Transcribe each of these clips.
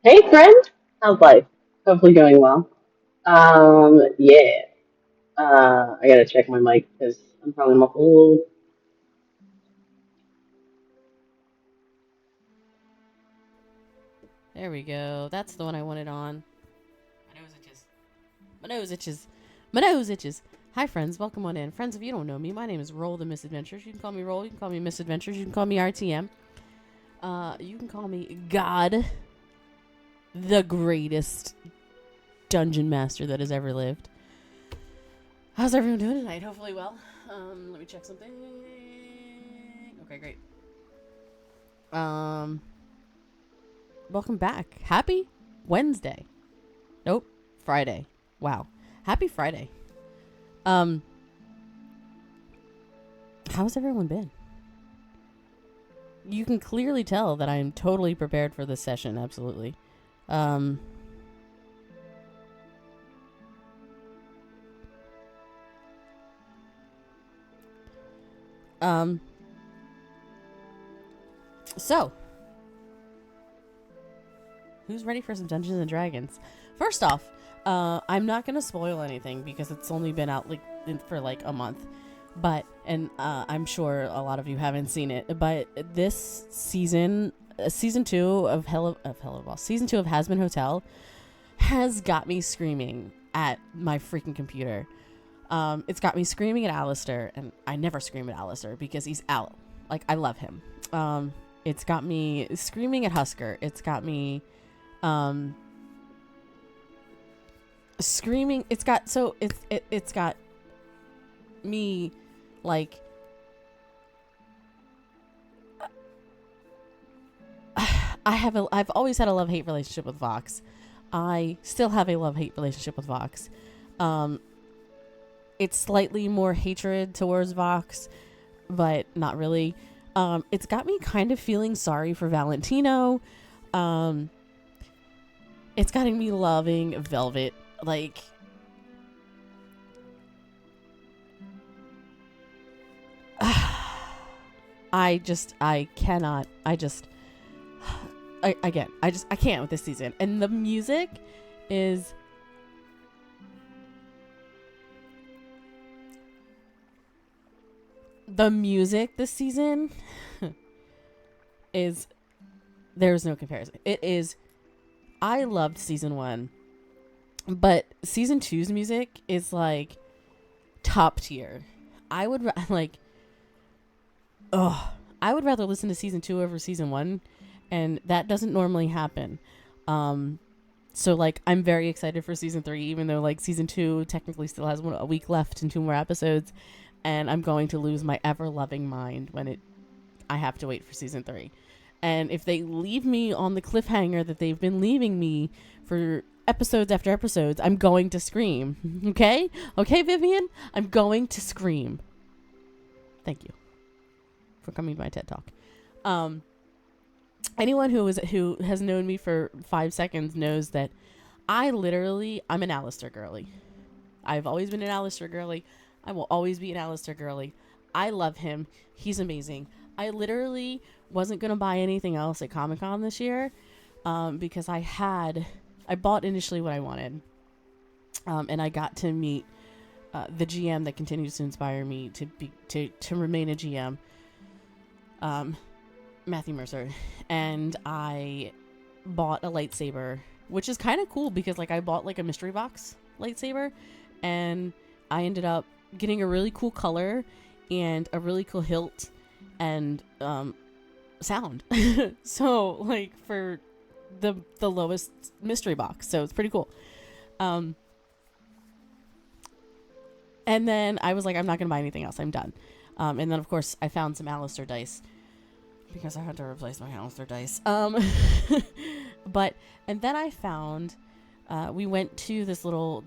Hey friend, how's life? Hopefully going well. Yeah. I gotta check my mic because I'm probably muffled. There we go. That's the one I wanted on. My nose itches. My nose itches. My nose itches. Hi, friends. Welcome on in. Friends, if you don't know me, my name is Roll the Misadventures. You can call me Roll. You can call me Misadventures. You can call me RTM. You can call me God, the greatest dungeon master that has ever lived. How's everyone doing tonight? Hopefully well. Let me check something. Okay, great. Um, Welcome back. Happy Wednesday. Nope, Friday. Wow. Happy Friday. Um, how's everyone been? You can clearly tell that I am totally prepared for this session. Absolutely. Um, um, so, who's ready for some Dungeons and Dragons? First off, I'm not gonna spoil anything because it's only been out for like a month. But I'm sure a lot of you haven't seen it. But this season, season two of season two of Hazbin Hotel, has got me screaming at my freaking computer. It's got me screaming at Alistair, and I never scream at Alistair because he's out. Like, I love him. It's got me screaming at Husker. It's got me screaming. It's got me like I've always had a love-hate relationship with Vox. I still have a love-hate relationship with Vox. Um, it's slightly more hatred towards Vox, but not really. It's got me kind of feeling sorry for Valentino. Um, it's gotten me loving Velvet. Like, I cannot. I can't with this season. And the music is the music this season is there's no comparison. It is I loved season 1, but season two's music is like top tier. I would like I would rather listen to season 2 over season 1, and that doesn't normally happen. Um so like I'm very excited for season 3, even though like season 2 technically still has a week left and 2 more episodes, and I'm going to lose my ever loving mind when I have to wait for season 3. And if they leave me on the cliffhanger that they've been leaving me for episodes after episodes, I'm going to scream. Okay? Okay, Vivian? I'm going to scream. Thank you for coming to my TED Talk. Um, Anyone who has known me for 5 seconds knows that I'm an Alistair girly. I've always been an Alistair girly. I will always be an Alistair girly. I love him. He's amazing. I literally wasn't going to buy anything else at Comic-Con this year because I bought initially what I wanted. And I got to meet the GM that continues to inspire me to remain a GM, Matthew Mercer. And I bought a lightsaber, which is kind of cool because like I bought like a mystery box lightsaber, and I ended up getting a really cool color and a really cool hilt and sound. So like for the lowest mystery box, so it's pretty cool. And then I was like, I'm not going to buy anything else. I'm done. And then, of course, I found some Alistair dice because I had to replace my Alistair dice. And then I found, we went to this little,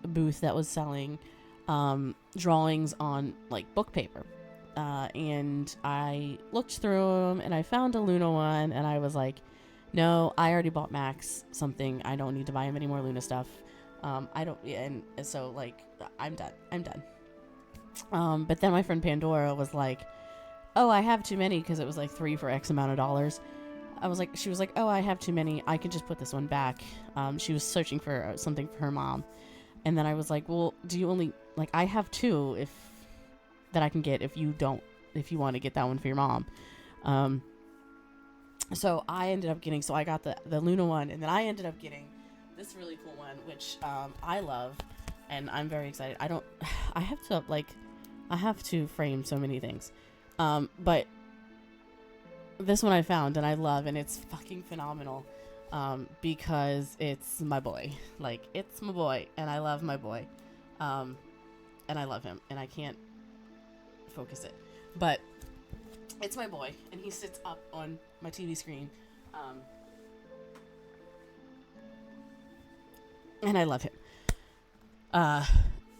booth that was selling drawings on, like, book paper. And I looked through them, and I found a Luna one, and I was like, no, I already bought Max something. I don't need to buy him any more Luna stuff. And so, like, I'm done. But then my friend Pandora was like, oh, I have too many, because it was like 3 for X amount of dollars. She was like, oh, I have too many. I can just put this one back. She was searching for something for her mom. And then I was like, well, do you only, like, I have 2 that I can get if you want to get that one for your mom. So I ended up getting, so I got the Luna one, and then I ended up getting this really cool one, which I love, and I'm very excited. I have to frame so many things. But this one I found and I love, and it's fucking phenomenal. Because it's my boy. Like, it's my boy, and I love my boy. And I love him, and I can't focus it. But it's my boy, and he sits up on my TV screen. And I love him.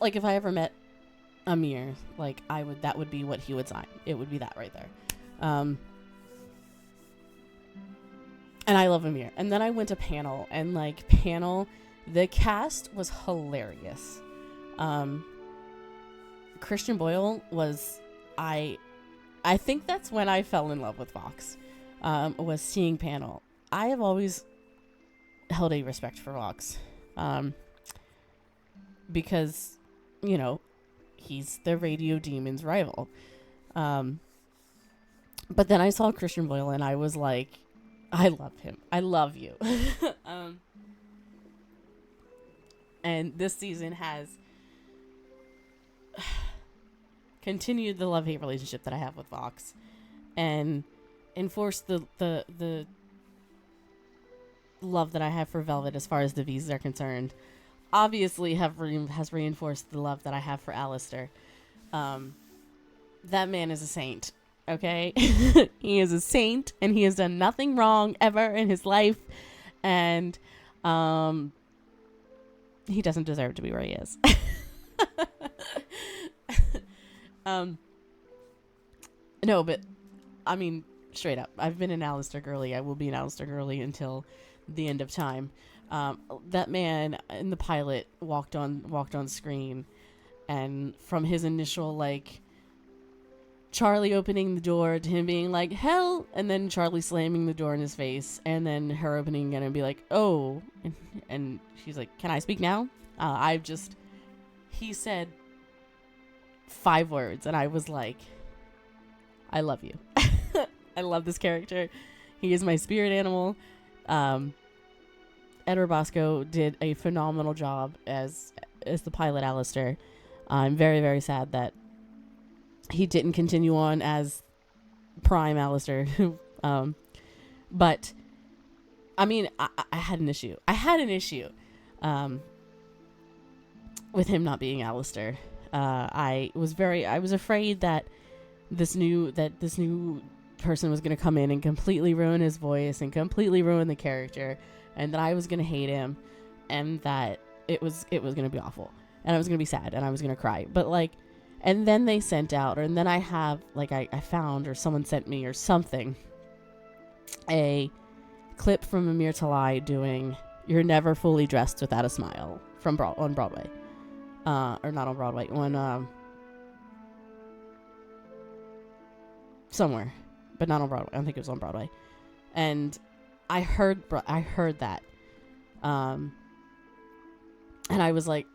Like, if I ever met Amir, like, that would be what he would sign. It would be that right there. And I love Amir. And then I went to panel, and like, the cast was hilarious. Christian Boyle was, I think that's when I fell in love with Vox, was seeing panel. I have always held a respect for Vox, because, you know, he's the Radio Demon's rival. But then I saw Christian Boyle, and I was like, I love him. I love you. And this season has continued the love-hate relationship that I have with Vox, and enforced the love that I have for Velvet as far as the V's are concerned. Obviously has reinforced the love that I have for Alistair. That man is a saint. Okay? He is a saint, and he has done nothing wrong ever in his life, and he doesn't deserve to be where he is. No, but I mean, straight up, I've been an Alistair girly. I will be an Alistair girly until the end of time. That man in the pilot walked on screen, and from his initial, like, Charlie opening the door to him being like, hell, and then Charlie slamming the door in his face, and then her opening again and be like, oh, and she's like, can I speak now? He said 5 words, and I was like, I love you. I love this character. He is my spirit animal. Ed Bosco did a phenomenal job as the pilot Alistair. I'm very, very sad that he didn't continue on as Prime Alistair. But I mean, I had an issue. With him not being Alistair. I was afraid that this new person was going to come in and completely ruin his voice and completely ruin the character, and that I was going to hate him, and that it was going to be awful, and I was going to be sad, and I was going to cry. But like, and then they sent out, and then I have, like, I found, or someone sent me or something, a clip from Amir Talai doing "You're Never Fully Dressed Without a Smile" on Broadway. Or not on Broadway, on somewhere, but not on Broadway. I don't think it was on Broadway. And I heard that, and I was like,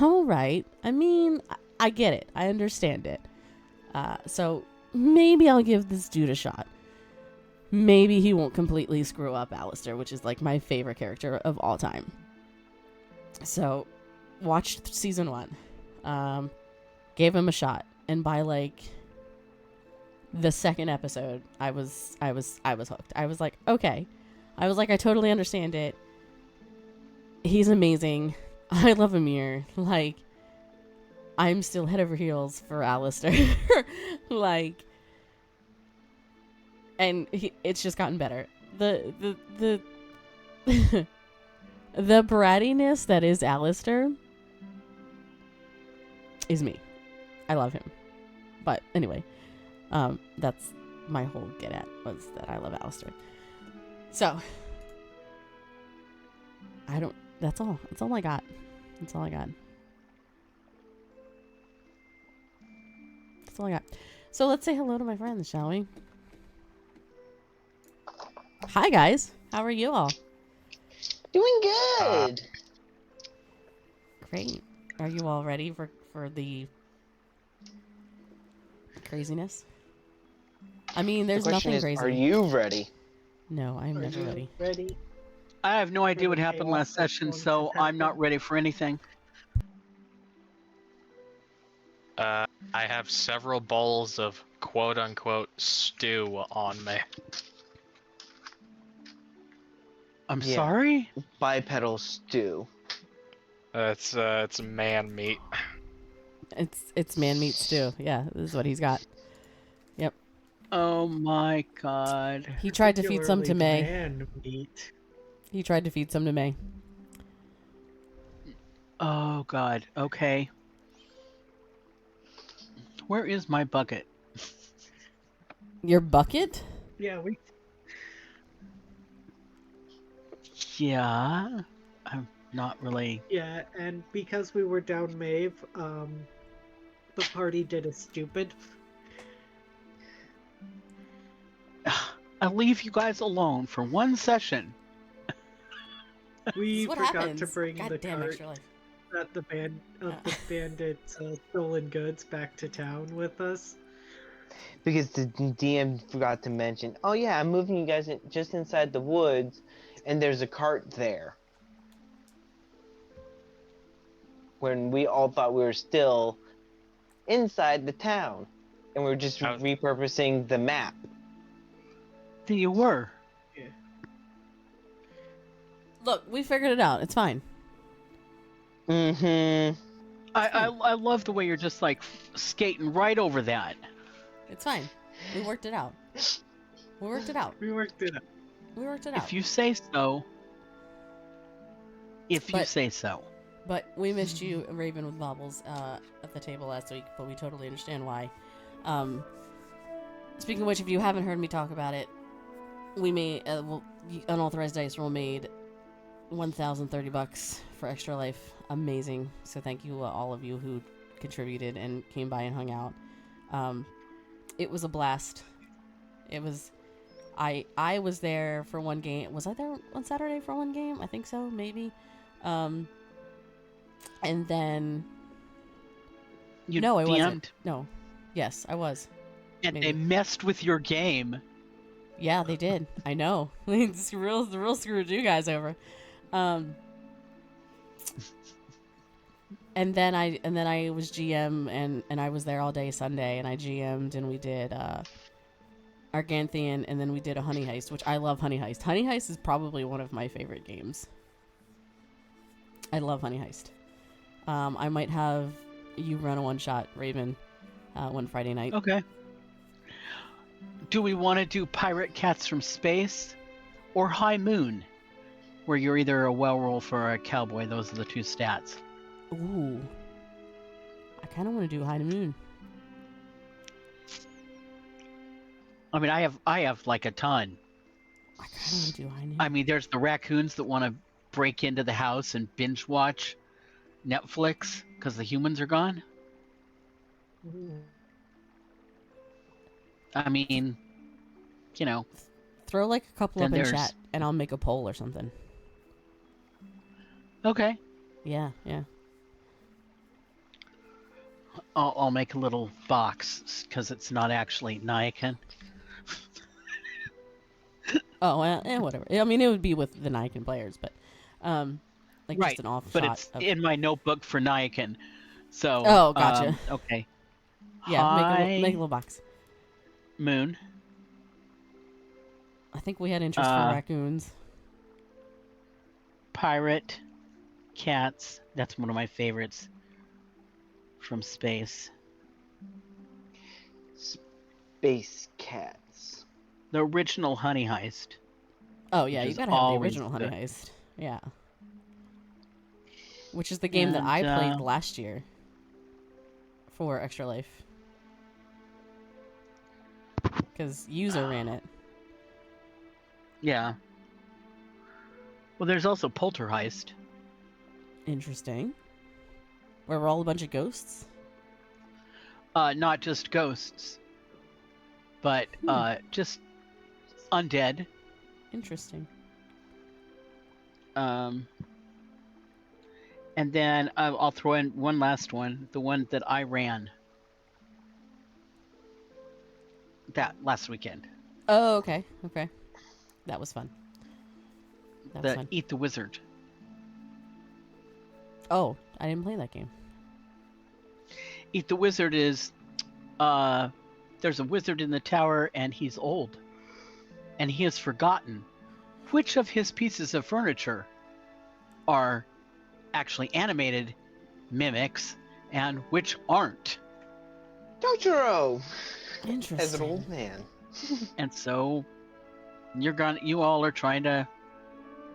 all right. I mean, I get it. I understand it. So maybe I'll give this dude a shot. Maybe he won't completely screw up Alistair, which is like my favorite character of all time. So watched season 1, gave him a shot, and by like the second episode, I was hooked. I was like, okay. I totally understand it. He's amazing. I love Amir. Like, I'm still head over heels for Alistair. Like, and it's just gotten better. The the brattiness that is Alistair is me. I love him. But anyway, that's my whole get at, was that I love Alistair. So that's all. That's all I got. That's all I got. That's all I got. So let's say hello to my friends, shall we? Hi guys. How are you all? Doing good. Great. Are you all ready for the craziness? I mean, there's The question nothing is, crazy. are you ready? No, I'm never ready. Ready? I have no idea what happened last session, so I'm not ready for anything. I have several bowls of quote-unquote stew on me. I'm Yeah. sorry? Bipedal stew. It's man meat. It's man meat stew. Yeah, this is what he's got. Yep. Oh my god. He tried to feed some to May. Man meat. He tried to feed some to May. Oh god. Okay. Where is my bucket? Your bucket? Yeah, we. Yeah. I'm not really. Yeah, and because we were down Maeve, the party did a stupid. I leave you guys alone for one session. We This is what forgot happens. to bring God the damn cart extra life. that the bandits stolen goods back to town with us. Because the DM forgot to mention, oh yeah, I'm moving you guys just inside the woods, and there's a cart there. When we all thought we were still inside the town, and we were just repurposing the map. There you were. Look, we figured it out. It's fine. Mm-hmm. I love the way you're just like skating right over that. It's fine. We worked it out. We worked it out. We worked it out. We worked it out. If you say so. If you But- say so. But we missed you, Raven with Bobbles, at the table last week, but we totally understand why. Speaking of which, if you haven't heard me talk about it, we made, Unauthorized Dice Roll made $1,030 for Extra Life. Amazing. So thank you, all of you who contributed and came by and hung out. It was a blast. It was... I was there for one game. Was I there on Saturday for one game? I think so, maybe. And then... You No, I DM'd, wasn't. No. Yes, I was. and maybe. they messed with your game. Yeah, they did. I know. The real screwed you guys over. And then I was GM and I was there all day Sunday and I GM'd and we did Arganthian and then we did a Honey Heist, which I love Honey Heist. Honey Heist is probably one of my favorite games. I love Honey Heist. I might have you run a one-shot, Raven, one Friday night. Okay. Do we want to do Pirate Cats from Space or High Moon, where you're either a werewolf or a cowboy? Those are the two stats. Ooh. I kind of want to do High Moon. I mean, I have like a ton. I kind of want to do High Moon. I mean, there's the raccoons that want to break into the house and binge watch Netflix because the humans are gone. I mean, you know. Throw like a couple Then up in there's- chat and I'll make a poll or something. Okay. Yeah, yeah. I'll make a little box because it's not actually Nyakin. Oh, well, whatever. I mean, it would be with the Nyakin players, but like Right, just an off but shot. it's of... in my notebook for Nyakin. So. Oh, gotcha. Okay. Yeah, High make a little box. Moon. I think we had interest for raccoons. Pirate Cats. That's one of my favorites. from space. Space cats. The original Honey Heist. Oh yeah, Which you is gotta have the always original Honey good. Heist. Yeah. Which is the game that I And, played last year for Extra Life. Because User ran it. Yeah. Well, there's also Poltergeist. Interesting. Where we're all a bunch of ghosts? Not just ghosts, but just undead. Interesting. And then I'll throw in one last one, the one that I ran that last weekend. Oh, okay. Okay. That was fun. That was The fun. Eat the Wizard. Oh, I didn't play that game. Eat the Wizard is there's a wizard in the tower and he's old. And he has forgotten which of his pieces of furniture are actually animated mimics and which aren't. Totoro! Interesting. As an old man. And so you all are trying to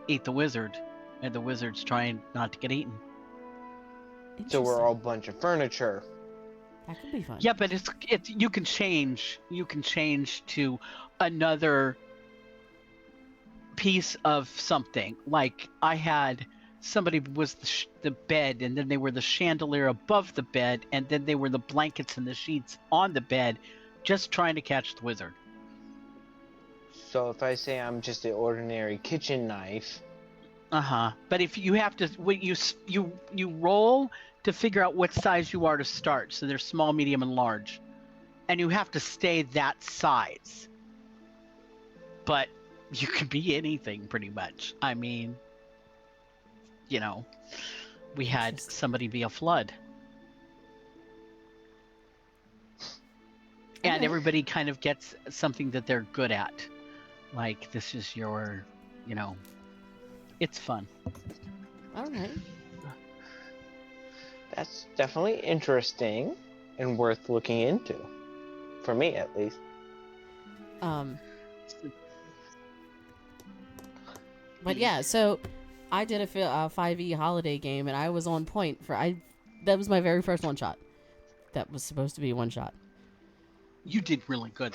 eat the wizard, and the wizard's trying not to get eaten. So we're Interesting. all a bunch of furniture. That could be fun. Yeah, but it's you can change to another piece of something. Like I had somebody was the bed, and then they were the chandelier above the bed, and then they were the blankets and the sheets on the bed, just trying to catch the wizard. So if I say I'm just an ordinary kitchen knife, But if you have to, when you roll to figure out what size you are to start. So there's small, medium, and large, and you have to stay that size. But you can be anything pretty much. I mean, we had somebody be a flood, and Okay. everybody kind of gets something that they're good at. Like this is your, it's fun. All right. that's definitely interesting and worth looking into. For me, at least. But yeah, so I did a 5e holiday game, and I was on point for that was my very first one shot. That was supposed to be one shot. You did really good.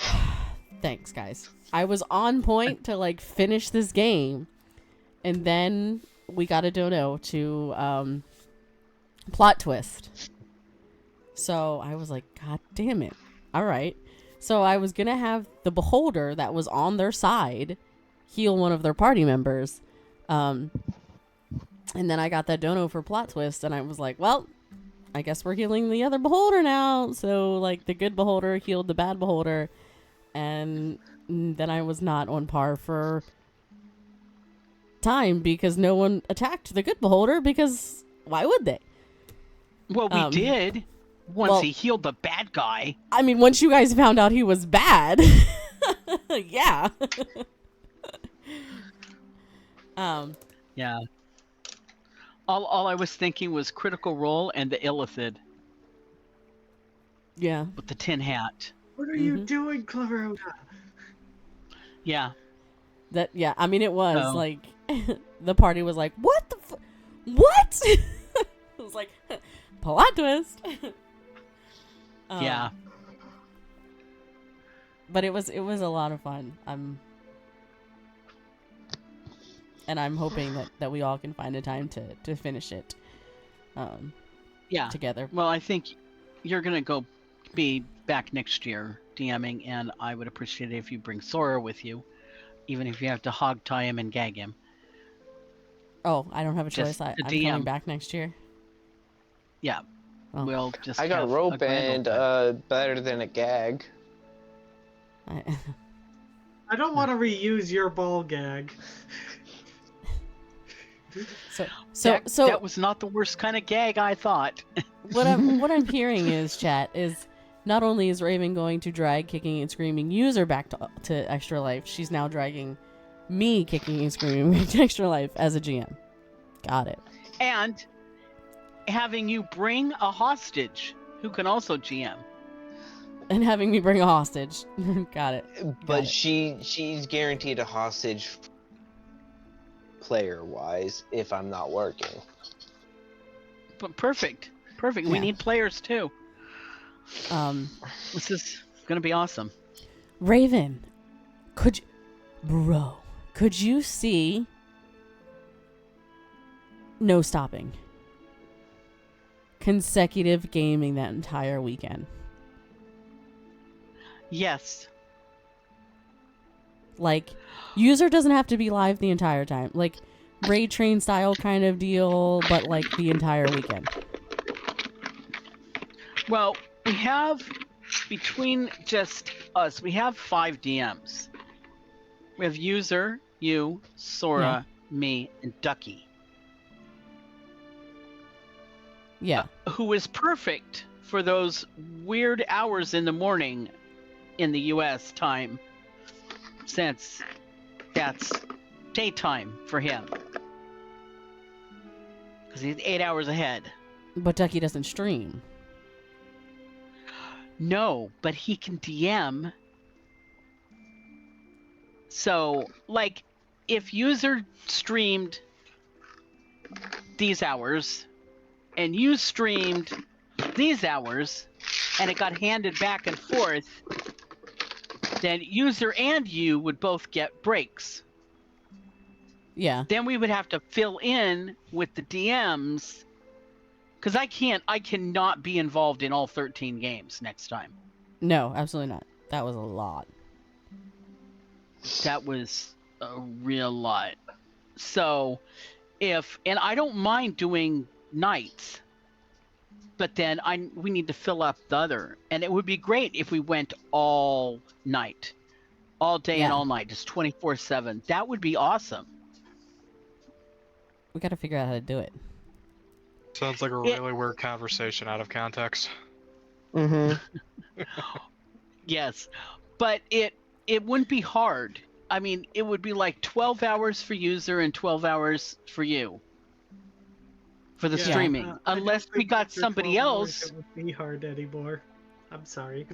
Thanks, guys. I was on point to finish this game, and then we got a dono to plot twist. So I was like, God damn it! All right. So I was gonna have the beholder that was on their side heal one of their party members, and then I got that dono for plot twist, and I was like, well, I guess we're healing the other beholder now. So the good beholder healed the bad beholder, and then I was not on par for time because no one attacked the good beholder, because why would they? Well, we did once he healed the bad guy. I mean, once you guys found out he was bad, yeah. Yeah. All I was thinking was Critical Role and the Illithid Yeah. with the tin hat. What are you doing, Clarota? Yeah. Yeah, I mean, it was Oh. the party was like, what the what? It was like, plot twist. Yeah. But it was a lot of fun. I'm hoping that we all can find a time to finish it. Yeah. Together. Well, I think you're gonna go be back next year DMing, and I would appreciate it if you bring Sora with you, even if you have to hog tie him and gag him. Oh, I don't have a choice. Just I'm the coming DM. back next year. Yeah. Oh. We'll just. I got have rope a grand and old time. better than a gag. I don't want to reuse your ball gag. So That was not the worst kind of gag, I thought. what I'm hearing is, chat, is not only is Raven going to drag Kicking and Screaming User back to Extra Life, she's now dragging me Kicking and Screaming back to Extra Life as a GM. Got it. having you bring a hostage who can also GM. And having me bring a hostage. Got it. But it. she's guaranteed a hostage player-wise if I'm not working. But perfect. We Yeah. need players too. This is gonna be awesome. Raven, could you see no stopping? Consecutive gaming that entire weekend. Yes. Like, user doesn't have to be live the entire time. Like, raid train style kind of deal, but like the entire weekend. Well, we have, between just us, we have 5 DMs. We have User, you, Sora, me, and Ducky. Yeah. Who is perfect for those weird hours in the morning in the US time, since that's daytime for him. Because he's 8 hours ahead. But Ducky doesn't stream. No, but he can DM. So, like, if User streamed these hours, and you streamed these hours, and it got handed back and forth, then User and you would both get breaks. Yeah. Then we would have to fill in with the DMs, because I cannot be involved in all 13 games next time. No, absolutely not. That was a lot. That was a real lot. So, and I don't mind doing nights, but then we need to fill up the other, and it would be great if we went all night, all day and all night, just 24/7. That would be awesome. We got to figure out how to do it. Sounds like a really weird conversation out of context. Mm-hmm. Yes, but it wouldn't be hard. I mean, it would be like 12 hours for User and 12 hours for you. For the streaming. Unless we got somebody else. It won't be hard anymore. I'm sorry.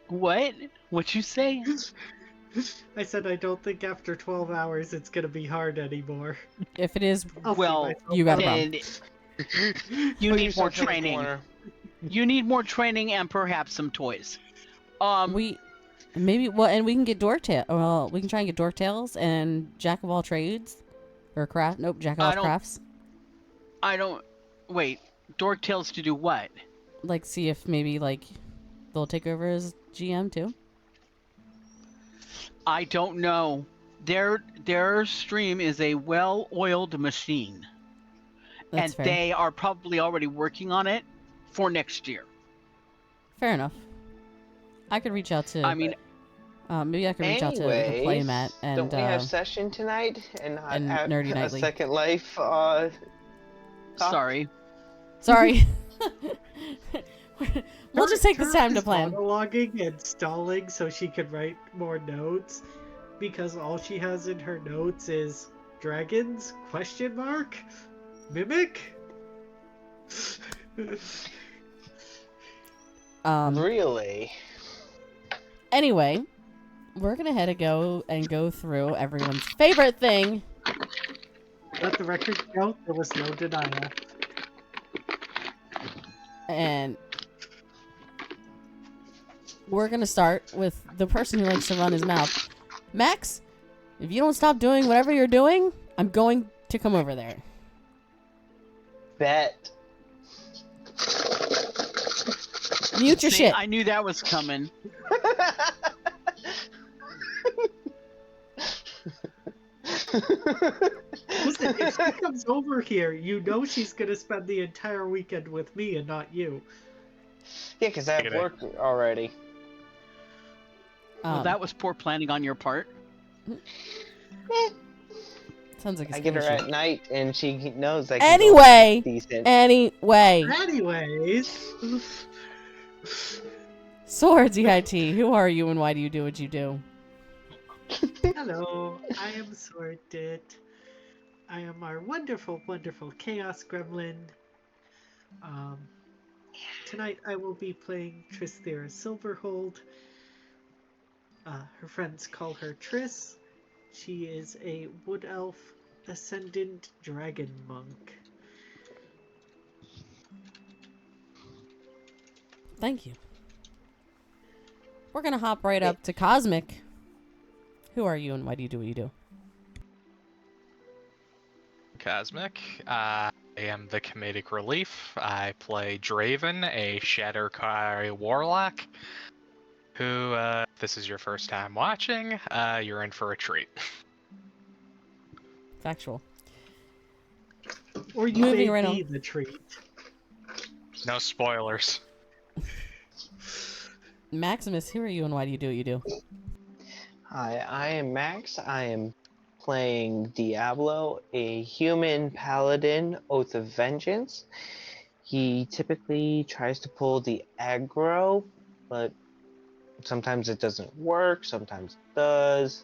What? What'd you say? I said I don't think after 12 hours it's gonna be hard anymore. If it is, Well, you got a problem. You need more training. You need more training and perhaps some toys. And we can get Dorktail. Well, we can try and get Dorktails and Jack of all trades, or craft. Nope, Jack of all crafts. Wait, Dorktails to do what? Like, see if maybe like they'll take over as GM too. I don't know. Their stream is a well-oiled machine. That's fair. They are probably already working on it for next year. Fair enough. I could reach out to. Maybe I could reach out to Playmat and. Don't we have session tonight and not and have Nerdy a Nightly. Second Life? Sorry. We'll just take this time to plan. Monologuing and stalling so she could write more notes, because all she has in her notes is dragons ? Mimic. Really? Anyway, we're gonna go through everyone's favorite thing. Let the record show there was no denial. And we're gonna start with the person who likes to run his mouth. Max, if you don't stop doing whatever you're doing, I'm going to come over there. Bet. Mute your shit. I knew that was coming. Listen, if she comes over here, you know she's gonna spend the entire weekend with me and not you. Yeah, because I have work already. Well, that was poor planning on your part. Sounds like I get her issue. at night, and she knows I can Anyway, go decent. Anyways. Swords EIT, who are you and why do you do what you do? Hello, I am Sorted. I am our wonderful, wonderful Chaos Gremlin. Tonight I will be playing Tristera Silverhold. Her friends call her Triss. She is a wood elf ascendant dragon monk. Thank you. We're gonna hop right up to Cosmic. Who are you and why do you do what you do? Cosmic. I am the comedic relief. I play Draven, a Shatterkai warlock. Who, if this is your first time watching, you're in for a treat. Factual. Or you Moving may right be on. the treat. No spoilers. Maximus, who are you and why do you do what you do? Hi, I am Max. I am playing Diablo, a human paladin, Oath of Vengeance. He typically tries to pull the aggro, but sometimes it doesn't work, sometimes it does.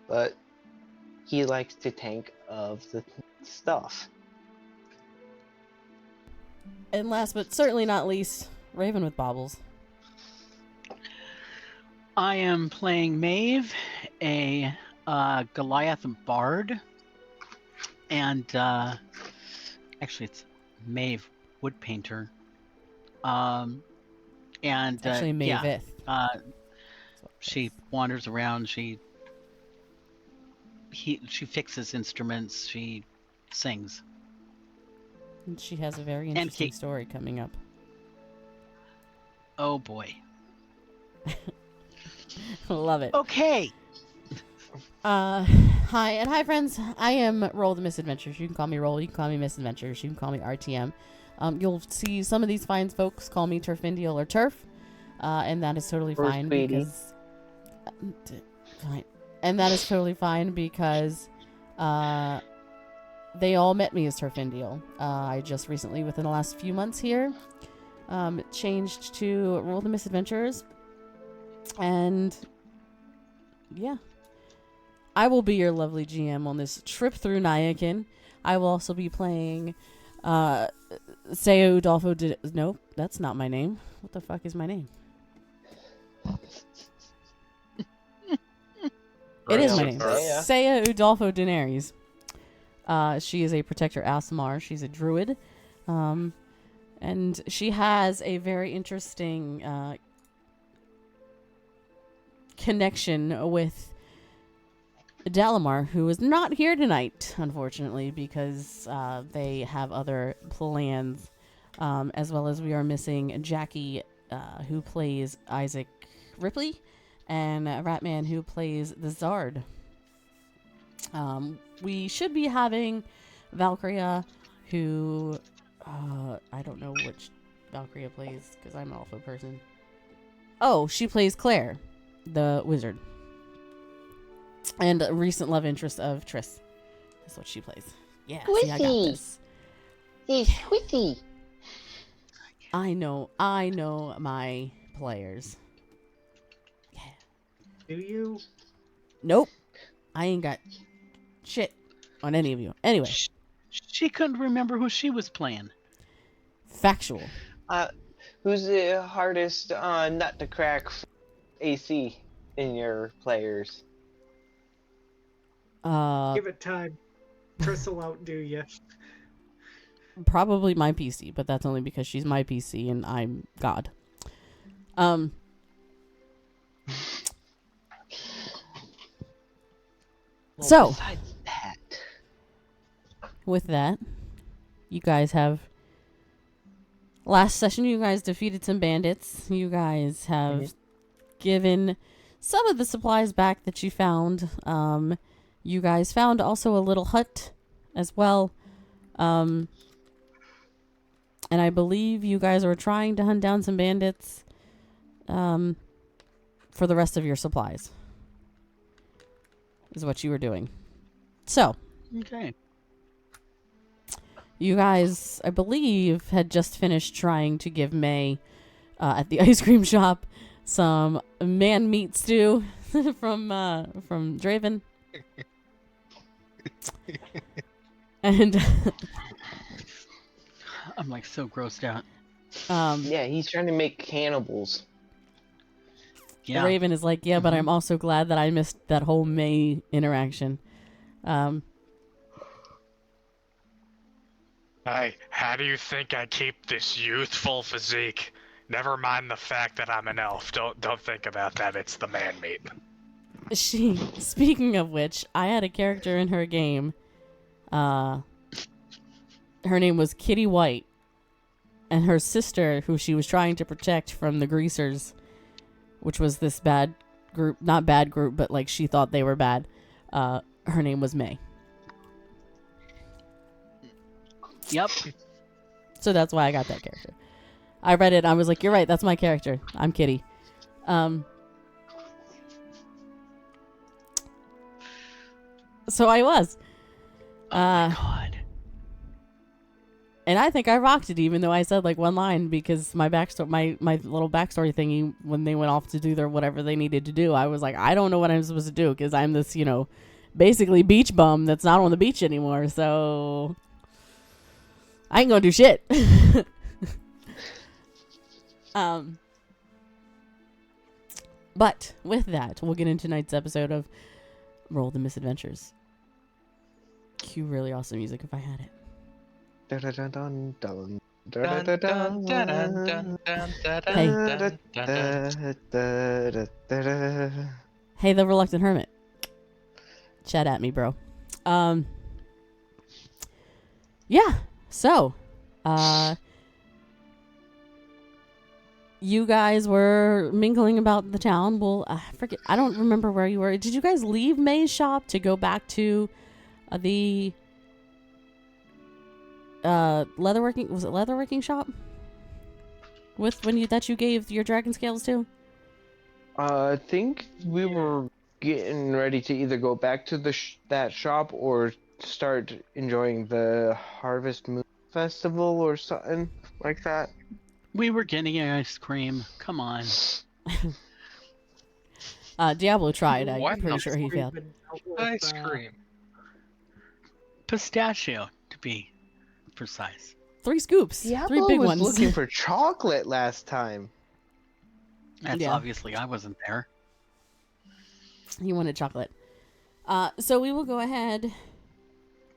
But he likes to tank of the stuff. And last but certainly not least, Raven with Baubles. I am playing Maeve, a Goliath bard, and actually it's Maeve wood painter. And Actually, Maevith. She wanders around. She fixes instruments. She sings. And she has a very interesting story coming up. Oh boy. Love it. Okay. Hi, and hi, friends. I am RolltheMisadventures. You can call me Roll. You can call me Misadventures. You can call me RTM. You'll see some of these fine folks call me Turfindial or Turf, and that is totally Or fine Sweetie. because. Fine, and that is totally fine because, they all met me as Turfindial. I just recently, within the last few months here, changed to RolltheMisadventures, and yeah. I will be your lovely GM on this trip through Nyakin. I will also be playing Seo Udolfo. Nope, that's not my name. What the fuck is my name? It is my name. Seo Udolfo Daenerys. She is a protector Asmar. She's a druid. And she has a very interesting connection with Dalamar, who is not here tonight, unfortunately, because they have other plans, as well as we are missing Jackie, who plays Isaac Ripley, and Ratman, who plays the Zard. We should be having Valkyria, who I don't know which Valkyria plays, because I'm an alpha person. Oh, she plays Claire, the wizard. And a recent love interest of Triss. That's what she plays. Yeah, see, I got this. Squishy. I know my players. Yeah. Do you? Nope. I ain't got shit on any of you. Anyway. She couldn't remember who she was playing. Factual. Who's the hardest nut to crack AC in your players? Give it time. Triss will outdo you. Probably my PC, but that's only because she's my PC and I'm God. Well, So, besides that, with that, you guys have... Last session, you guys defeated some bandits. You guys have given some of the supplies back that you found. You guys found also a little hut as well. And I believe you guys were trying to hunt down some bandits for the rest of your supplies. Is what you were doing. So. Okay. You guys, I believe, had just finished trying to give May at the ice cream shop some man meat stew from Draven. And I'm like so grossed out. Yeah, he's trying to make cannibals. Yeah. Raven is like, yeah, but I'm also glad that I missed that whole May interaction. How do you think I keep this youthful physique? Never mind the fact that I'm an elf. Don't think about that. It's the man meat. Speaking of which, I had a character in her game. Her name was Kitty White, and her sister, who she was trying to protect from the Greasers, which was this bad group, not bad group, but like she thought they were bad. Her name was May. Yep. So that's why I got that character. I read it and I was like, you're right, that's my character. I'm Kitty. So I was. Oh my god. And I think I rocked it, even though I said like one line, because my backstory, my little backstory thingy, when they went off to do their whatever they needed to do, I was like, I don't know what I'm supposed to do, because I'm this, basically beach bum that's not on the beach anymore. So I ain't gonna do shit. But with that, we'll get into tonight's episode of Roll the Misadventures. Cue really awesome music if I had it. Hey, the Reluctant Hermit. Chat at me, bro. Yeah. So, you guys were mingling about the town. Well, I forget. I don't remember where you were. Did you guys leave May's shop to go back to the leatherworking? Was it leatherworking shop? With that you gave your dragon scales to? I think we were getting ready to either go back to that shop or start enjoying the Harvest Moon Festival or something like that. We were getting ice cream. Come on. Diablo tried. I'm What pretty the sure he failed. Ice cream. Pistachio, to be precise. 3 scoops. Diablo 3 big was ones. looking for chocolate last time. That's Yeah. obviously I wasn't there. He wanted chocolate. So we will go ahead.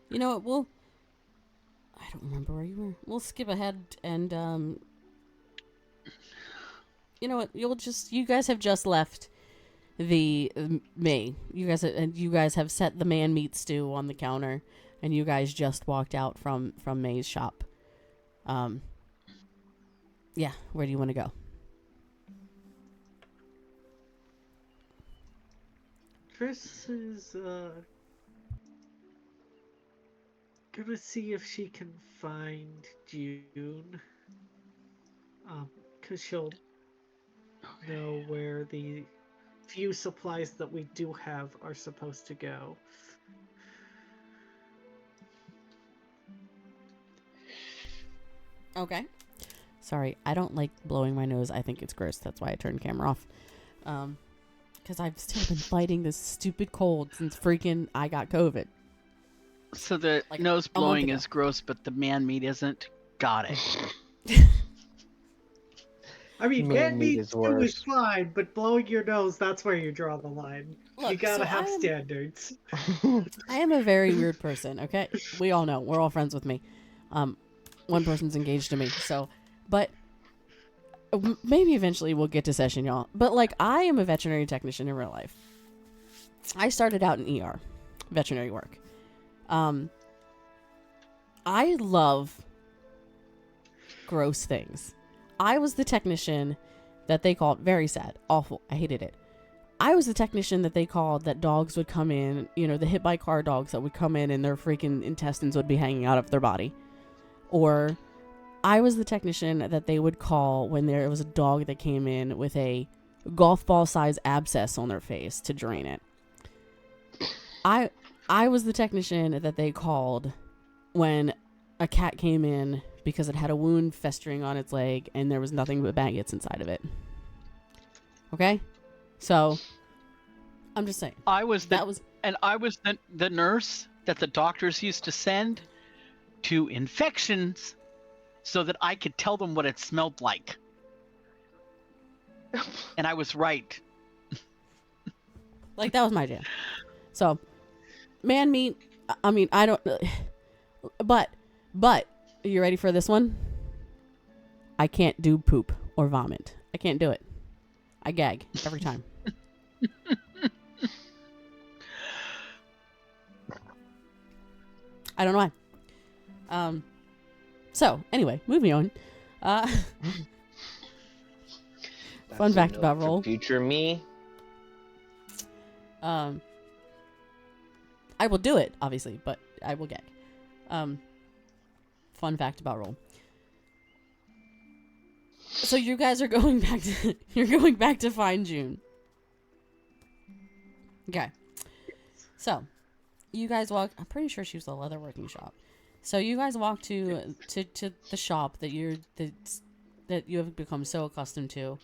You know what? I don't remember where you were. We'll skip ahead and you know what? You guys have just left the May. You guys have set the man meat stew on the counter, and you guys just walked out from May's shop. Yeah. Where do you want to go? Chris is gonna see if she can find June. Cause she'll know where the few supplies that we do have are supposed to go. Okay. Sorry, I don't like blowing my nose. I think it's gross. That's why I turned camera off. Because I've still been fighting this stupid cold since freaking I got COVID. So the Like, nose a month blowing ago. is gross, but the man meat isn't. Got it. I mean, Man man meat meat is stew worse. is fine, but blowing your nose, that's where you draw the line. You Look, gotta so have I am- standards. I am a very weird person, okay? We all know. We're all friends with me. One person's engaged to me, so... But... maybe eventually we'll get to session, y'all. But, like, I am a veterinary technician in real life. I started out in ER. Veterinary work. I love... gross things. I was the technician that they called... Very sad. Awful. I hated it. I was the technician that they called that dogs would come in, the hit by car dogs that would come in and their freaking intestines would be hanging out of their body. Or I was the technician that they would call when there was a dog that came in with a golf ball size abscess on their face to drain it. I was the technician that they called when a cat came in because it had a wound festering on its leg and there was nothing but maggots inside of it. Okay? So, I'm just saying. I was That was... the nurse that the doctors used to send to infections so that I could tell them what it smelled like. And I was right. Like, that was my jam. So, man meat, I mean, I don't... But, are you ready for this one? I can't do poop or vomit. I can't do it. I gag every time. I don't know why. So, anyway, moving on. That's Fun a fact note about for roll. future me. I will do it, obviously, but I will gag. Fun fact about roll. So you guys are going back to find June. Okay. So you guys walk. I'm pretty sure she was the leatherworking shop. So you guys walk to the shop that you have become so accustomed to.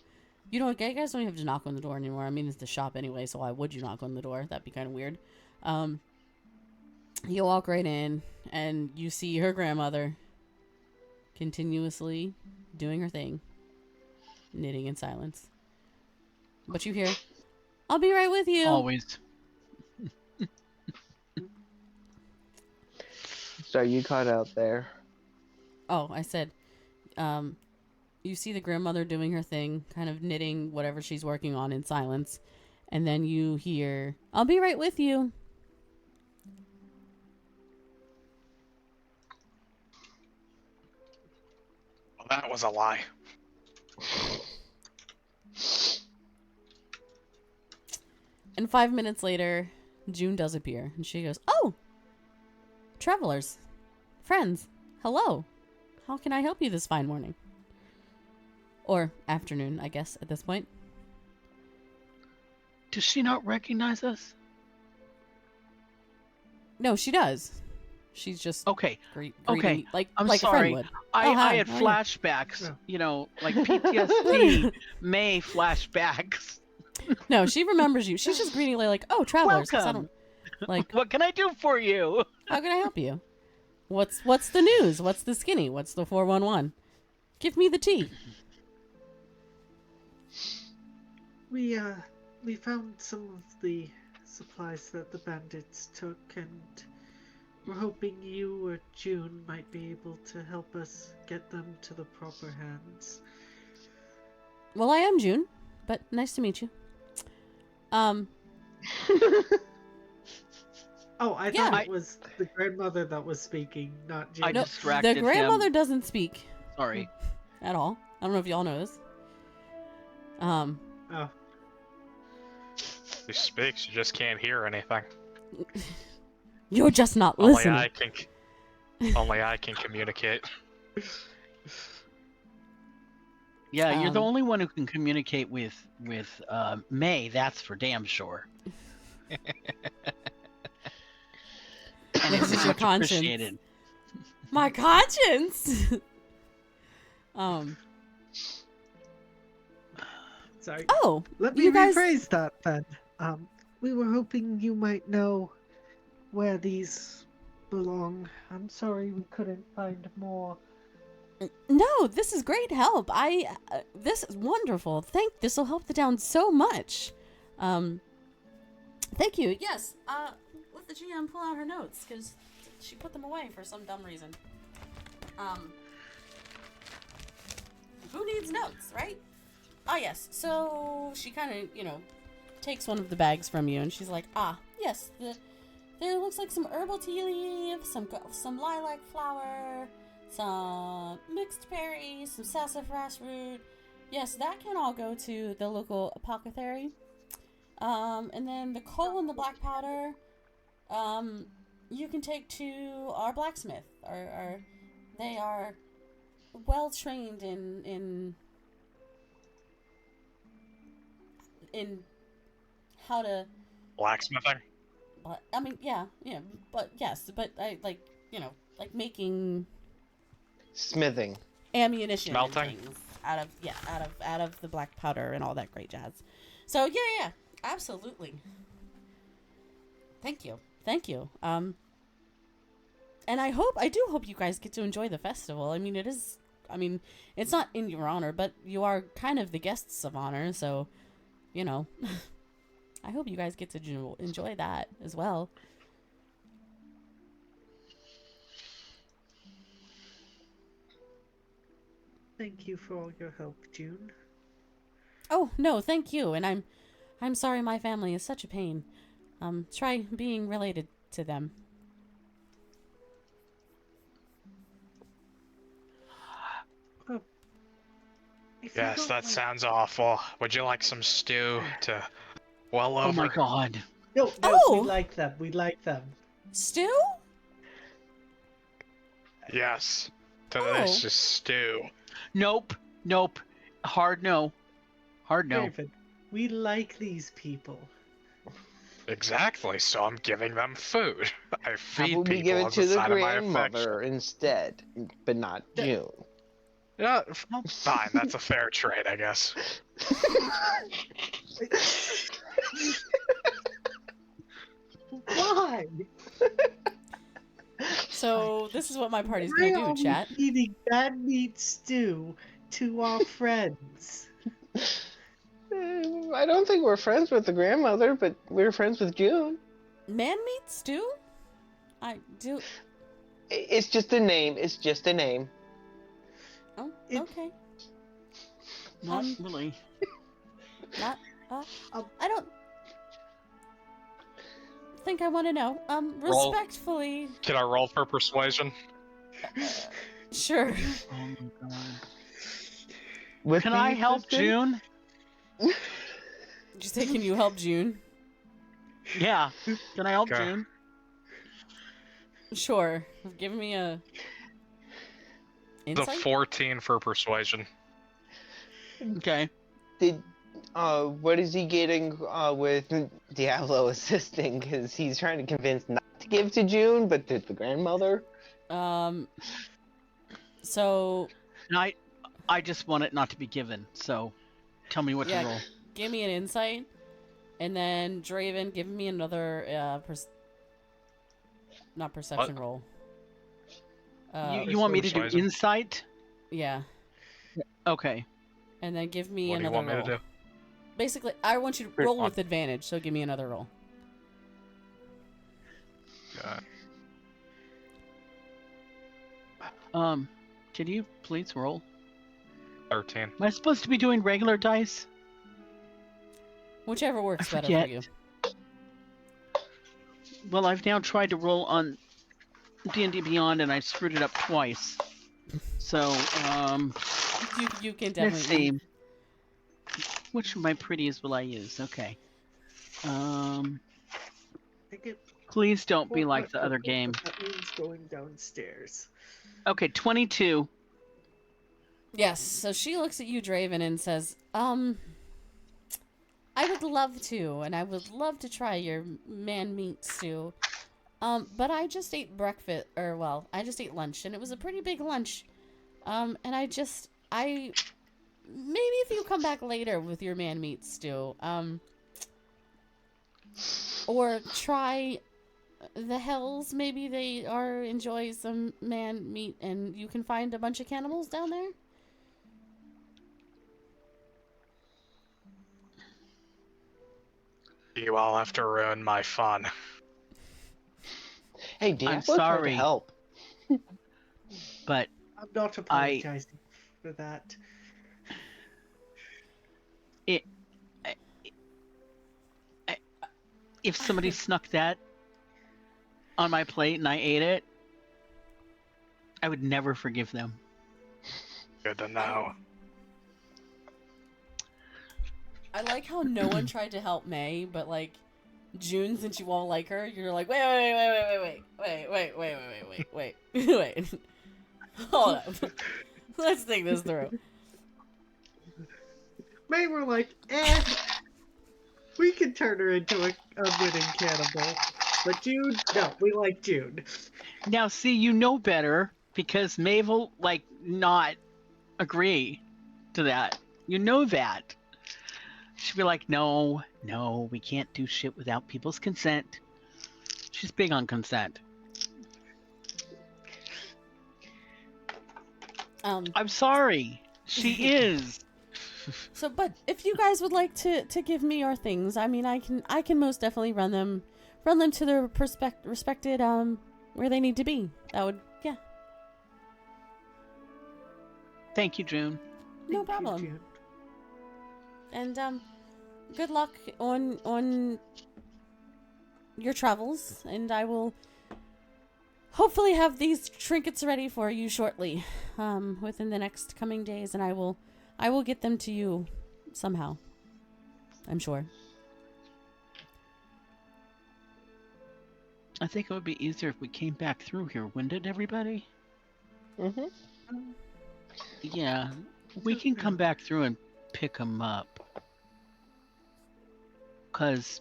You know, you guys don't have to knock on the door anymore. I mean, it's the shop anyway, so why would you knock on the door? That'd be kind of weird. You walk right in, and you see her grandmother continuously doing her thing, knitting in silence. But you hear, "I'll be right with you." Always. So you cut out there. Oh, I said, you see the grandmother doing her thing, kind of knitting whatever she's working on in silence. And then you hear, "I'll be right with you." Well, that was a lie. And 5 minutes later, June does appear. And she goes, "Oh, travelers, friends, hello. How can I help you this fine morning?" Or afternoon, I guess, at this point. Does she not recognize us? No, she does. She's just Okay. greeting Okay. me like I'm a friend sorry. would. I Oh, hi, had how are you? flashbacks, Yeah. you know, like PTSD May flashbacks. No, she remembers you. She's just greeting like, "Oh, travelers." 'Cause I Welcome. don't, like, What can I do for you? how can I help you? What's the news? What's the skinny? What's the 411? Give me the tea. We found some of the supplies that the bandits took, and we're hoping you or June might be able to help us get them to the proper hands. Well, I am June, but nice to meet you. Oh, I Yeah. thought it was the grandmother that was speaking, not June. I No, distracted the him. grandmother doesn't speak Sorry. at all. I don't know if y'all know this. Oh, She speaks, you just can't hear anything. You're just not Only listening. only I can communicate. Yeah, you're the Um, only one who can communicate with May. That's for damn sure. And This it's is your much conscience. appreciated. My conscience. sorry. Oh, Let me you guys. rephrase that then. We were hoping you might know where these belong. I'm sorry we couldn't find more. No, this is great help. This is wonderful. This will help the town so much. Thank you. Yes. Let the GM pull out her notes because she put them away for some dumb reason. Who needs notes, right? Ah, yes. So she kind of, takes one of the bags from you, and she's like, yes. There looks like some herbal tea leaves, some lilac flower, some mixed berries, some sassafras root. Yes, that can all go to the local apothecary. And then the coal and the black powder, you can take to our blacksmith. They are well trained in how to. Blacksmithing? But I mean, yeah, but yes, but I like making Smithing. ammunition and Smelting? things out of the black powder and all that great jazz. So yeah, absolutely. Thank you. And I do hope you guys get to enjoy the festival. I mean, it is I mean, it's not in your honor, but you are kind of the guests of honor, so, you know, I hope you guys get to enjoy that as well. Thank you for all your help, June. Oh, no, thank you, and I'm sorry my family is such a pain. Try being related to them. If you Yes, don't that mind- sounds awful. Would you like some stew to well over? Oh my god. No, Oh! we like them. We like them. Stew? Yes. Oh. Delicious stew. Nope. Nope. Hard no. Hard no. Raven, we like these people. Exactly, so I'm giving them food. I How feed about we people give it as to a the sign of my affection. grandmother instead, but not June? Yeah, fine, that's a fair trade, I guess. Why? So, this is what my party's Why gonna are do, we chat. eating bad meat stew to our friends? I don't think we're friends with the grandmother, but we're friends with June. Man meat stew? I do. It's just a name. It's just a name. Oh, It- okay. Not really. Not. I don't think I want to know. Roll. Respectfully. Can I roll for persuasion? Sure. Oh my god. With Can the I help assistant? June? Just say, can you help June? Yeah. Can I help Okay. June? Sure. Give me a. The Insight? 14 for persuasion. Okay. What is he getting with Diablo assisting? Because he's trying to convince not to give to June, but to the grandmother. So. And I just want it not to be given, so tell me what Yeah. to roll. Give me an insight. And then, Draven, give me another, not perception roll. You want me to do Persuasion. insight? Yeah. Okay. And then give me What do you another want me roll. to do? Basically, I want you to Great. roll with advantage, so give me another roll. Could you please roll? 13. Am I supposed to be doing regular dice? Whichever works I better for forget. you. Well, I've now tried to roll on D&D Beyond, and I screwed it up twice. So, You can let's definitely. see. Which of my pretties will I use? Okay. Please don't be like the other game. That means going downstairs. Okay, 22. Yes. So she looks at you, Draven, and says, I would love to, and I would love to try your man meat stew. But I just ate breakfast, or well, I just ate lunch, and it was a pretty big lunch. And maybe if you come back later with your man meat stew, or try the Hells, maybe they enjoy some man meat, and you can find a bunch of cannibals down there. You all have to ruin my fun. Hey, Diablo I'm tried to sorry. help. But I'm not apologizing for that. if somebody snuck that on my plate and I ate it, I would never forgive them. Good to know. I like how no one tried to help May, but like June, since you all like her, you're like, wait. Hold up. Let's think this through. May were like, we could turn her into a winning cannibal. But June, no, we like June. Now, see, you know better because Maeve will, like, not agree to that. You know that. She'd be like, no, we can't do shit without people's consent. She's big on consent. I'm sorry. She is. So, but if you guys would like to give me your things, I mean, I can most definitely run them to their respected where they need to be. That would, yeah, Thank you, June. no Thank you, problem. June. And good luck on your travels, and I will hopefully have these trinkets ready for you shortly, within the next coming days, and I will get them to you somehow. I'm sure. I think it would be easier if we came back through here, wouldn't it, everybody? Mm-hmm. Yeah, we can come back through and pick them up. Because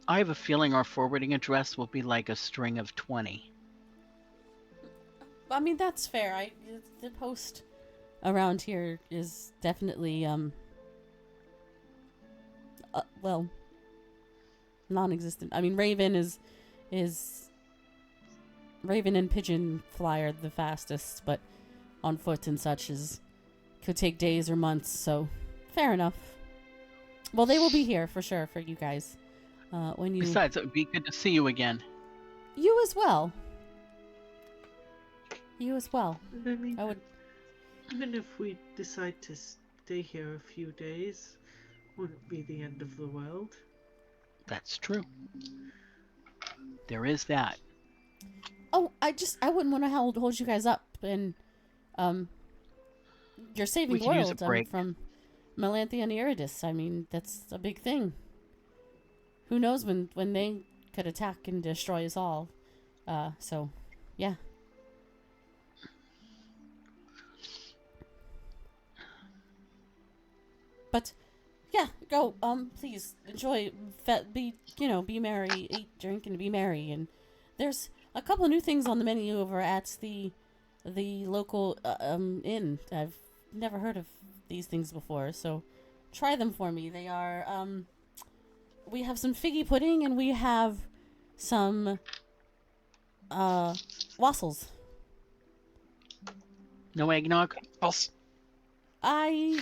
I have a feeling our forwarding address will be like a string of 20. I mean, that's fair. The post around here is definitely well, non-existent. I mean, Raven and Pigeon fly are the fastest, but on foot and such could take days or months. So, fair enough. Well, they will be here for sure for you guys. When you Besides, it would be good to see you again. you as well. You as well. I mean, I would. even if we decide to stay here a few days, wouldn't be the end of the world. That's true. There is that. Oh, I wouldn't want to hold you guys up, and you're saving We the could use a world break. from Melanthe and Iridis. I mean, that's a big thing. Who knows when they could attack and destroy us all? So, yeah. But, yeah, go. Please enjoy. Be merry. Eat, drink, and be merry. And there's a couple new things on the menu over at the local inn. I've never heard of these things before, so try them for me. They are we have some figgy pudding and we have some wassels. No eggnog? I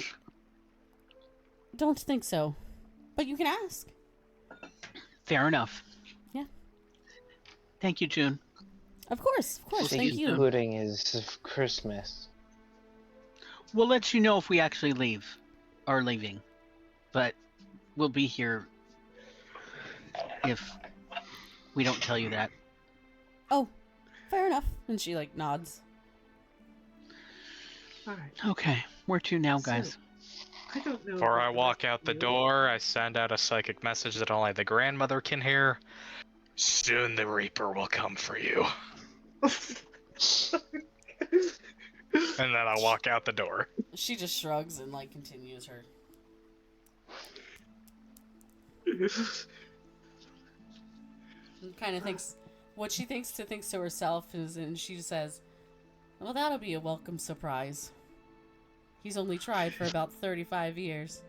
don't think so, but you can ask. Fair enough. Yeah. Thank you, June. Of course. Thank Figgy you. pudding is Christmas. We'll let you know if we actually are leaving. But we'll be here if we don't tell you that. Oh, fair enough. And she nods. Alright. Okay, where to now, guys? I don't know. Before about I the walk rest out of the you. door, I send out a psychic message that only the grandmother can hear. Soon the Reaper will come for you. And then I walk out the door. She just shrugs and continues her. And kind of thinks what she thinks to herself is, and she says, "Well, that'll be a welcome surprise. He's only tried for about 35 years."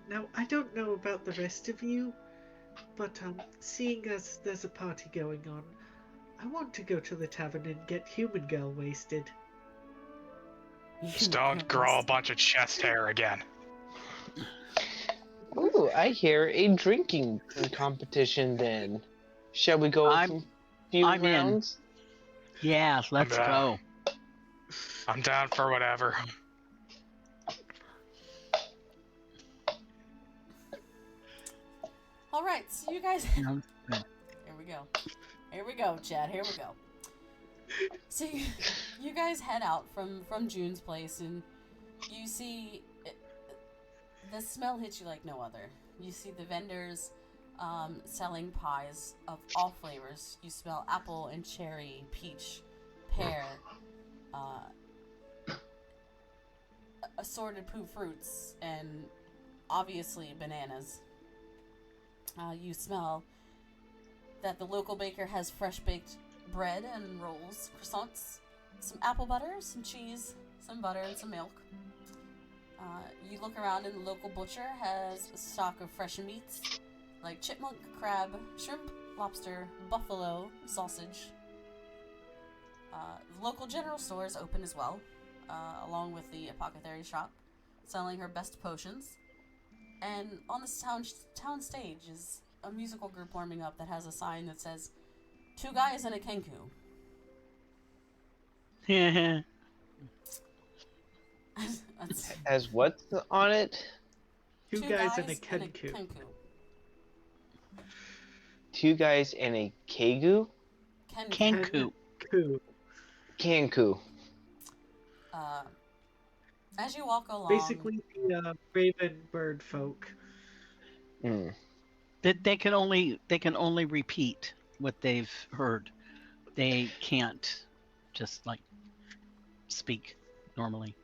Now, I don't know about the rest of you, but seeing as there's a party going on, I want to go to the tavern and get human girl wasted. Just don't grow a bunch of chest hair again. Ooh, I hear a drinking competition then. Shall we go a few I'm in. rounds? Yeah, let's go. I'm down for whatever. All right, so you guys. Sounds good. Here we go, Chad. Here we go. So you guys head out from June's place, and you see the smell hits you like no other. You see the vendors selling pies of all flavors. You smell apple and cherry, peach, pear, assorted fruits, and obviously bananas. You smell that the local baker has fresh baked bread and rolls, croissants, some apple butter, some cheese, some butter, and some milk. You look around, and the local butcher has a stock of fresh meats like chipmunk, crab, shrimp, lobster, buffalo, sausage. The local general store is open as well, along with the apothecary shop, selling her best potions. And on this town stage is a musical group warming up that has a sign that says, "Two guys and a kenku." That's As what's on it? Two guys and a kenku. Two guys and a kegu? Kenku. Kenku. Kanku. As you walk along, Basically the raven bird folk. Mm. They can only repeat what they've heard. They can't just like speak normally.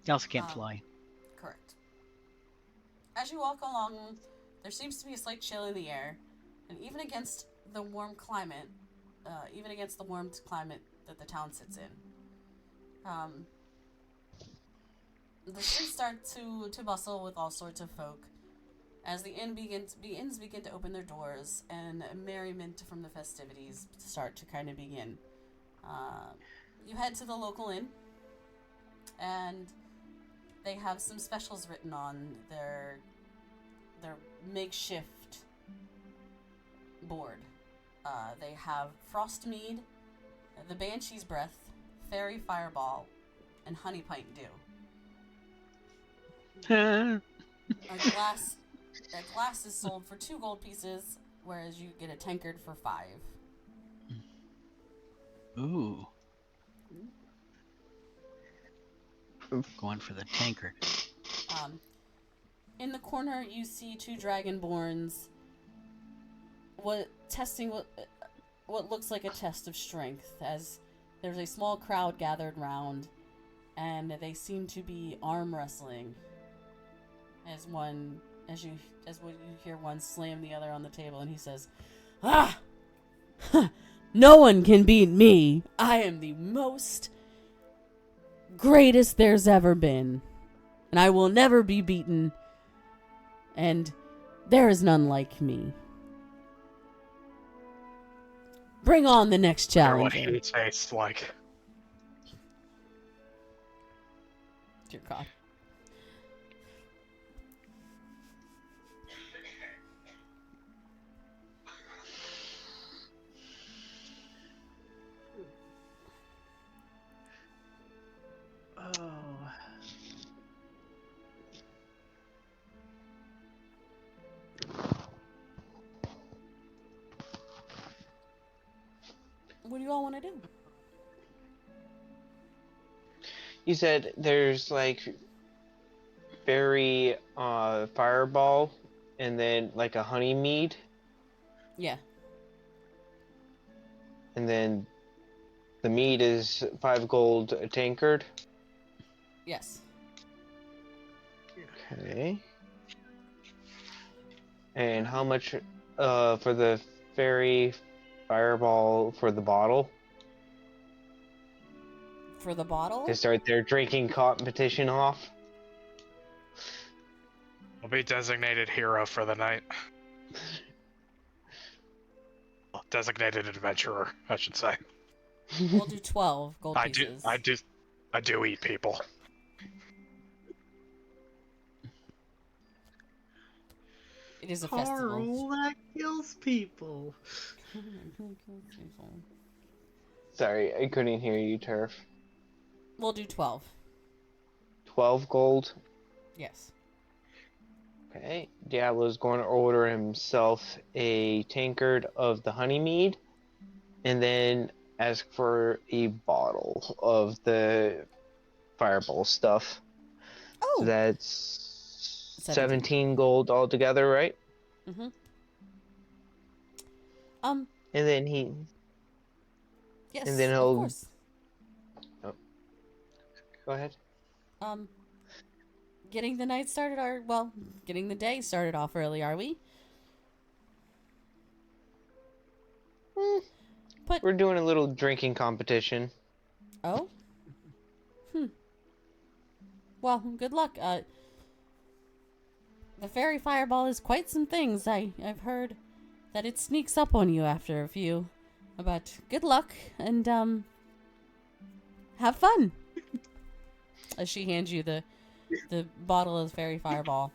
They also can't fly. Correct. As you walk along, there seems to be a slight chill in the air, and even against the warm climate that the town sits in, the streets start to bustle with all sorts of folk as the inns begin to open their doors and merriment from the festivities start to kind of begin. You head to the local inn, and they have some specials written on their makeshift board. They have frost mead, the banshee's breath, fairy fireball, and honey pint dew. A glass is sold for 2 gold pieces, whereas you get a tankard for 5. Ooh. Going for the tankard. In the corner, you see 2 dragonborns testing what looks like a test of strength, as there's a small crowd gathered round, and they seem to be arm wrestling. As you hear one slam the other on the table, and he says, "Ah! No one can beat me. I am the most greatest there's ever been, and I will never be beaten, and there is none like me. Bring on the next I wonder what challenger." he tastes like. Dear God. Oh. What do you all want to do? You said there's like berry fireball and then like a honey mead Yeah. and then the mead is 5 gold a tankard. Yes. Okay. And how much for the fairy fireball for the bottle? For the bottle? To start their drinking competition off? I'll be designated hero for the night. Well, designated adventurer, I should say. We'll do 12 gold pieces. I do eat people. It is a festival. Carl, that kills people. Sorry, I couldn't hear you, Turf. We'll do 12. 12 gold. Yes. Okay. Diablo's going to order himself a tankard of the honey mead, and then ask for a bottle of the fireball stuff. Oh! So that's 17 gold altogether, right? Mm-hmm. And then he... Yes, and then he'll... of course. Oh. Go ahead. Getting the night started, getting the day started off early, are we? But We're doing a little drinking competition. oh, well, good luck. The fairy fireball is quite some things. I've heard that it sneaks up on you after a few. But good luck and have fun. As she hands you the bottle of fairy fireball,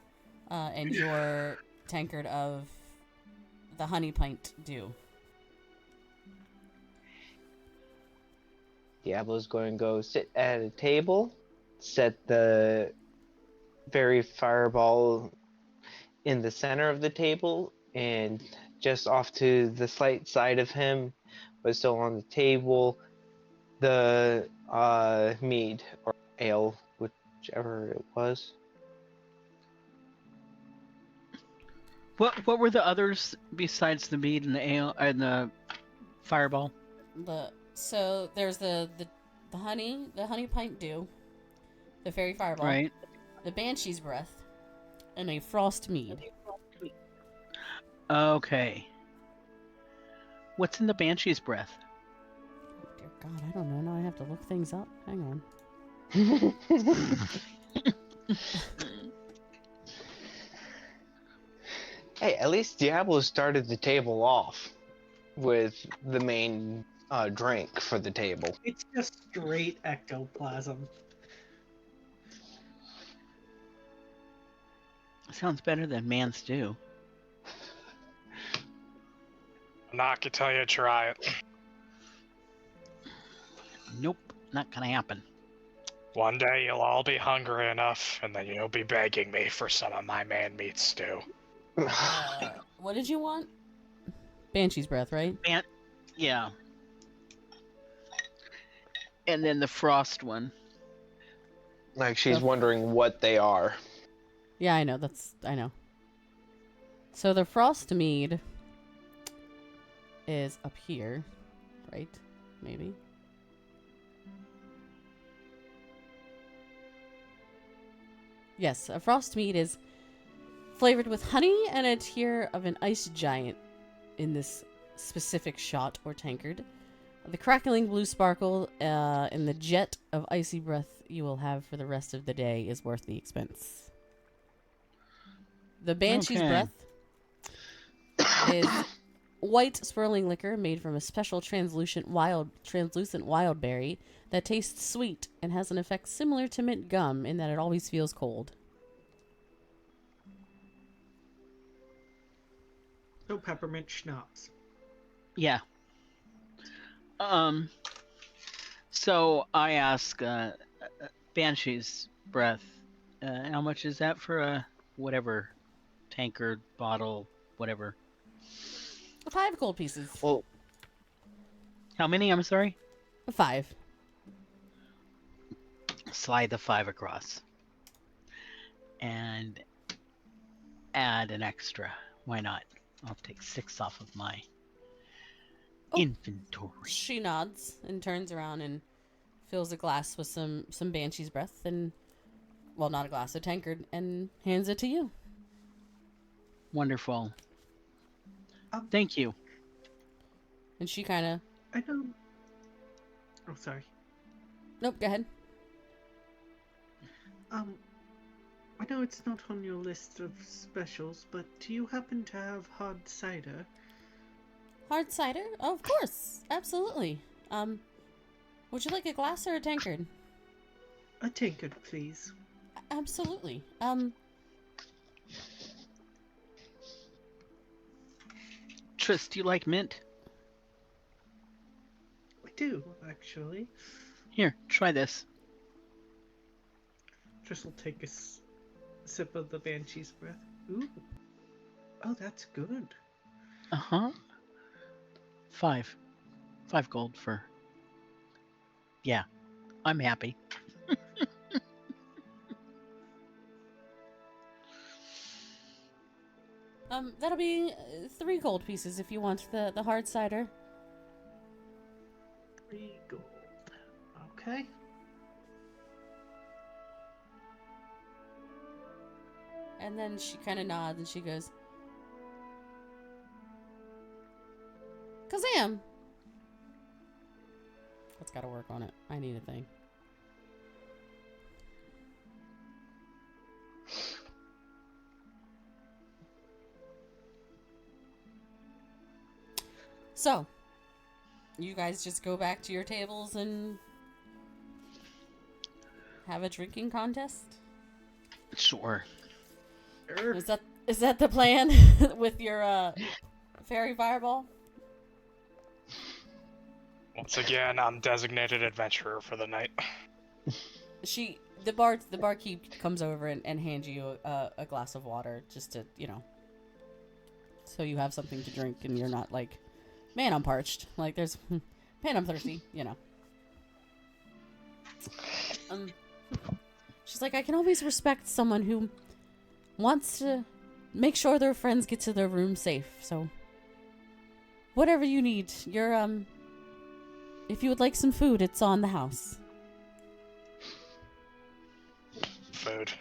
and your tankard of the honey pint dew. Diablo's going to go sit at a table, set the fairy fireball in the center of the table, and just off to the slight side of him, but still on the table, the mead or ale, whichever it was. What were the others besides the mead and the ale and the fireball? So there's the honey pint dew, the fairy fireball, Right. the banshee's breath, and a frost mead. Okay. What's in the banshee's breath? Oh, dear God, I don't know. Now I have to look things up. Hang on. Hey, at least Diablo started the table off with the main drink for the table. It's just straight ectoplasm. Sounds better than man stew. I'm not gonna tell you to try it. Nope, not gonna happen. One day you'll all be hungry enough, and then you'll be begging me for some of my man-meat stew. What did you want? Banshee's breath, right? Yeah. And then the frost one. Like she's wondering what they are. Yeah, I know. I know. So the frost mead is up here, right? Maybe. Yes, a frost mead is flavored with honey and a tear of an ice giant in this specific shot or tankard. The crackling blue sparkle and the jet of icy breath you will have for the rest of the day is worth the expense. The Banshee's Breath is white swirling liquor made from a special translucent wild berry that tastes sweet and has an effect similar to mint gum in that it always feels cold. No peppermint schnapps. Yeah. So I ask Banshee's Breath, how much is that for a whatever tankard, bottle, whatever? 5 gold pieces. Well, How many? I'm sorry? 5. Slide the 5 across. And add an extra. Why not? I'll take 6 off of my inventory. She nods and turns around and fills a glass with some Banshee's Breath and, well, not a glass, a tankard, and hands it to you. Wonderful. Thank you. And she kind of... I know... Oh, sorry. Nope, go ahead. I know it's not on your list of specials, but do you happen to have hard cider? Hard cider? Oh, of course. Absolutely. Would you like a glass or a tankard? A tankard, please. Absolutely. Tris, do you like mint? I do, actually. Here, try this. Just will take a sip of the Banshee's Breath. Ooh. Oh, that's good. Uh-huh. 5 gold for... Yeah, I'm happy. That'll be 3 gold pieces if you want the hard cider. 3 gold. Okay. And then she kind of nods and she goes, Kazam! That's gotta work on it. I need a thing. So, you guys just go back to your tables and have a drinking contest? Sure. Is that the plan with your fairy fireball? Once again, I'm designated adventurer for the night. The barkeep comes over and hands you a glass of water just to, so you have something to drink and you're not like, man, I'm parched. Like there's, man, I'm thirsty. She's like, I can always respect someone who wants to make sure their friends get to their room safe. So whatever you need, if you would like some food, it's on the house. Food.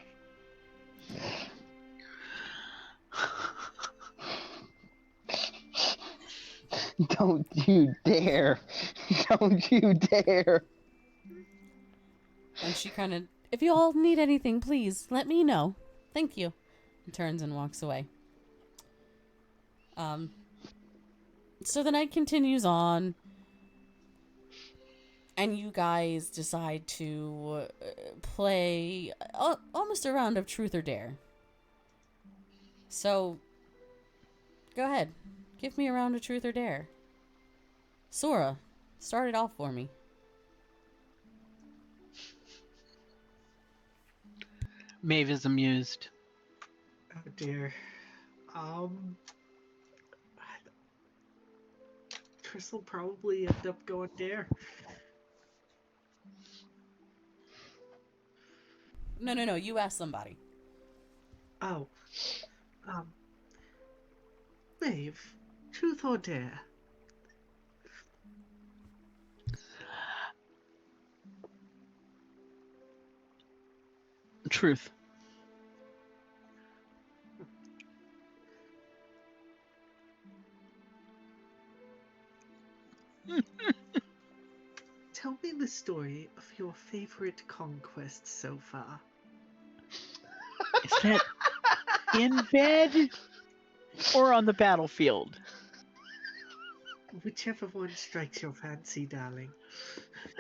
Don't you dare! Don't you dare! And she kind of, if you all need anything, please let me know. Thank you. And turns and walks away. So the night continues on. And you guys decide to play almost a round of Truth or Dare. So, go ahead. Give me a round of Truth or Dare. Sora, start it off for me. Maeve is amused. Oh dear. Chris will probably end up going Dare. No. You ask somebody. Oh. Maeve, Truth or Dare? Truth. Tell me the story of your favorite conquest so far. Is that in bed or on the battlefield? Whichever one strikes your fancy, darling.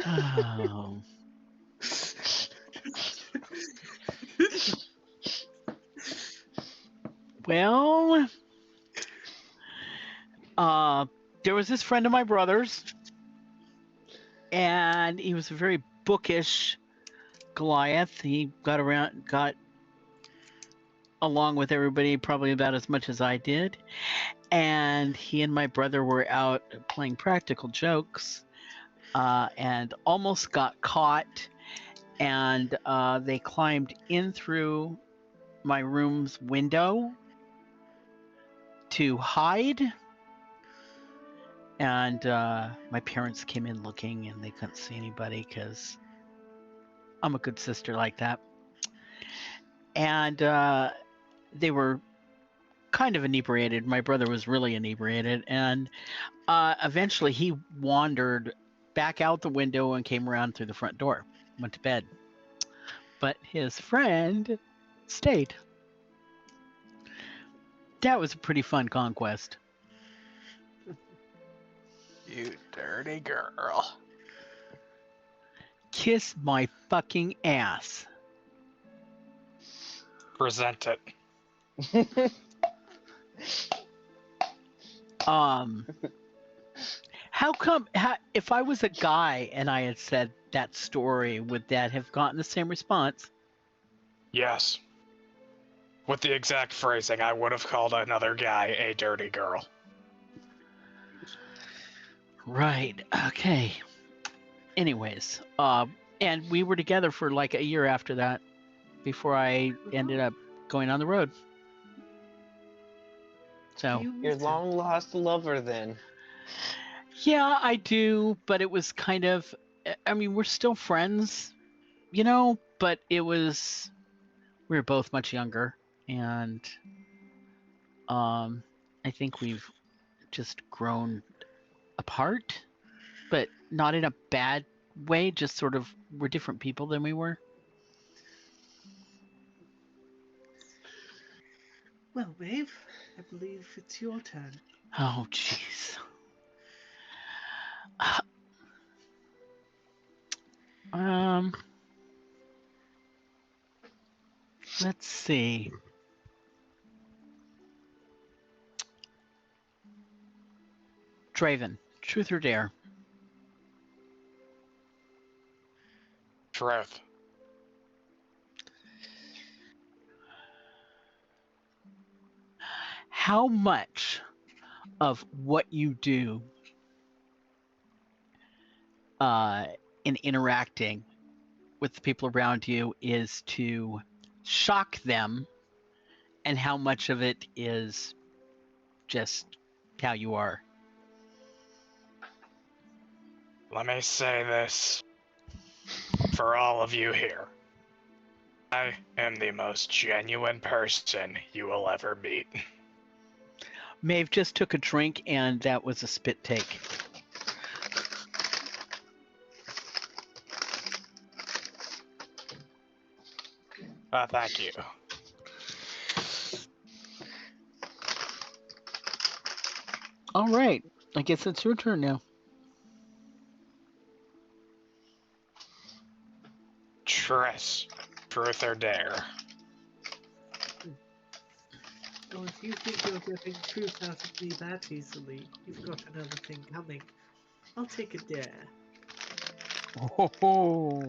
Oh. Well, there was this friend of my brother's, and he was a very bookish Goliath. He got along with everybody probably about as much as I did. And he and my brother were out playing practical jokes and almost got caught. And they climbed in through my room's window to hide. And my parents came in looking and they couldn't see anybody because I'm a good sister like that. And they were kind of inebriated. My brother was really inebriated. And eventually he wandered back out the window and came around through the front door, went to bed. But his friend stayed. That was a pretty fun conquest. You dirty girl. Kiss my fucking ass. Present it. How come, if I was a guy and I had said that story, would that have gotten the same response? Yes. With the exact phrasing, I would have called another guy a dirty girl. Right. Okay. Anyways, and we were together for like a year after that, before I ended up going on the road. So Your long lost lover, then. yeah, I do, but it was kind of, I mean, we're still friends, but we were both much younger, and I think we've just grown apart, but not in a bad way, just sort of we're different people than we were. Well, Maeve, I believe it's your turn. Oh, jeez. Let's see. Draven, truth or dare? Truth. How much of what you do in interacting with the people around you is to shock them, and how much of it is just how you are? Let me say this for all of you here. I am the most genuine person you will ever meet. Maeve just took a drink, and that was a spit take. Thank you. All right, I guess it's your turn now. Triss, truth or dare? Well, if you think you're getting truth out of me that easily, you've got another thing coming. I'll take a dare. Oh.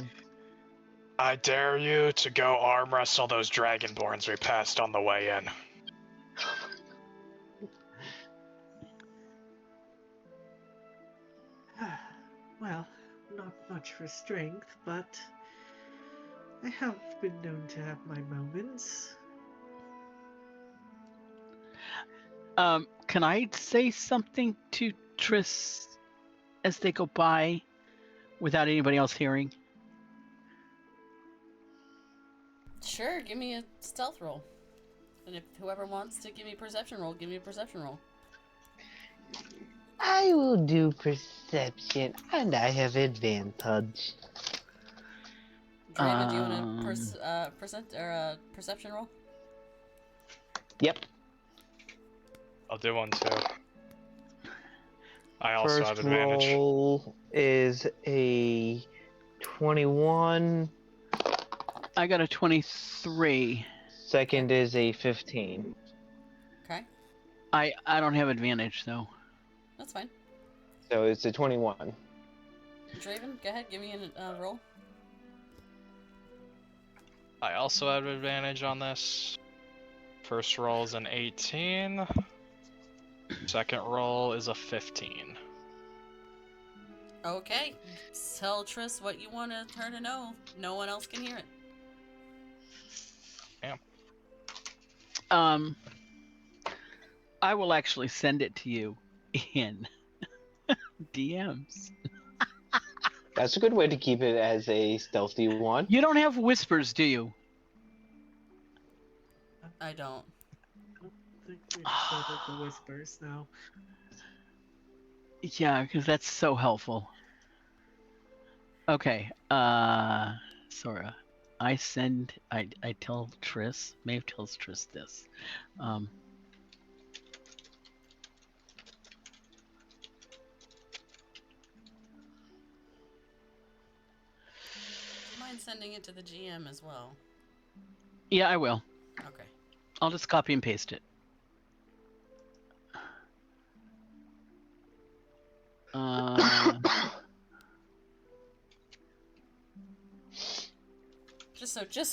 I dare you to go arm wrestle those dragonborns we passed on the way in. Well, not much for strength, but I have been known to have my moments. Can I say something to Triss as they go by without anybody else hearing? Sure, give me a stealth roll. And if whoever wants to give me a perception roll, give me a perception roll. I will do perception, and I have advantage. Draven, do you want a perception roll? Yep. I'll do one too. I also First have advantage. roll is a 21. I got a 23. Second is a 15. Okay, I don't have advantage though. that's fine. So it's a 21. Draven, go ahead, give me a roll. I also have advantage on this. First roll is an 18. Second roll is a 15. Okay, tell Triss what you want her to know. No one else can hear it. I will actually send it to you in DMs. That's a good way to keep it as a stealthy one. You don't have whispers, do you? I don't. I think we've started the whispers now. Yeah, because that's so helpful. Okay, Sora. I tell Triss, Maeve tells Triss this. Do you mind sending it to the GM as well? Yeah, I will. Okay. I'll just copy and paste it. Just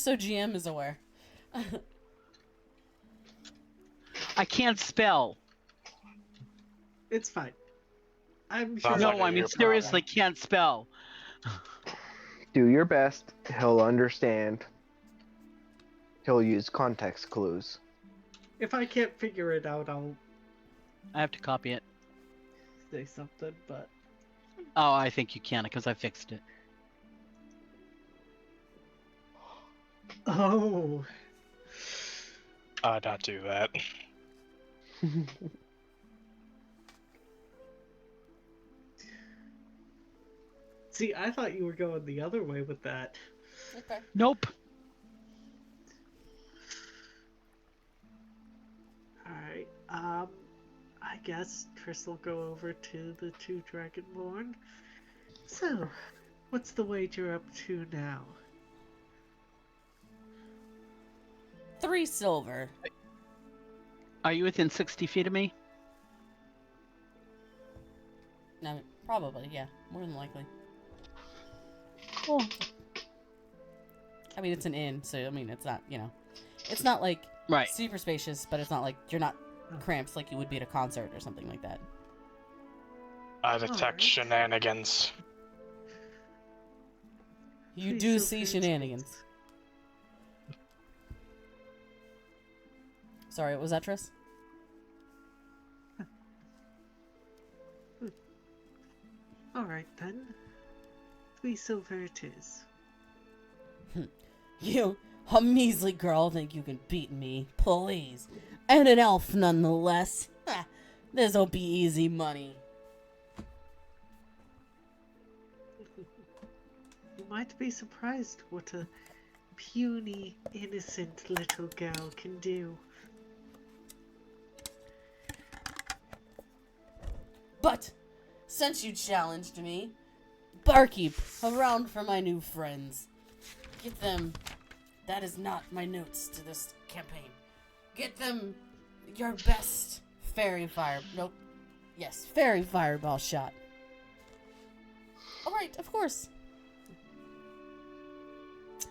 so GM is aware. I can't spell. It's fine. I'm Sounds sure. like No, I mean seriously, can't spell. Do your best. He'll understand. He'll use context clues. If I can't figure it out, I'll I have to copy it. say something, but Oh, I think you can because I fixed it. oh, I'd not do that. see, I thought you were going the other way with that. Okay. Nope. Alright, I guess Triss will go over to the two Dragonborn. So, What's the wager up to now? 3 silver. Are you within 60 feet of me? No, probably, yeah. More than likely. Cool. I mean, it's an inn, so, I mean, it's not, you know. It's not, like, Right. super spacious, but it's not like you're not cramped like you would be at a concert or something like that. I detect Alright. shenanigans. You Please do feel see free to- shenanigans. Sorry, what was that, Triss? Alright then. 3 silver it is. You, a measly girl, think you can beat me? Please. And an elf nonetheless. Ha, this'll be easy money. You might be surprised what a puny, innocent little girl can do. But, since you challenged me, barkeep, a round for my new friends. Get them... That is not my notes to this campaign. Get them your best fairy fire... Nope. Yes, fairy fireball shot. Alright, of course.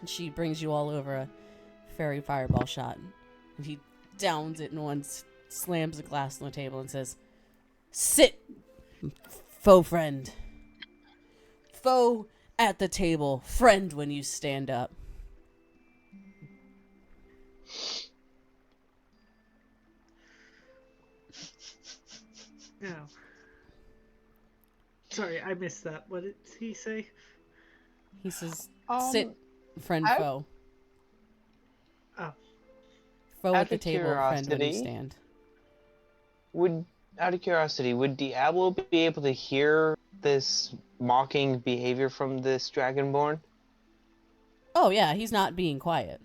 And she brings you all over a fairy fireball shot. And he downs it and once slams the glass on the table and says, "Sit, faux friend. Foe at the table, friend when you stand up." Now. Sorry, I missed that. What did he say? He says, "Sit, friend I- foe. Oh. Foe Out at the of table, friend when you curiosity, stand." Out of curiosity, would Diablo be able to hear this mocking behavior from this Dragonborn? Oh yeah, he's not being quiet.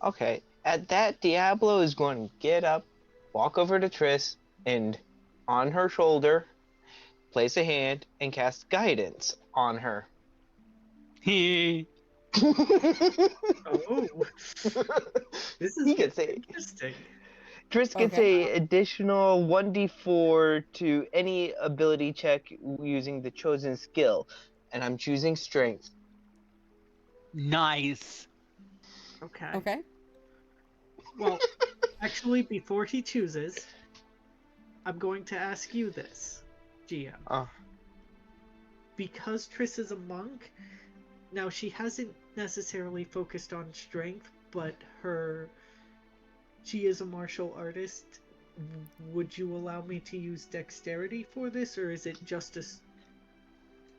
Okay. At that, Diablo is going to get up, walk over to Triss, and on her shoulder, place a hand and cast guidance on her. He. Oh. This is He gets a interesting. Triss gets Okay. a additional 1d4 to any ability check using the chosen skill, and I'm choosing strength. Nice. Okay. Okay. Well, actually, before he chooses, I'm going to ask you this, GM. Oh. Because Triss is a monk, now she hasn't necessarily focused on strength, but she is a martial artist. Would you allow me to use dexterity for this, or is it just a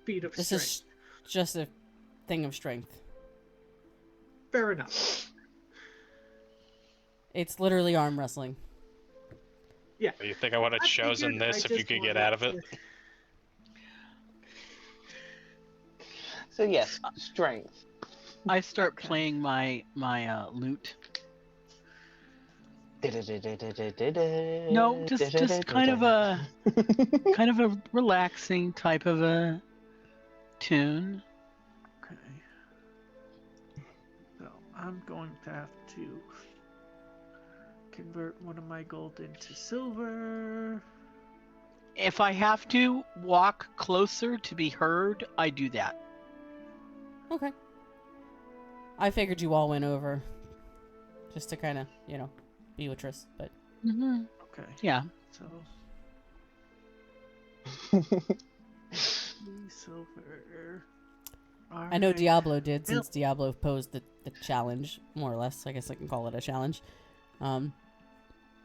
feat of This strength? is just a thing of strength. Fair enough. It's literally arm wrestling. Yeah. You think I would have I chosen figured, this I if you just could get wanted out of it? to- So yes, strength. I start playing my lute. No, just kind of a relaxing type of a tune. Okay. So I'm going to have to convert one of my gold into silver. If I have to walk closer to be heard, I do that. Okay. I figured you all went over. Just to kind of, you know, be with Triss, but... Mm-hmm. Okay. Yeah. So 3 silver. I know Alright. Diablo did, Well- since Diablo posed the challenge, more or less. I guess I can call it a challenge. And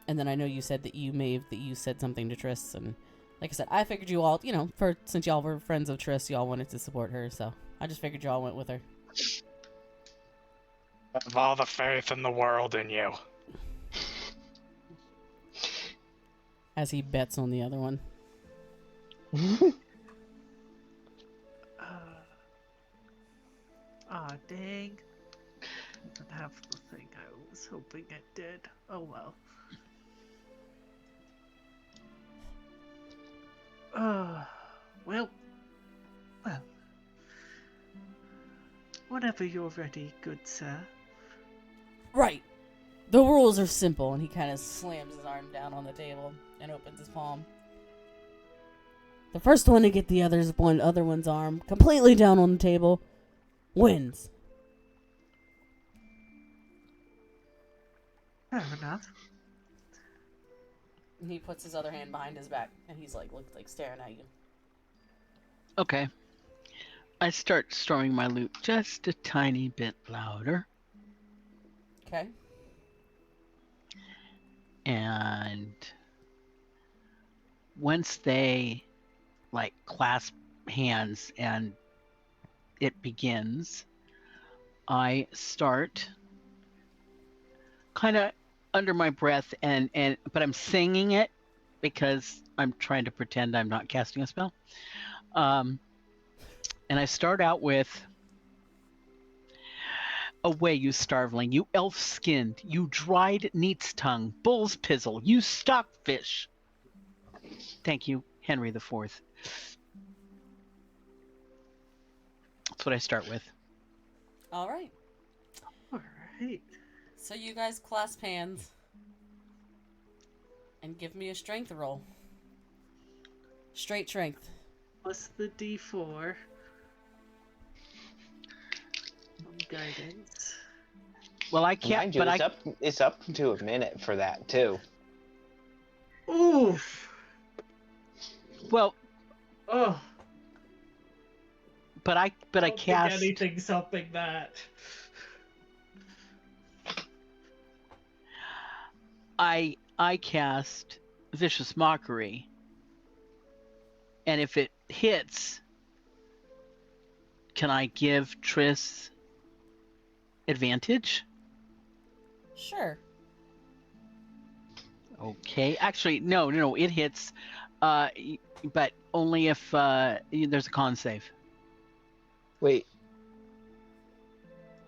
then I know you said that you said something to Triss, and like I said, I figured you all, you know, since y'all were friends of Triss, y'all wanted to support her, so I just figured y'all went with her. I have all the faith in the world in you. As he bets on the other one. Dang. Doesn't have the thing I was hoping it did. Oh well. Well. Whenever you're ready, good sir. Right. The rules are simple, and he kind of slams his arm down on the table and opens his palm. The first one to get the other one's arm completely down on the table wins. Fair enough. And he puts his other hand behind his back, and he's looks staring at you. Okay. I start storming my loot just a tiny bit louder. Okay. And once they clasp hands and it begins, I start kind of under my breath but I'm singing it because I'm trying to pretend I'm not casting a spell. And I start out with, "Away, you starveling, you elf-skinned, you dried neat's tongue, bull's pizzle, you stockfish." Thank you, Henry IV. That's what I start with. All right. Alright. So you guys clasp hands and give me a strength roll. Straight strength. Plus the D4. Guidance. Well, I can't, Mind you, but it's up to a minute for that too. Oof! well, Oh, but I don't think cast. anything's helping that. I cast Vicious Mockery, and if it hits, can I give Triss advantage? Sure. Okay. Actually, no, it hits, but only if there's a con save. Wait,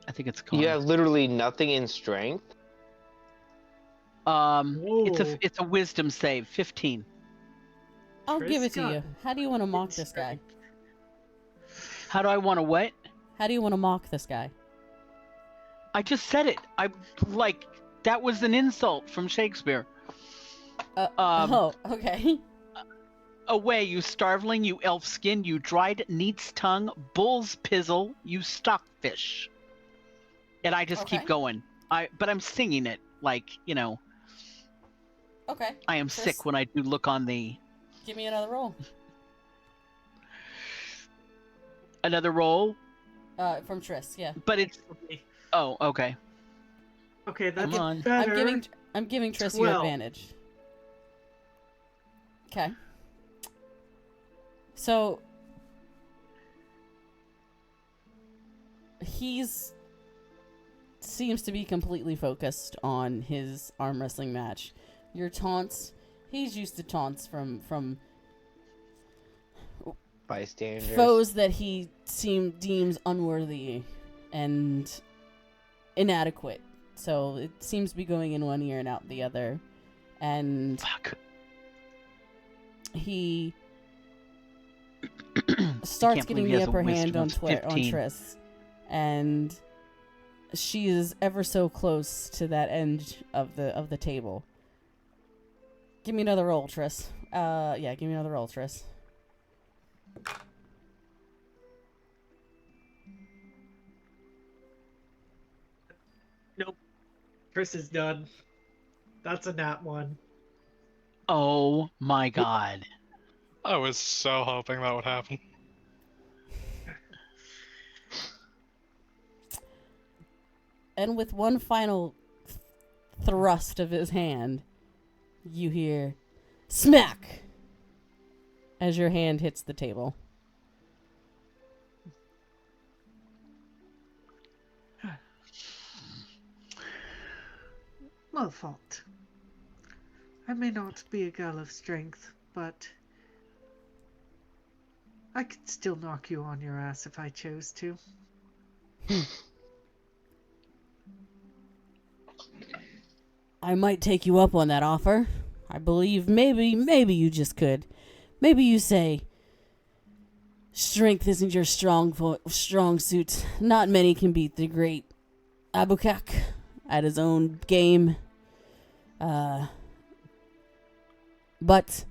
I think it's con. you have literally nothing in strength? It's Whoa. a wisdom save, 15. I'll give it to Triss you. got How do you want to mock this guy? How do I want to what? How do you want to mock this guy? I just said it. That was an insult from Shakespeare. Oh, okay. Away, you starveling, you elf-skin, you dried neat's tongue, bull's pizzle, you stockfish. And I just keep Okay. going. But I'm singing it Okay. I am Triss, sick when I do look on the. Give me another roll. Another roll, From Triss, yeah. but it's. Oh, okay. Okay, that's Come on. better. I'm giving Triss you 12. advantage. Okay. So he's seems to be completely focused on his arm wrestling match. Your taunts, he's used to taunts from Bystanders. foes that he deems unworthy and inadequate. So it seems to be going in one ear and out the other. And Fuck. he starts can't getting believe he the has a upper hand wisdom on of on 15. Triss. And she is ever so close to that end of the table. Give me another roll, Triss. Yeah, give me another roll, Triss. Nope. Chris is done. That's a nat 1. Oh my god. I was so hoping that would happen. And with one final thrust of his hand, you hear smack as your hand hits the table. My fault. I may not be a girl of strength, but I could still knock you on your ass if I chose to. I might take you up on that offer. I believe maybe you just could. Maybe you say, strength isn't your strong suit. Not many can beat the great Abukak at his own game. But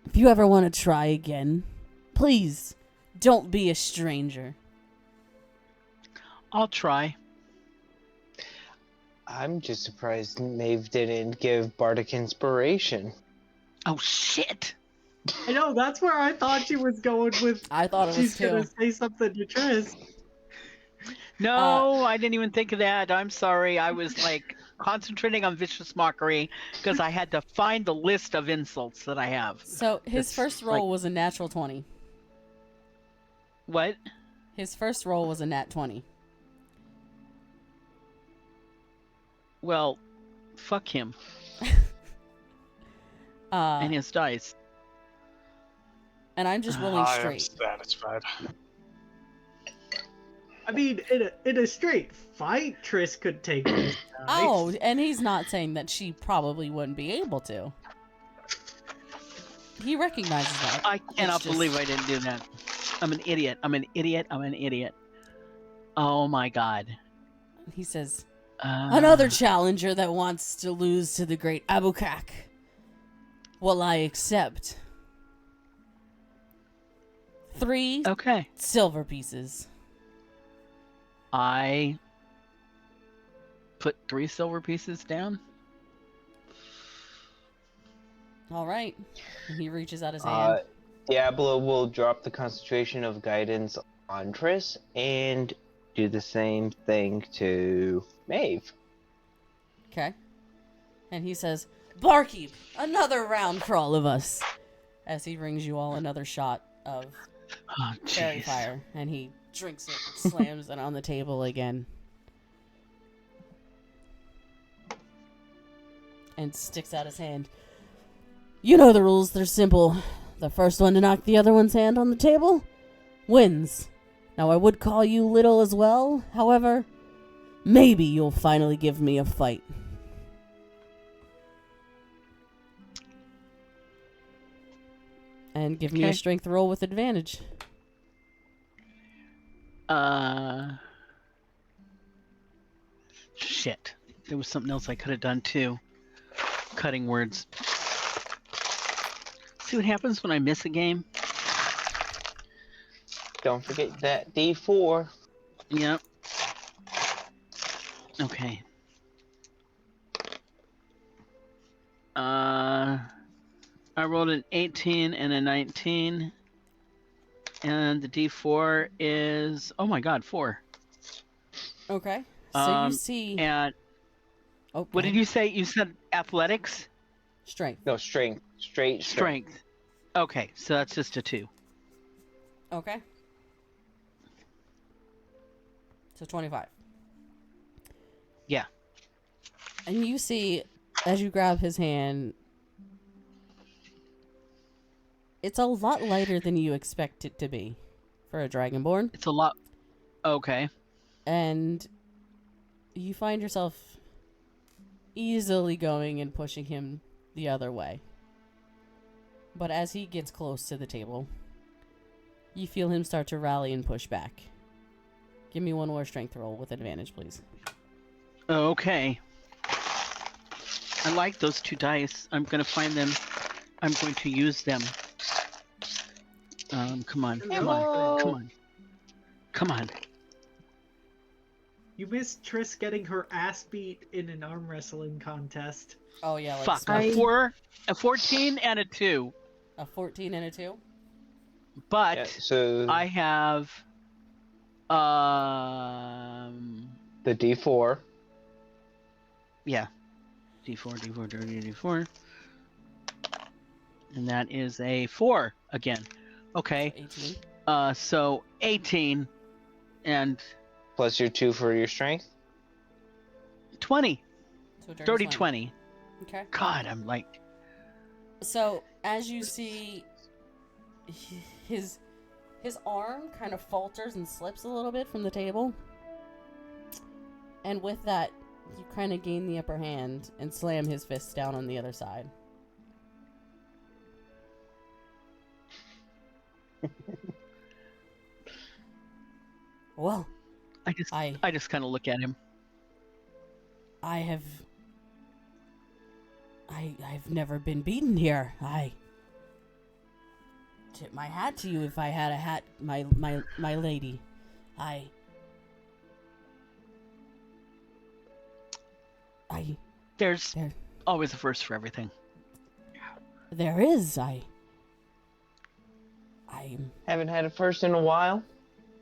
if you ever want to try again, please don't be a stranger. I'll try. I'm just surprised Maeve didn't give Bardic Inspiration. Oh, shit! I know, that's where I thought she was going with. I thought it was She's gonna too. say something to Triss. No, I didn't even think of that. I'm sorry. I was like concentrating on vicious mockery because I had to find the list of insults that I have. So his It's first roll was a natural 20. What? His first roll was a nat 20. Well, fuck him And and his dice. I'm just rolling I am straight. satisfied. I mean, in a straight fight, Triss could take this guy. Oh, and he's not saying that she probably wouldn't be able to. He recognizes that. I cannot It's just- believe I didn't do that. I'm an idiot. I'm an idiot. I'm an idiot. Oh my god. He says, Uh, another challenger that wants to lose to the great Abukak. Well, I accept. 3 Okay. silver pieces. I put 3 silver pieces down. All right. And he reaches out his hand. Diablo will drop the concentration of guidance on Triss and do the same thing to Maeve. Okay. And he says, Barkeep, another round for all of us. As he brings you all another shot of Oh, fairy jeez. fire. And he drinks it, slams it on the table again. And sticks out his hand. You know the rules, they're simple. The first one to knock the other one's hand on the table wins. Now I would call you little as well, however, maybe you'll finally give me a fight. And give me a Okay. strength roll with advantage. Shit. There was something else I could have done too. Cutting words. See what happens when I miss a game? Don't forget that D4. Yep. Okay. I rolled an 18 and a 19. And the D4 is, oh my god, 4. Okay. So you Um, see. And Oh, what did you say? You said athletics? Strength. No, strength. Straight strength. Strength. Okay, so that's just a 2. Okay. So 25. Yeah. And you see, as you grab his hand, it's a lot lighter than you expect it to be for a Dragonborn. It's a lot. Okay. And you find yourself easily going and pushing him the other way. But as he gets close to the table, you feel him start to rally and push back. Give me one more strength roll with advantage, please. Okay. I like those 2 dice. I'm going to find them. I'm going to use them. Come on. Come on. Come on. Come on. You missed Triss getting her ass beat in an arm wrestling contest. Oh, yeah, like Fuck. smack. A 14 and a 2. A 14 and a 2? But Yeah, so I have the D4. yeah. D4, dirty D4. And that is a 4 again. Okay. 18. So 18 and Plus your 2 for your strength. 20. So Dirty 20. Okay. God, I'm like, So, as you see, his arm kind of falters and slips a little bit from the table. And with that, you kind of gain the upper hand and slam his fist down on the other side. Well, I just I kind of look at him. I've never been beaten here. I tip my hat to you if I had a hat, my lady. There's There- always a first for everything. There is. I'm Haven't had a first in a while.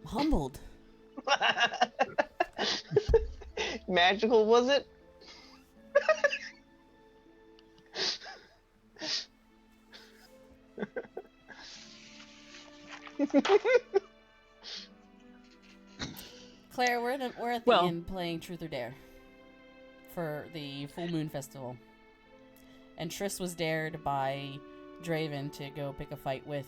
humbled. Magical, was it? Claire, we're at the Well- inn playing Truth or Dare for the Full Moon Festival, and Triss was dared by Draven to go pick a fight with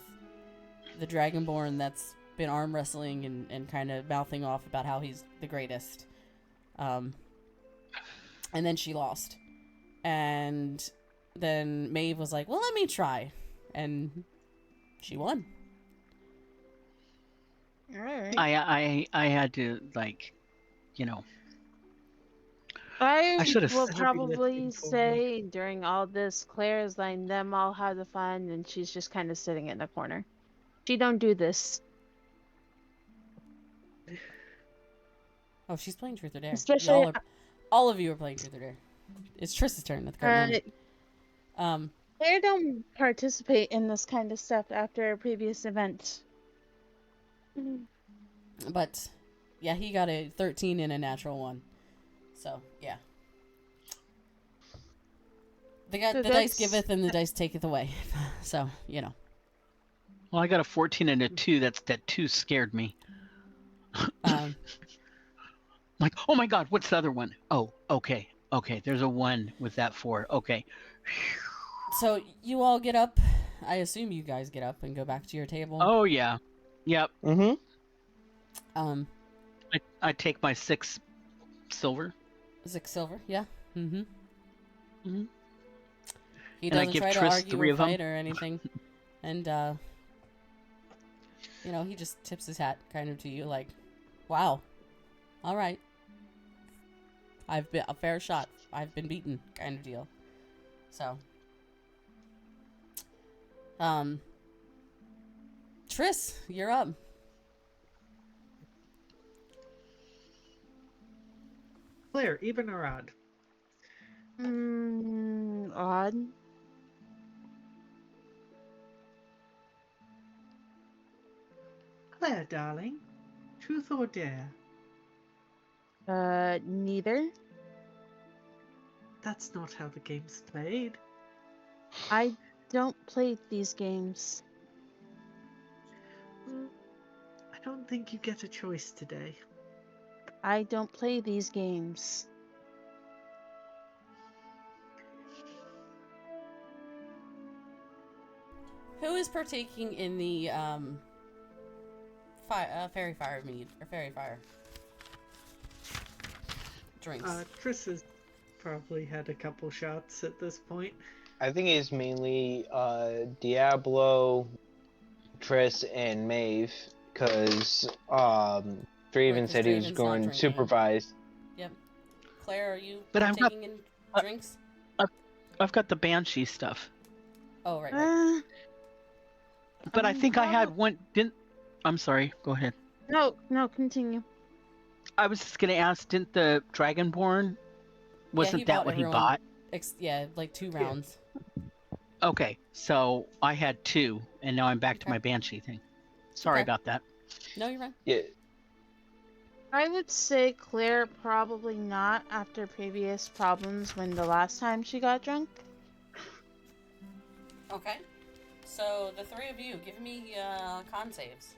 the Dragonborn that's been arm wrestling and kind of mouthing off about how he's the greatest. And then she lost, and then Maeve was like, "Well, let me try," and she won. All right. I had to, like, you know, I I should have. will Heavy probably lifting for me. say during all this, Claire is letting them all have the fun, and she's just kind of sitting in the corner. She don't do this, Oh, she's playing Truth or Dare. especially. All of you are playing Truth or Dare. It's Triss's turn at the current moment. Claire don't participate in this kind of stuff after a previous event. But yeah, he got a 13 and a natural 1. So yeah, the So dice that's- giveth and the dice taketh away. So you know. Well, I got a 14 and a 2. That 2 scared me. Um, Like, oh my god, what's the other one? Oh, okay. There's a 1 with that 4. Okay. so you all get up. I assume you guys get up and go back to your table. Oh yeah. Yep. Mm-hmm. I take my 6 silver. 6 silver. Yeah. Mm-hmm. Mhm. He And I doesn't give try to Triss argue 3 or of 'em. fight or anything, and you know, he just tips his hat kind of to you, like, "Wow, all right, I've been a fair shot. I've been beaten," kind of deal. So, Triss, you're up. Claire, even or odd? Odd. Claire, darling. Truth or dare? Neither. That's not how the game's played. I don't play these games. I don't think you get a choice today. I don't play these games. Who is partaking in the fairy fire mead or fairy fire drinks? Triss has probably had a couple shots at this point. I think it's mainly Diablo, Triss, and Maeve, because Draven said he was Draven's not going drinking. supervised. Yep. Claire, are you But I've got- partaking in uh, drinks? I've got the banshee stuff. Oh, right. But I think I had Well- one. Didn't? I'm sorry. Go ahead. No, continue. I was just gonna ask. Didn't the Dragonborn? Wasn't that bought what he everyone. bought? Yeah, like 2 rounds. Okay, so I had 2, and now I'm back to Okay. my banshee thing. Sorry Okay. about that. No, you're right. Yeah, I would say Claire probably not after previous problems when the last time she got drunk. Okay. So the 3 of you, give me con saves.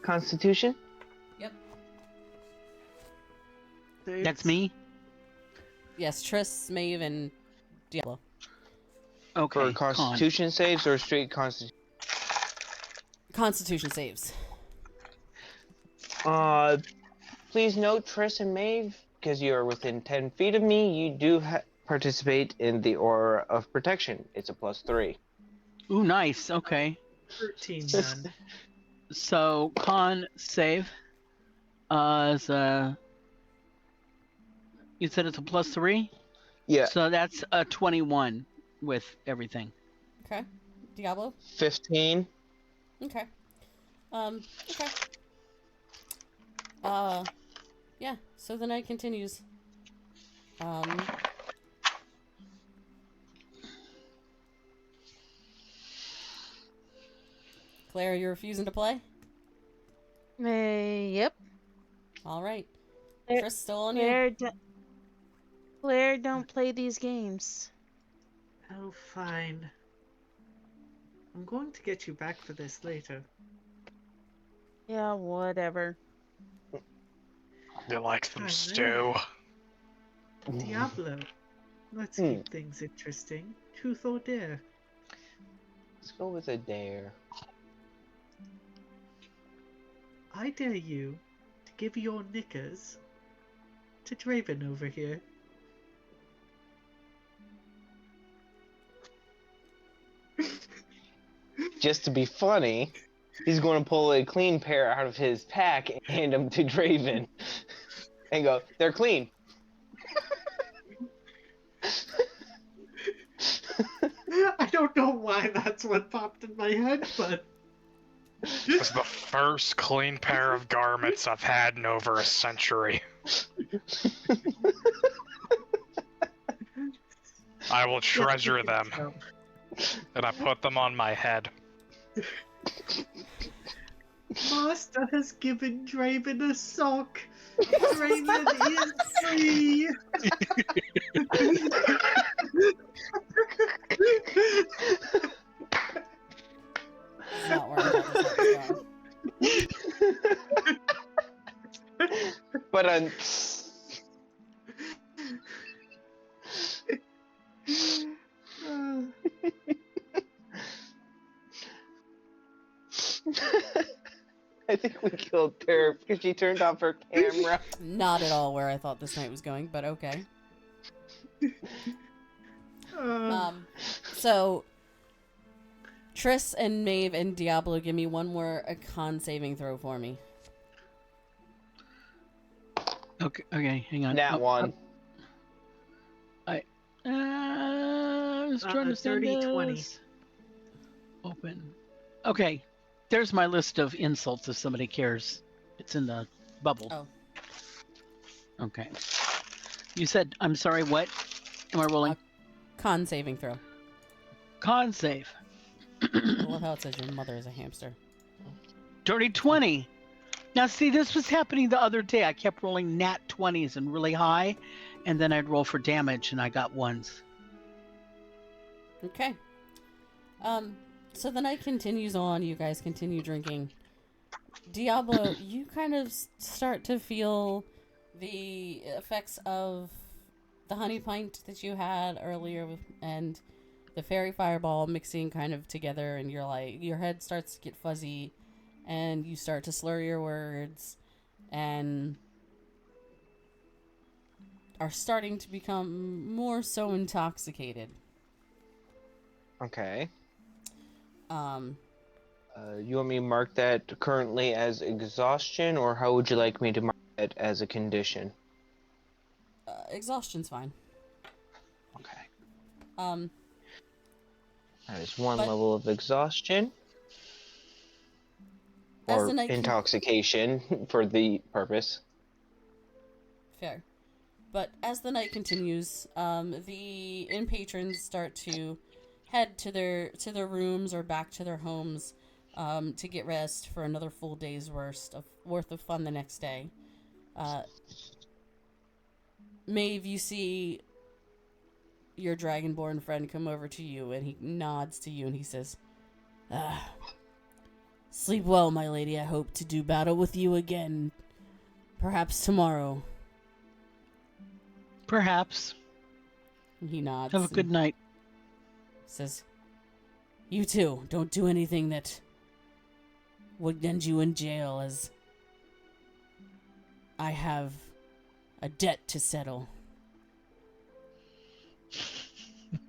Constitution. Yep. That's me. Yes, Triss, Maeve, and Diablo. Okay. For Constitution saves or straight Constitution? Constitution saves. Please note, Triss and Maeve, because you are within 10 feet of me, you do participate in the Aura of Protection. It's a +3. Ooh, nice. Okay. 13 then. So con save. Is you said it's a +3, Yeah, so that's a 21 with everything. Okay. Diablo? 15. Okay. Okay. Yeah, so the night continues. Claire, you're refusing to play? Yep. All right. Claire, Triss, still on you. Claire, don't play these games. Oh, fine. I'm going to get you back for this later. Yeah, whatever. You like some Fine, stew? Diablo. Let's keep things interesting. Truth or dare? Let's go with a dare. I dare you to give your knickers to Draven over here. Just to be funny, he's going to pull a clean pair out of his pack and hand them to Draven. And go, they're clean. I don't know why that's what popped in my head, but... This is the first clean pair of garments I've had in over a century. I will treasure them, and I put them on my head. Master has given Draven a sock. Draven is free. That's not where I thought this was going. But I think we killed Tara because she turned off her camera. Not at all where I thought this night was going, but okay. So Triss and Maeve and Diablo, give me one more con saving throw for me. Okay, hang on. Nat 1. I was trying to send 30-20. this. Open. Okay, there's my list of insults if somebody cares. It's in the bubble. Oh. Okay. You said, I'm sorry, what? Am I rolling? Con saving throw. Con save. I love how it says your mother is a hamster. Dirty 20. Now, see, this was happening the other day. I kept rolling nat 20s and really high, and then I'd roll for damage, and I got 1s. Okay. So the night continues on. You guys continue drinking. Diablo, you kind of start to feel the effects of the honey pint that you had earlier and the fairy fireball mixing kind of together, and you're like, your head starts to get fuzzy and you start to slur your words and are starting to become more so intoxicated. Okay. Um, You want me to mark that currently as exhaustion, or how would you like me to mark it as a condition? Exhaustion's fine. Okay. That is one but- level of exhaustion. As Or the night intoxication for the purpose. Fair. But as the night continues, the inn patrons start to head to their rooms or back to their homes to get rest for another full day's worth of fun the next day. Maeve, you see your dragonborn friend come over to you, and he nods to you and he says, "Sleep well, my lady. I hope to do battle with you again, perhaps tomorrow." Perhaps. He nods. Have a good night. Says, "You too. Don't do anything that would end you in jail, as I have a debt to settle."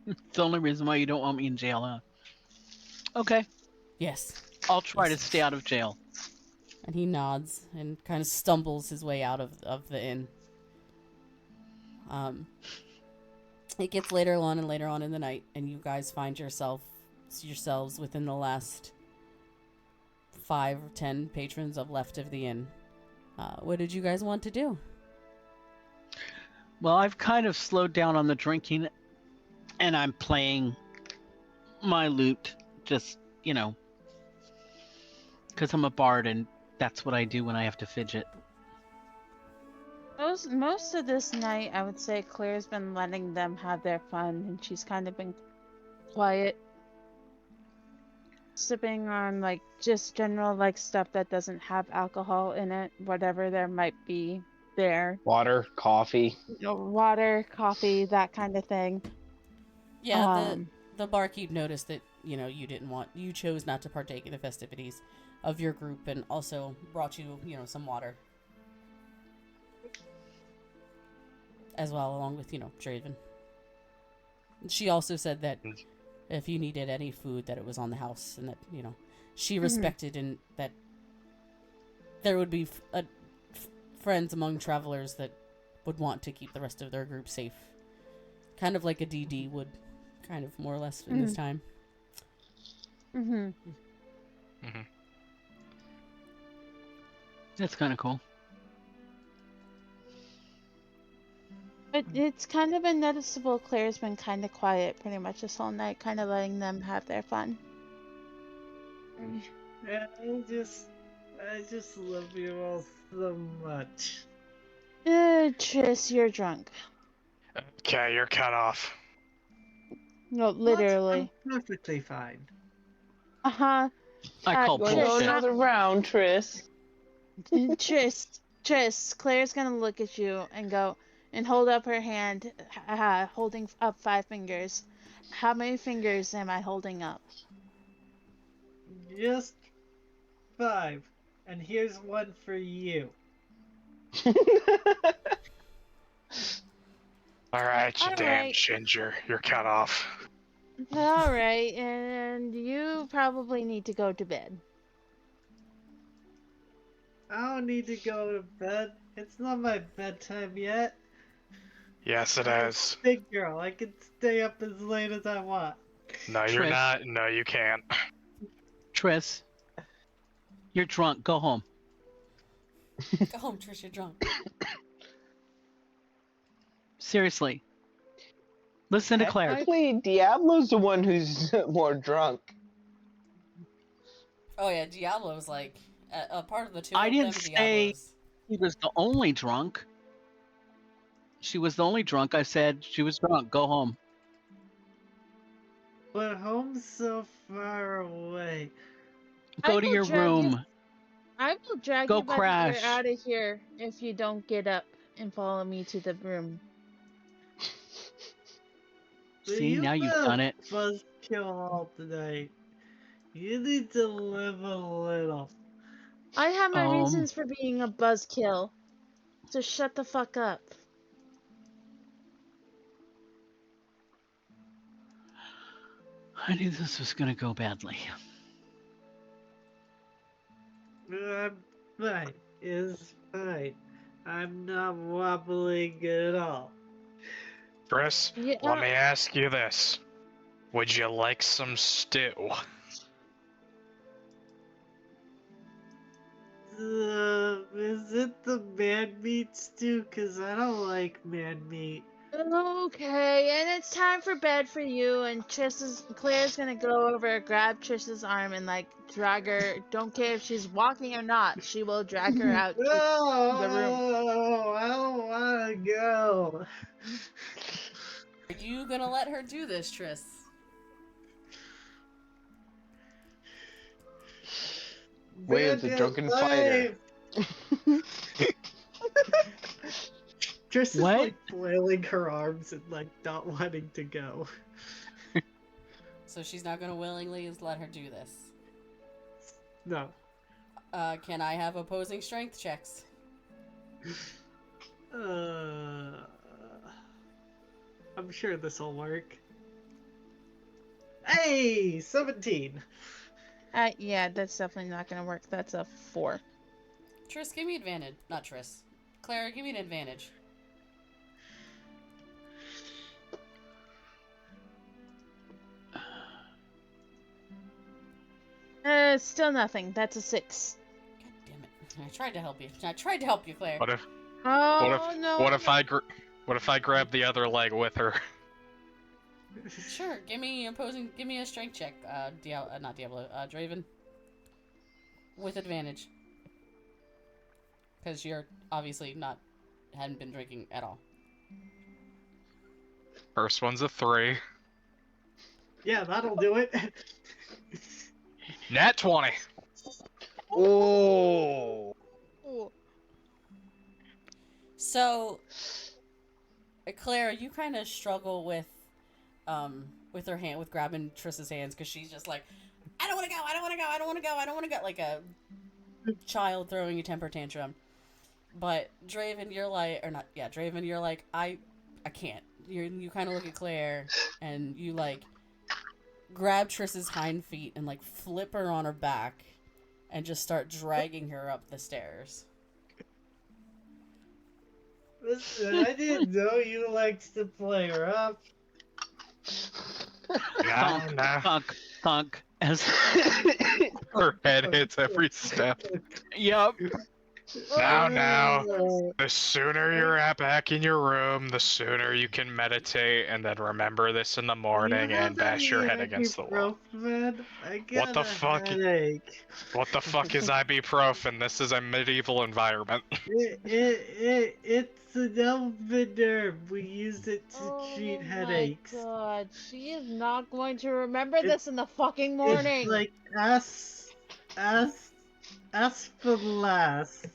It's the only reason why you don't want me in jail, huh? Okay. Yes. I'll try Yes. to stay out of jail. And he nods and kind of stumbles his way out of the inn. It gets later on and later on in the night, and you guys find yourselves within the last 5 or 10 patrons left of the inn. What did you guys want to do? Well, I've kind of slowed down on the drinking, and I'm playing my lute, just, because I'm a bard, and that's what I do when I have to fidget. Most of this night, I would say Claire's been letting them have their fun, and she's kind of been quiet, sipping on like just general like stuff that doesn't have alcohol in it, whatever there might be there. Water, coffee. Water, coffee, that kind of thing. Yeah, the barkeep noticed that, you chose not to partake in the festivities of your group and also brought you, some water. As well, along with, Draven. She also said that if you needed any food, that it was on the house, and that, she respected and that there would be friends among travelers that would want to keep the rest of their group safe. Kind of like a DD would, kind of more or less in this time. That's kind of cool. But it's kind of been noticeable Claire's been kind of quiet pretty much this whole night, kind of letting them have their fun. Yeah, I just love you all so much. Triss, you're drunk. Okay, you're cut off. No, literally. I'm perfectly fine. Uh-huh. I call Triss, Go bullshit. another round, Triss. Triss, Claire's gonna look at you and go, and hold up her hand, holding up 5 fingers. How many fingers am I holding up? Just 5. And here's one for you. Alright, you damn Alright. ginger. You're cut off. Alright, and you probably need to go to bed. I don't need to go to bed. It's not my bedtime yet. Yes, it is. Big girl, I can stay up as late as I want. No, you're Triss. not. No, you can't. Triss, you're drunk. Go home. Go home, Trish, you're drunk. Seriously. Listen to Claire. Actually, Diablo's the one who's more drunk. Oh yeah, Diablo's like a part of the two. I of didn't them, say Diablo's. she was the only drunk. She was the only drunk. I said she was drunk. Go home. But home's so far away. Go to your room. I will drag Go you by crash. the ear out of here if you don't get up and follow me to the room. See, now you've done it. Buzzkill all tonight. You need to live a little. I have my reasons for being a buzzkill, so shut the fuck up. I knew this was gonna go badly. I'm fine. It's fine. I'm not wobbling at all. Chris, Yeah. let me ask you this. Would you like some stew? Is it the man meat stew? Cause I don't like man meat. Okay, and it's time for bed for you, and Claire's gonna go over, grab Trish's arm, and like drag her. Don't care if she's walking or not, she will drag her out to the room. Oh, I don't wanna go. Are you gonna let her do this, Triss? Way of the drunken fighter. Triss is What? like flailing her arms and like not wanting to go. So she's not gonna willingly let her do this. No. Can I have opposing strength checks? I'm sure this'll work. Hey, 17. Yeah, that's definitely not gonna work. That's a 4. Triss, give me advantage. Not Triss. Clara, give me an advantage. Still nothing. That's a 6. God damn it! I tried to help you. I tried to help you, Claire. What if Oh no! what if I grab the other leg with her? Sure. Give me a strength check. Not Diablo. Draven. With advantage. Because you're obviously hadn't been drinking at all. First one's a 3. Yeah, that'll do it. Nat 20. Oh. Ooh. So, Claire, you kind of struggle with her hand, with grabbing Triss's hands, because she's just like, I don't want to go, I don't want to go, I don't want to go, I don't want to go, like a child throwing a temper tantrum. But Draven, you're like, or not, yeah, Draven, you're like, I can't. You kind of look at Claire, and you like grab Triss's hind feet and like flip her on her back, and just start dragging her up the stairs. Listen, I didn't know you liked to play rough. Yeah, Thunk, nah. thunk, thunk. As Her head hits every step. yep. Now. The sooner you're back in your room, the sooner you can meditate and then remember this in the morning and bash your head against the wall. I got What the fuck? headache. What the fuck is ibuprofen? This is a medieval environment. It's an elven herb. We use it to treat headaches. Oh my god, she is not going to remember this in the fucking morning. It's like asphalas.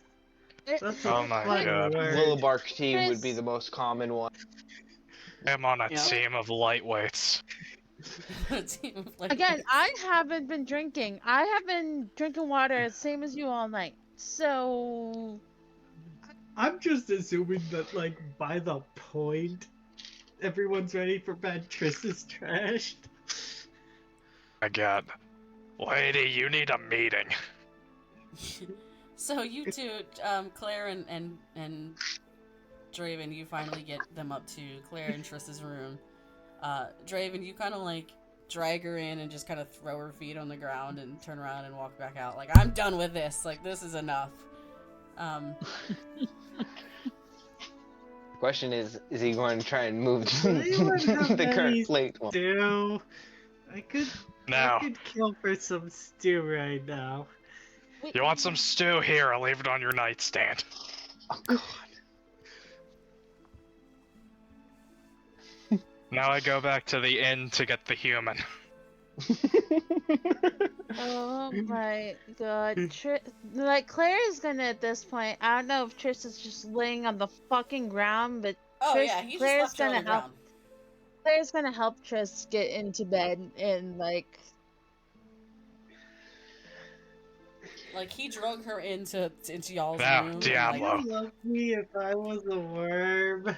That's a Oh my fun god. word. Willibark tea would be Chris. the most common one. I'm on a Yep. team of lightweights. Again, I haven't been drinking. I have been drinking water, same as you all night. So I'm just assuming that, like, by the point, everyone's ready for bed. Triss is trashed. My god. Lady, you need a meeting. So you two, Claire and Draven, you finally get them up to Claire and Triss's room. Draven, you kind of like drag her in and just kind of throw her feet on the ground and turn around and walk back out. Like, I'm done with this. Like, this is enough. Question is he going to try and move Anyone have the any current late one? stew? I could kill for some stew right now. You want some stew? Here, I'll leave it on your nightstand. Oh god. Now I go back to the inn to get the human. oh my god, like Claire is gonna at this point. I don't know if Triss is just laying on the fucking ground, but Oh Triss, yeah, he Claire's just left her on gonna the help. ground. Claire's gonna help Triss get into bed and like. Like, he drug her into y'all's Now, room. Diablo. And, like, Love me if I was a worm.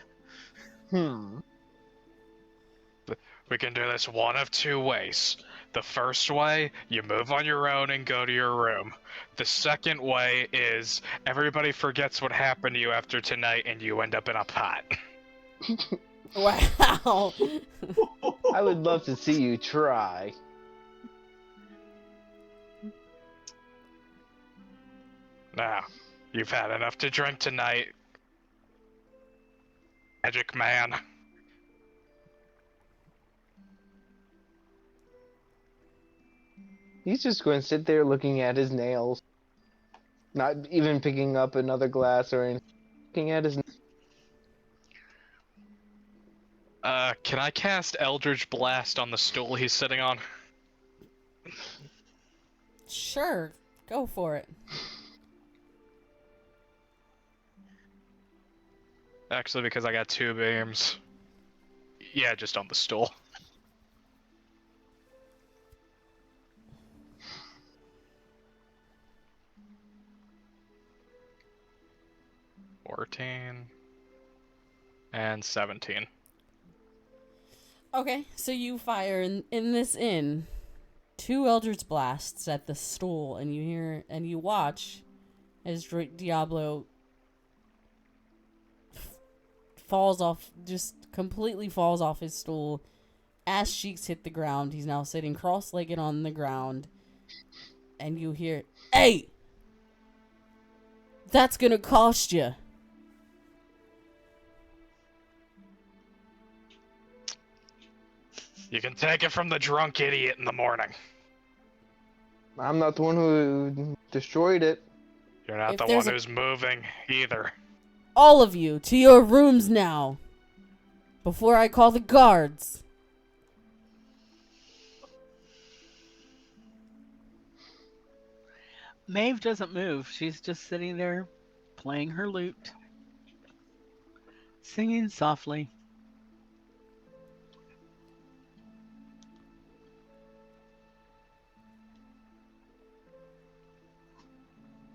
We can do this one of two ways. The first way, you move on your own and go to your room. The second way is everybody forgets what happened to you after tonight and you end up in a pot. wow. I would love to see you try. Now, you've had enough to drink tonight. Magic man. He's just going to sit there looking at his nails. Not even picking up another glass or anything. Looking at his Can I cast Eldritch Blast on the stool he's sitting on? Sure, go for it. Actually, because I got 2 beams. Yeah, just on the stool. (14) and 17. Okay, so you fire in this inn 2 Eldritch Blasts at the stool, and you watch as Diablo falls off, just completely falls off his stool. Ass cheeks hit the ground. He's now sitting cross-legged on the ground, and you hear, "Hey, that's gonna cost you." You can take it from the drunk idiot in the morning. I'm not the one who destroyed it. You're not If the there's one a- who's moving either. All of you, to your rooms now, before I call the guards. Maeve doesn't move. She's just sitting there playing her lute, singing softly.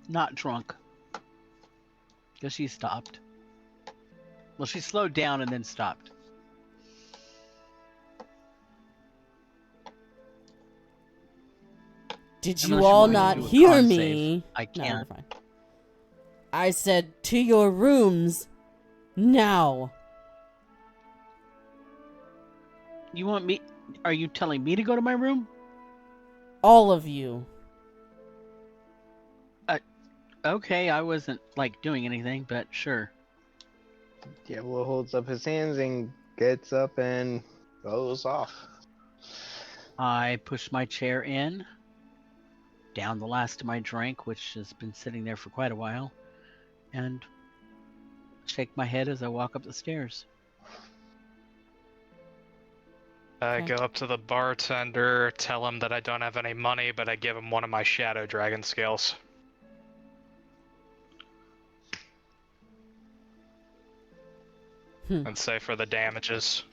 Not drunk. Because she stopped. Well, she slowed down and then stopped. Did Unless you you all want me to not do a hear con me? save. I No, you're can't. fine. I said to your rooms now. You want me? Are you telling me to go to my room? All of you. Okay, I wasn't like doing anything, but sure. Diablo holds up his hands and gets up and goes off. I push my chair in, down the last of my drink, which has been sitting there for quite a while, and shake my head as I walk up the stairs. I Okay. go up to the bartender, tell him that I don't have any money, but I give him one of my Shadow Dragon scales. And say for the damages.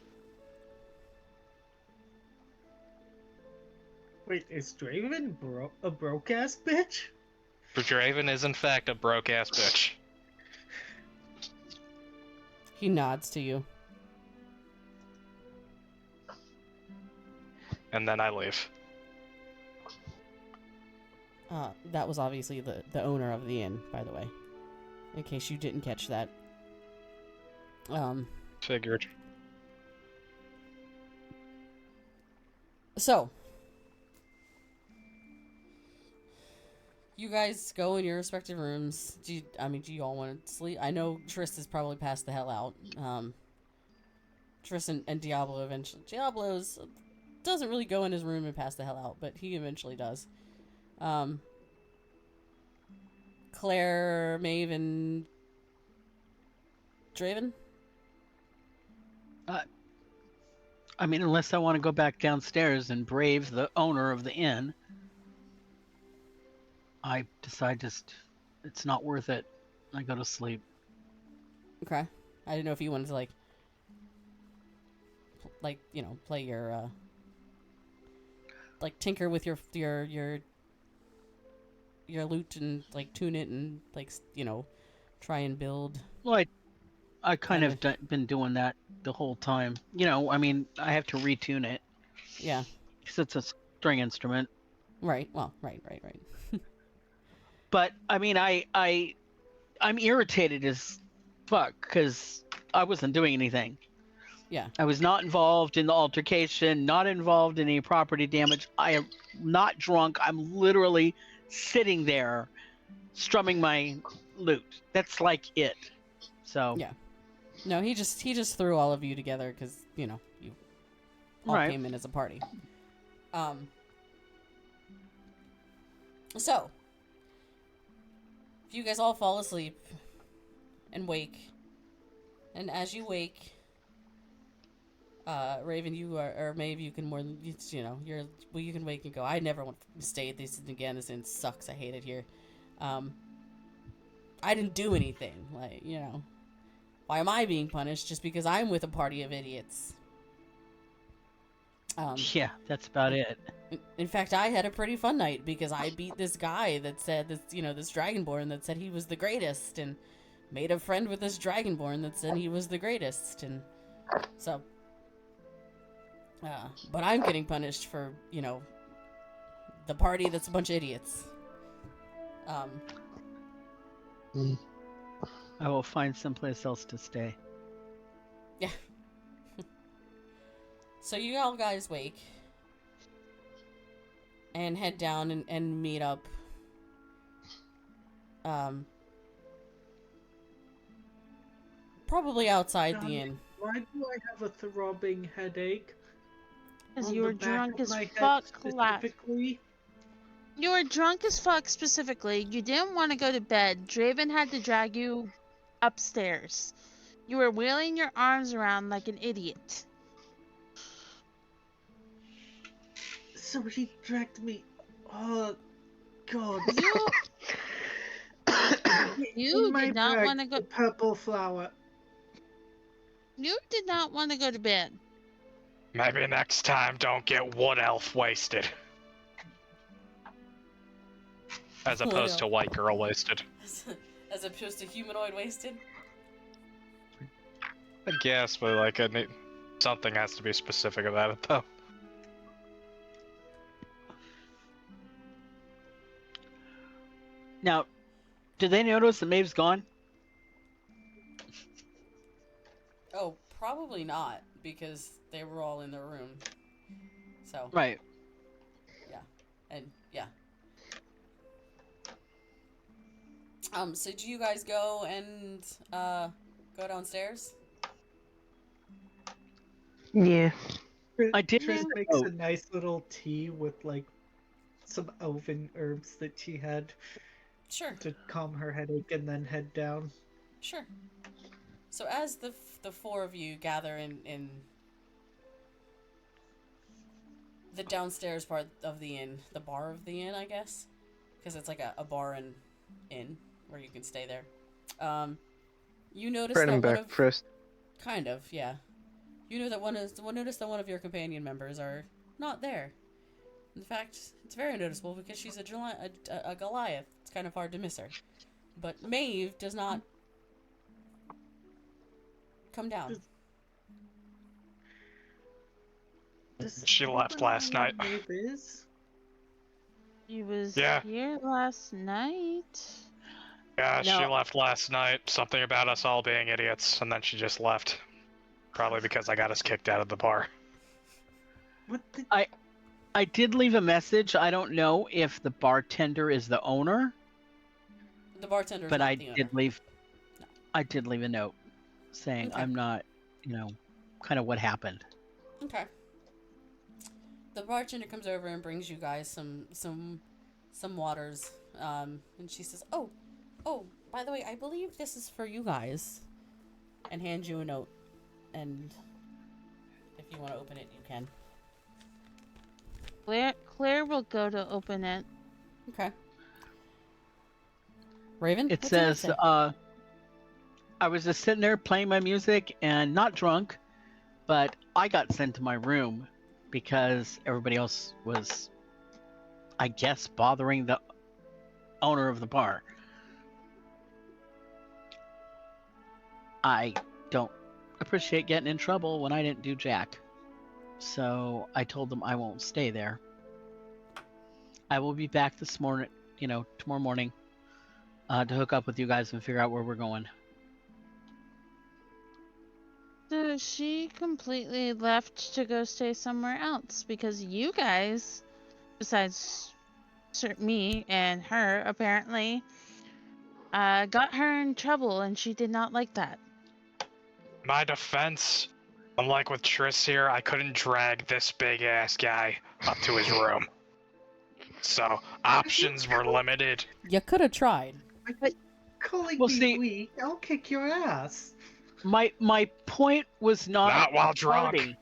Wait, is Draven a broke ass bitch? Draven is in fact a broke ass bitch. He nods to you. And then I leave. That was obviously the owner of the inn, by the way. In case you didn't catch that. Figured. So, you guys go in your respective rooms. Do you all want to sleep? I know Triss is probably passed the hell out. Triss and Diablo eventually. Doesn't really go in his room and pass the hell out, but he eventually does. Claire, Maeve, and Draven? I mean, unless I want to go back downstairs and brave the owner of the inn, I decide it's not worth it. I go to sleep. Okay. I didn't know if you wanted to, play your, tinker with your lute and, tune it and, try and build. Well, I kind of been doing that the whole time. I mean, I have to retune it. Yeah. Because it's a string instrument. Right. Well, right. But, I mean, I'm irritated as fuck because I wasn't doing anything. Yeah. I was not involved in the altercation, not involved in any property damage. I am not drunk. I'm literally sitting there strumming my lute. That's like it. So Yeah. No, he just threw all of you together because, you all Right. came in as a party. So, if you guys all fall asleep and wake, and as you wake, Raven, you are, or Maeve, you can you can wake and go, I never want to stay at this again. This inn sucks. I hate it here. I didn't do anything. Why am I being punished just because I'm with a party of idiots? yeah, that's about it. In fact, I had a pretty fun night because I beat this guy that said this Dragonborn that said he was the greatest, and made a friend with this Dragonborn that said he was the greatest, and so But I'm getting punished for, the party that's a bunch of idiots. I will find someplace else to stay. Yeah. So you all guys wake and head down and meet up. Probably outside the inn. Why do I have a throbbing headache? Because On you the were back drunk of as my head fuck last. specifically? You were drunk as fuck specifically. You didn't want to go to bed. Draven had to drag you upstairs. You were wheeling your arms around like an idiot. So he dragged me. Oh, God. You In my did not bag, want to go. the purple flower. You did not want to go to bed. Maybe next time don't get wood elf wasted. As Wood opposed to elf. white girl wasted. As opposed to humanoid wasted? I guess, but like something has to be specific about it though. Now, did they notice that Maeve's gone? Oh, probably not, because they were all in their room. So. Right. Yeah. And, yeah. So do you guys go and, go downstairs? Yeah. I did Trish make a makes a note. nice little tea with, like, some elven herbs that she had Sure. to calm her headache and then head down. Sure. So as the four of you gather in the downstairs part of the inn, the bar of the inn, I guess, because it's like a bar and inn where you can stay there. You notice Bread that and one of breakfast. kind of, yeah. You know that notice that one of your companion members are not there. In fact, it's very noticeable because she's a Goliath. It's kind of hard to miss her. But Maeve does not come down. She left last night. He was Yeah. here last night. Yeah, she No. left last night. Something about us all being idiots, and then she just left. Probably because I got us kicked out of the bar. What the... I did leave a message. I don't know if the bartender is the owner, The bartender's but not I the owner. did leave. No. I did leave a note saying Okay. I'm not, kind of what happened. Okay. The bartender comes over and brings you guys some waters. And she says, "Oh, by the way, I believe this is for you guys," and hands you a note. And if you want to open it, you can. Claire will go to open it. Okay. Raven? It what's the note says, say? I was just sitting there playing my music and not drunk, but I got sent to my room because everybody else was, I guess, bothering the owner of the bar. I don't appreciate getting in trouble when I didn't do jack. So I told them I won't stay there. I will be back this morning, tomorrow morning, to hook up with you guys and figure out where we're going. So she completely left to go stay somewhere else because you guys, besides me and her, apparently, got her in trouble, and she did not like that. My defense, unlike with Triss here, I couldn't drag this big ass guy up to his room. So options were limited. You could have tried. Calling Well, me see- weak, I'll kick your ass. My point was Not while drunk. party.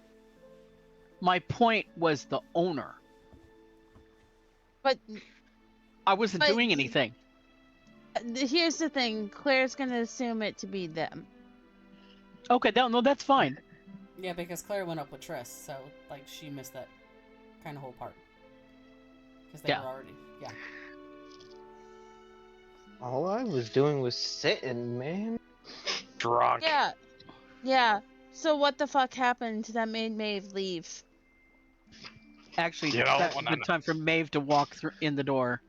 My point was the owner. But I wasn't But- doing anything. here's the thing: Claire's gonna assume it to be them. Okay, no, that's fine. Yeah, because Claire went up with Triss, so she missed that kind of whole part. Because they Yeah. were already, yeah. All I was doing was sitting, man. Drunk. Yeah. So what the fuck happened that made Maeve leave? Actually, You don't that's a wanna good know. time for Maeve to walk through in the door.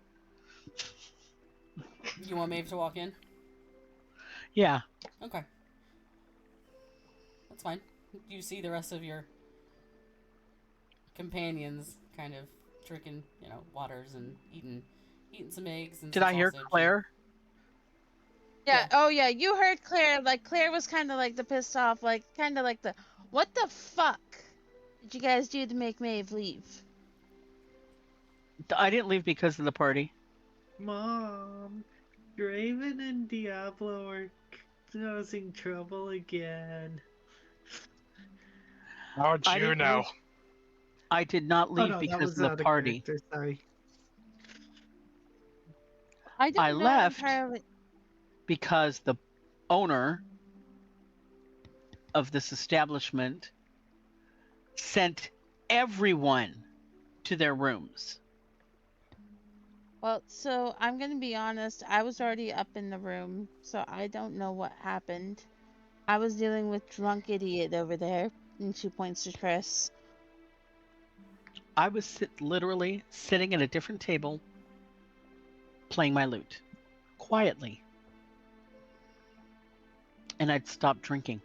You want Maeve to walk in? Yeah. Okay. That's fine. You see the rest of your companions kind of drinking, waters and eating some eggs and Did some I hear sausage. Claire? Yeah. Yeah. Oh yeah. You heard Claire. Like Claire was kind of like the pissed off. Like kind of like the what the fuck did you guys do to make Maeve leave? I didn't leave because of the party. Mom, Draven and Diablo are causing trouble again. How'd I you didn't know? I did not Oh leave no, that because was of the out of party. character. Sorry. I don't I know left entirely. because the owner of this establishment sent everyone to their rooms. Well, so I'm gonna be honest. I was already up in the room, so I don't know what happened. I was dealing with drunk idiot over there, and 2 points to Chris. I was literally sitting at a different table playing my lute quietly. And I'd stopped drinking.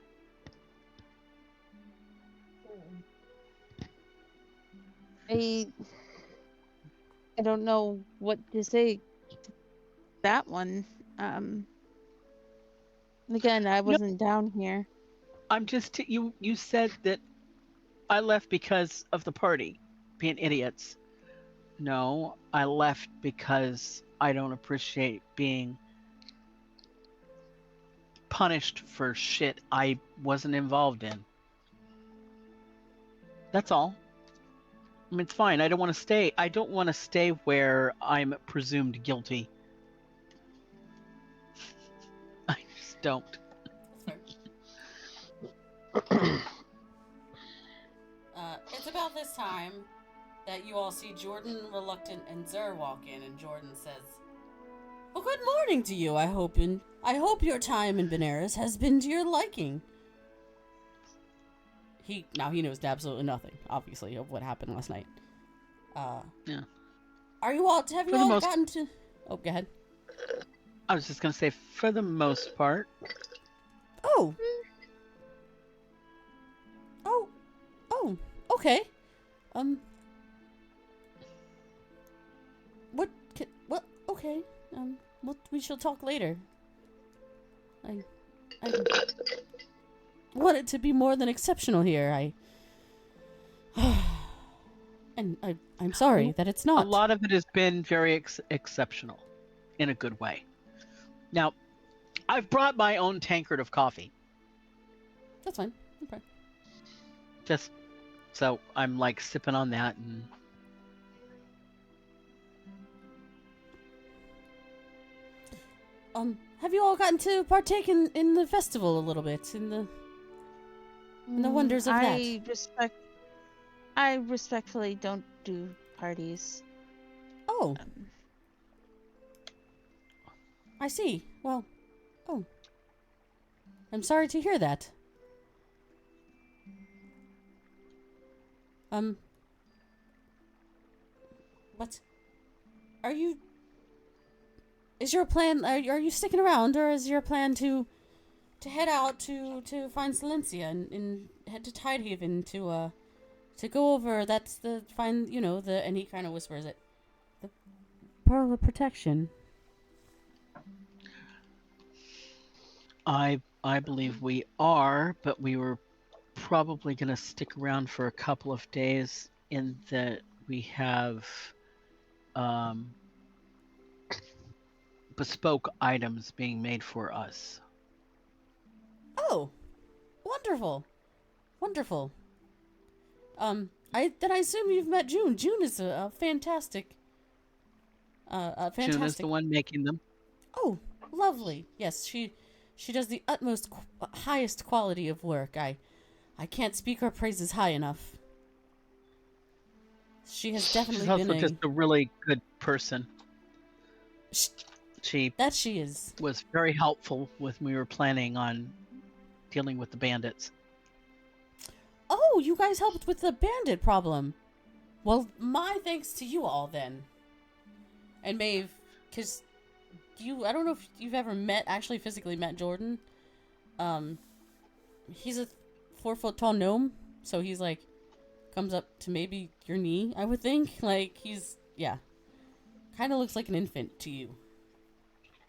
I don't know what to say. That one. Again, I wasn't down here. I'm just you said that I left because of the party, being idiots. No, I left because I don't appreciate being punished for shit I wasn't involved in. That's all. I mean, it's fine. I don't want to stay. I don't want to stay where I'm presumed guilty. I just don't. That's fair. It's about this time that you all see Jordan, Reluctant, and Zer walk in, and Jordan says, "Well, good morning to you. I hope your time in Benares has been to your liking." He knows absolutely nothing, obviously, of what happened last night. Yeah. Have you all gotten to? Oh, go ahead. I was just gonna say, for the most part. Oh. Okay. What? Okay. We shall talk later. I want it to be more than exceptional here. I'm sorry that it's not. A lot of it has been very exceptional, in a good way. Now, I've brought my own tankard of coffee. That's fine. Okay. Just so I'm like sipping on that and. Have you all gotten to partake in the festival a little bit, in the wonders of that? I respectfully don't do parties. Oh. I see. Well, I'm sorry to hear that. What? Is your plan, are you sticking around, or is your plan to head out to find Silencia and head to Tidehaven to go over, and he kind of whispers it, the Pearl of Protection. I believe we are, but we were probably going to stick around for a couple of days in that we have bespoke items being made for us. Oh, wonderful. I assume you've met June. June is a fantastic. June is the one making them. Oh, lovely. Yes, she does the utmost highest quality of work. I can't speak her praises high enough. She has definitely She's been also just a really good person. She is. Was very helpful when we were planning on dealing with the bandits. Oh, you guys helped with the bandit problem. Well, my thanks to you all then. And Maeve, because I don't know if you've ever actually physically met Jordan. He's a 4-foot tall gnome, so he's like, comes up to maybe your knee, I would think. Like, he's, yeah, kind of looks like an infant to you.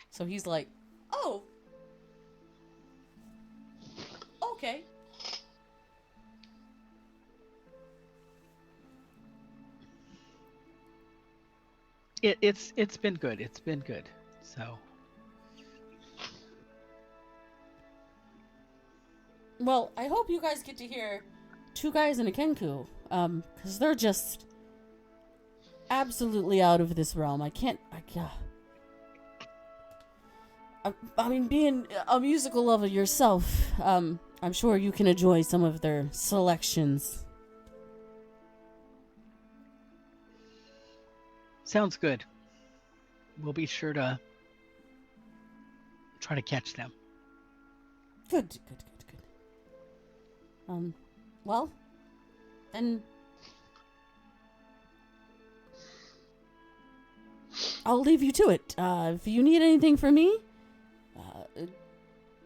So he's like, oh, okay. It's been good. It's been good. So Well, I hope you guys get to hear two guys in a Kenku, because they're just absolutely out of this realm. I mean, being a musical lover yourself, I'm sure you can enjoy some of their selections. sounds good. We'll be sure to try to catch them. Good. Well, then I'll leave you to it. If you need anything from me,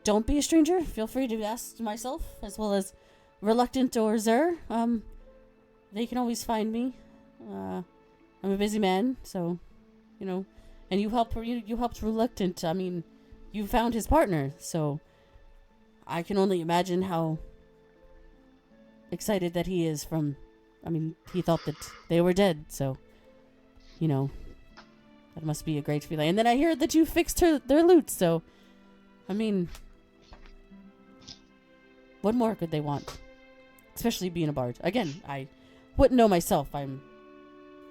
don't be a stranger. Feel free to ask myself, as well as Reluctant or Zer. They can always find me. I'm a busy man, so, and you helped Reluctant. I mean, you found his partner, so I can only imagine how excited that he is he thought that they were dead, so, that must be a great feeling. And then I hear that you fixed their loot, so, I mean, what more could they want? Especially being a bard. Again, I wouldn't know myself. I'm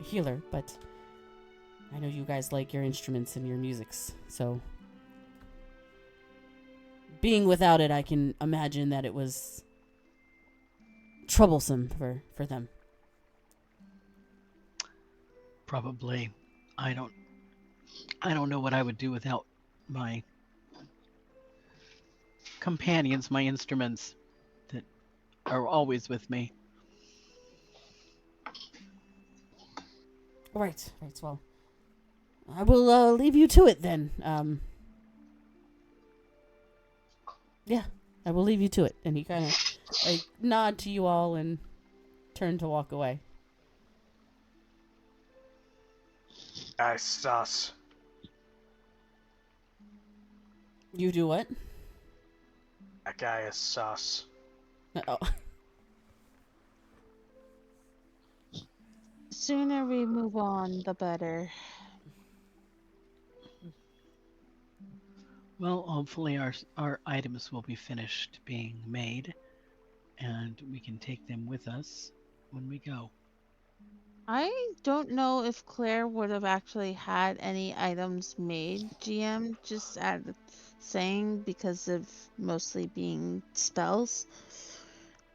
a healer, but I know you guys like your instruments and your musics, so being without it, I can imagine that it was troublesome for them. Probably. I don't know what I would do without my companions, my instruments that are always with me. Right. Well, I will leave you to it then. Yeah, I will leave you to it. And he kind of nod to you all and turn to walk away. I sus. You do what? That guy is sus. Oh. Sooner we move on, the better. Well, hopefully our items will be finished being made, and we can take them with us when we go. I don't know if Claire would have actually had any items made, GM, just saying because of mostly being spells.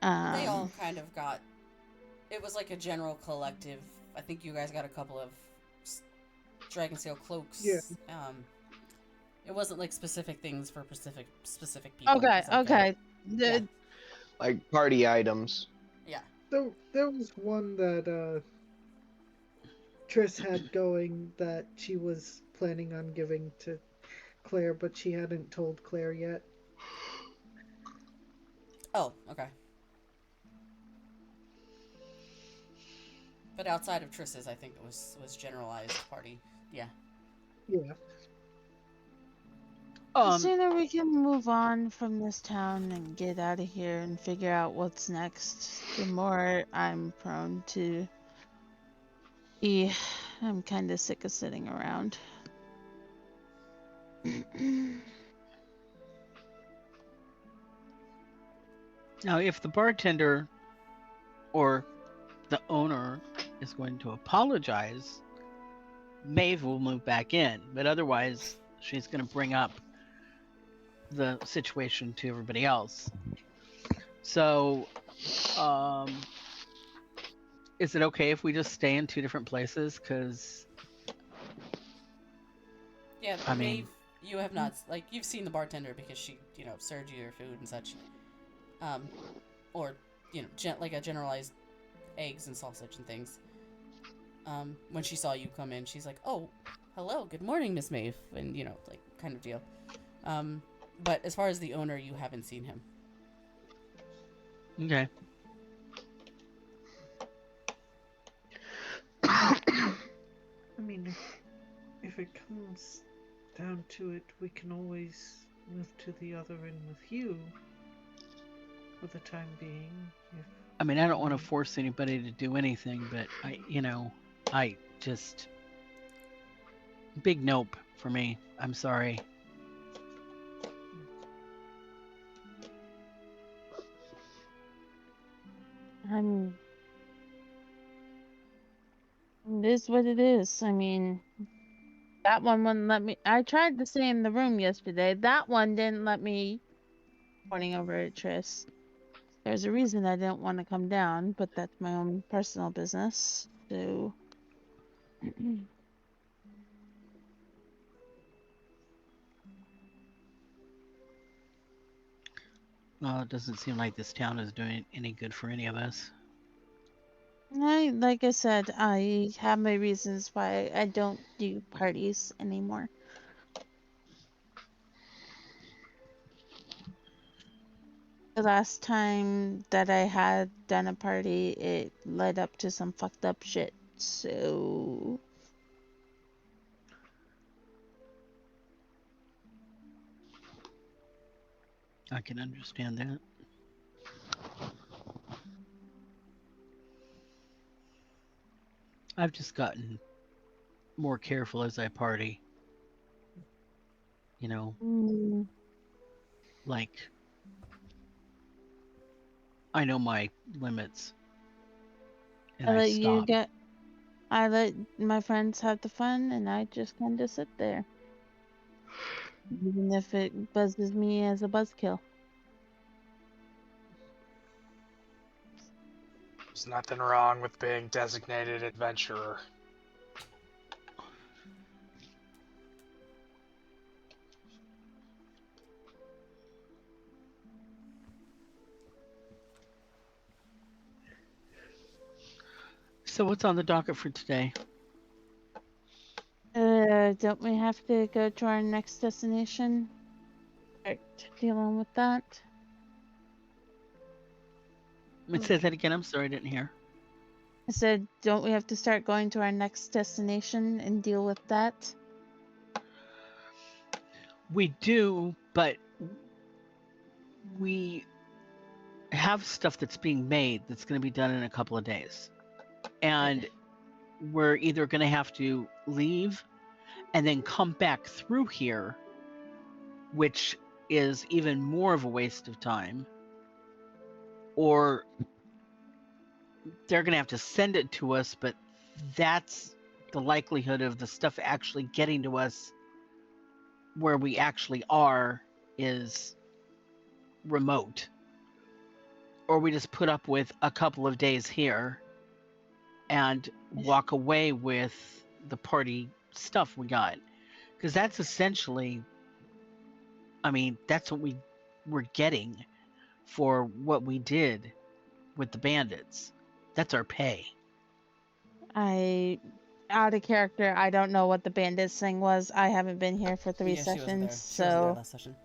They all kind of got... It was like a general collective. I think you guys got a couple of Dragonsail cloaks. Yeah. It wasn't like specific things for specific people. Okay. Yeah. Like party items. Yeah. There was one that Triss had going that she was planning on giving to Claire, but she hadn't told Claire yet. Oh, okay. But outside of Triss's, I think it was generalized party. Yeah. Yeah. The sooner we can move on from this town and get out of here and figure out what's next, the more I'm prone to I'm kind of sick of sitting around. Now, if the bartender or the owner is going to apologize, Maeve will move back in, but otherwise she's going to bring up the situation to everybody else. So, is it okay if we just stay in two different places? Because Yeah, I Maeve, mean- you have not, like, you've seen the bartender because she, served you your food and such. Or, like a generalized eggs and sausage and things. when she saw you come in, she's like, "Oh, hello, good morning, Miss Maeve," and like kind of deal. But as far as the owner, you haven't seen him. Okay. I mean, if it comes down to it, we can always move to the other end with you for the time being. I mean, I don't want to force anybody to do anything, but I just big nope for me. I'm sorry. It is what it is. I mean, that one wouldn't let me. I tried to stay in the room yesterday. That one didn't let me. Pointing over at Triss. There's a reason I didn't want to come down, but that's my own personal business. So. Well, it doesn't seem like this town is doing any good for any of us. Like I said, I have my reasons why I don't do parties anymore. The last time that I had done a party, it led up to some fucked up shit. So. I can understand that. I've just gotten more careful as I party. Like, I know my limits. And I stop. I let my friends have the fun, and I just kind of sit there. Even if it buzzes me as a buzzkill. There's nothing wrong with being designated adventurer. So what's on the docket for today? Don't we have to go to our next destination? Start dealing with that. Say that again. I'm sorry, I didn't hear. I said, don't we have to start going to our next destination and deal with that? We do, but we have stuff that's being made that's going to be done in a couple of days. And we're either going to have to leave and then come back through here, which is even more of a waste of time, or they're going to have to send it to us, but that's the likelihood of the stuff actually getting to us where we actually are is remote. Or we just put up with a couple of days here and walk away with the party stuff we got. Because that's essentially, I mean, that's what we were getting for what we did with the bandits. That's our pay. Out of character, I don't know what the bandits thing was. I haven't been here for 3 Yeah, sessions, she wasn't there. so. She wasn't there last session.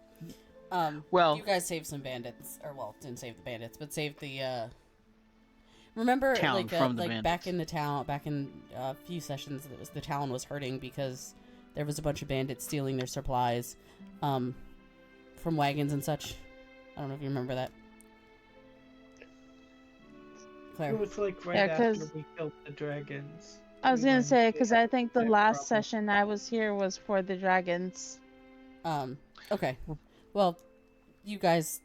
Well, you guys saved some bandits, or didn't save the bandits, but saved the. Remember, town from the like bandits. back in the town, back in a few sessions, the town was hurting because there was a bunch of bandits stealing their supplies, from wagons and such. I don't know if you remember that. Claire. It was like right after we killed the dragons. I was gonna say, because I think the last session I was here was for the dragons. Okay. Well, you guys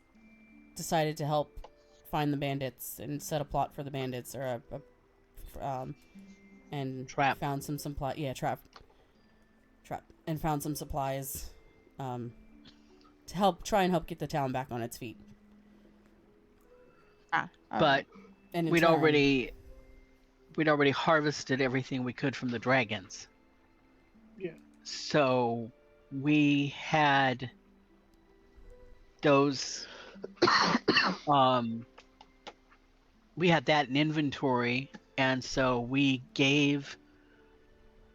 decided to help find the bandits and set a plot for the bandits, or and trap. Found some supply. Yeah, trap. And found some supplies, to try and help get the town back on its feet. But and we'd already harvested everything we could from the dragons. Yeah. So we had those we had that in inventory, And so we gave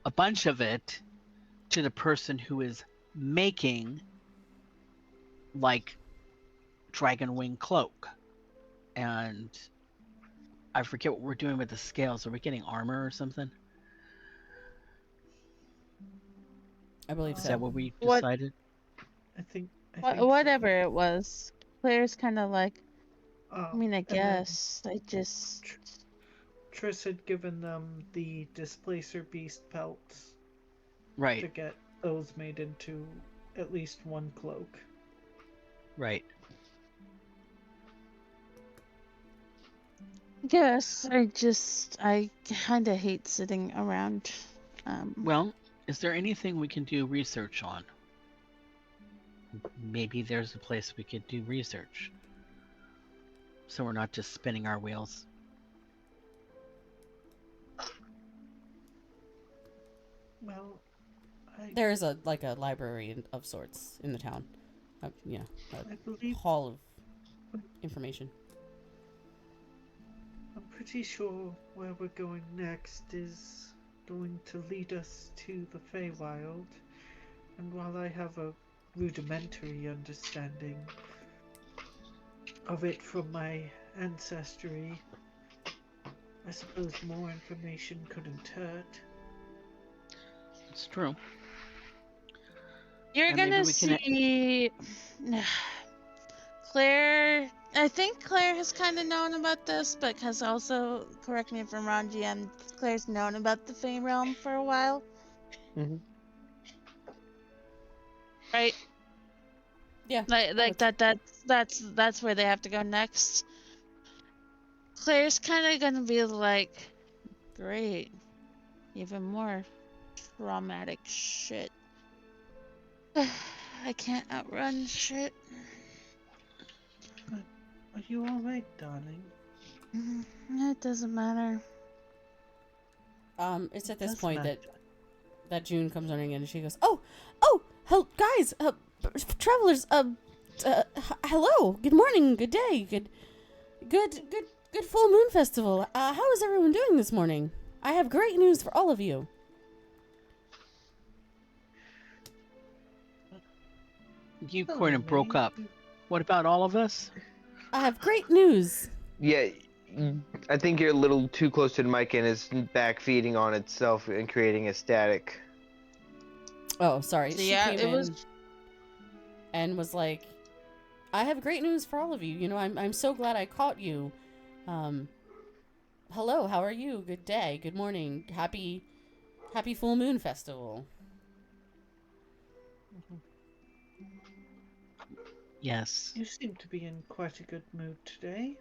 a bunch of it to the person who is making like dragon wing cloak. And I forget what we're doing with the scales. Are we getting armor or something? I believe Is so. that what we What- decided? I think so. Whatever it was. Claire's kind of like, I mean, I And then guess. I just. Triss had given them the Displacer Beast pelts to Right, get those made into at least one cloak. right. Yes, I kind of hate sitting around. Well, is there anything we can do research on? Maybe there's a place we could do research. So we're not just spinning our wheels. Well, There is a library of sorts in the town. I A believe hall of information. I'm pretty sure where we're going next is going to lead us to the Feywild. And while I have a rudimentary understanding of it from my ancestry, I suppose more information couldn't hurt. It's true. You're And maybe gonna we can- see. Claire. I think Claire has kind of known about this, but because also, correct me if I'm wrong, GM, Claire's known about the Fae Realm for a while. Mhm. Right? Yeah. Like that's where they have to go next. Claire's kind of gonna be like, great, even more traumatic shit. I can't outrun shit. Are you alright, darling? It doesn't matter. It's at this Does point matter. that June comes running in and she goes, "Oh, guys, travelers, hello, good morning, good day, good full moon festival. How is everyone doing this morning? I have great news for all of you." You Hello, kind of broke May. up. What about all of us? I have great news. Yeah, I think you're a little too close to the mic and it's back feeding on itself and creating a static. Oh, sorry. So She yeah, came it in was. and was like, "I have great news for all of you. You know, I'm so glad I caught you. Hello, how are you? Good day, good morning, happy full moon festival." Yes. You seem to be in quite a good mood today.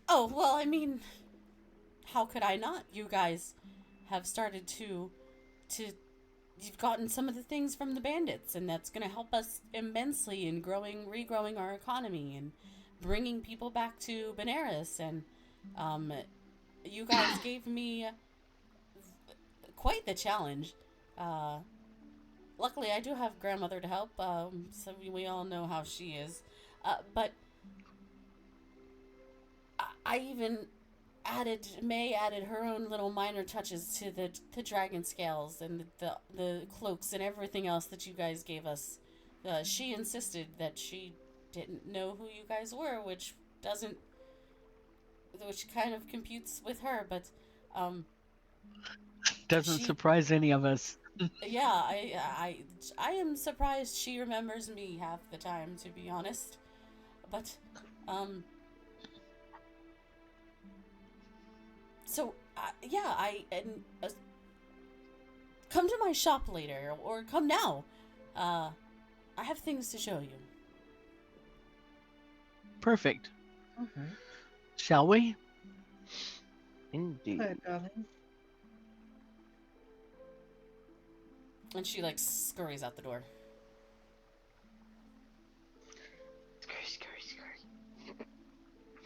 Oh, well, I mean, how could I not? You guys have started to you've gotten some of the things from the bandits, and that's going to help us immensely in regrowing our economy and bringing people back to Benares. And you guys gave me quite the challenge. Luckily, I do have grandmother to help, so we all know how she is. But I even May added her own little minor touches to the dragon scales and the cloaks and everything else that you guys gave us. She insisted that she didn't know who you guys were, which kind of computes with her, but Doesn't she- surprise any of us. yeah, I am surprised she remembers me half the time, to be honest. But so come to my shop later, or come now. I have things to show you. Perfect. Okay. Shall we? Indeed. Hi, darling. And she like scurries out the door.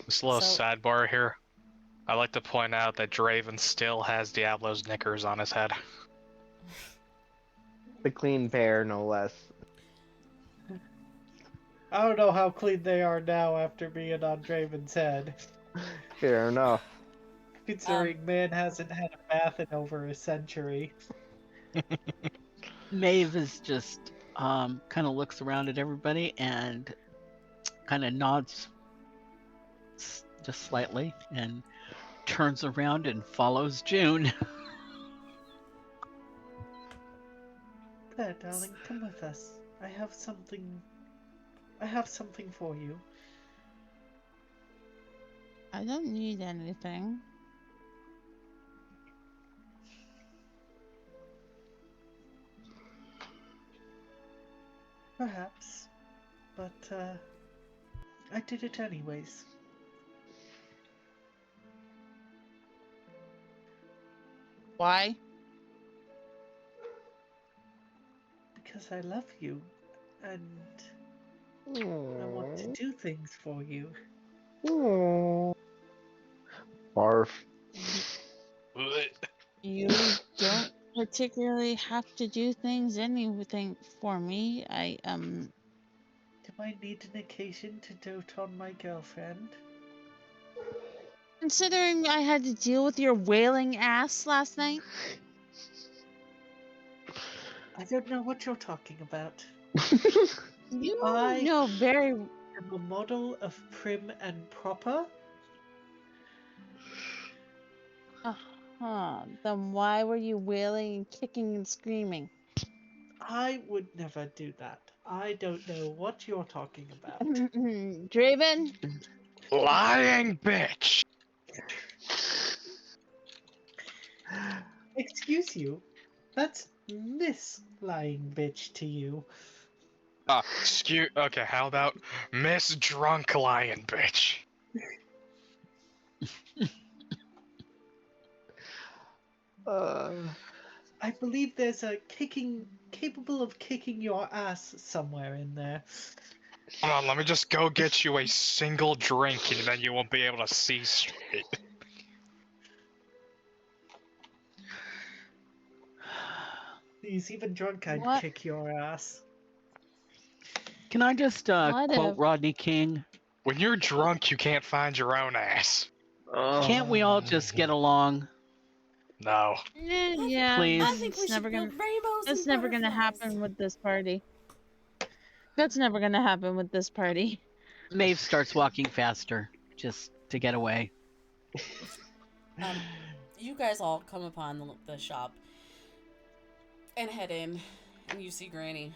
Just a little So- sidebar here. I like to point out that Draven still has Diablo's knickers on his head. The clean pair, no less. I don't know how clean they are now after being on Draven's head. Fair enough. Considering man hasn't had a bath in over a century. Maeve is just kind of looks around at everybody and kind of nods just slightly and turns around and follows June. There, darling, come with us. I have something for you. I don't need anything. Perhaps. But, I did it anyways. Why? Because I love you. And I want to do things for you. Barf. You don't particularly have to do anything for me. Do I need an occasion to dote on my girlfriend? Considering I had to deal with your wailing ass last night. I don't know what you're talking about. You I know very. am a model of prim and proper. Then why were you wailing and kicking and screaming? I would never do that. I don't know what you're talking about. Draven? Lying bitch! Excuse you? That's Miss Lying Bitch to you. Okay, how about Miss Drunk Lion Bitch? I believe there's a capable of kicking your ass somewhere in there. Hold on, let me just go get you a single drink and then you won't be able to see straight. Please, even drunk, I'd What? kick your ass. Can I just quote Rodney King? When you're drunk, you can't find your own ass. Can't we all just get along? No. Yeah, Please. I think we should build rainbows. that's and never gonna butterflies. happen with this party. That's never gonna happen with this party. Maeve starts walking faster just to get away. You guys all come upon the shop and head in, and you see Granny.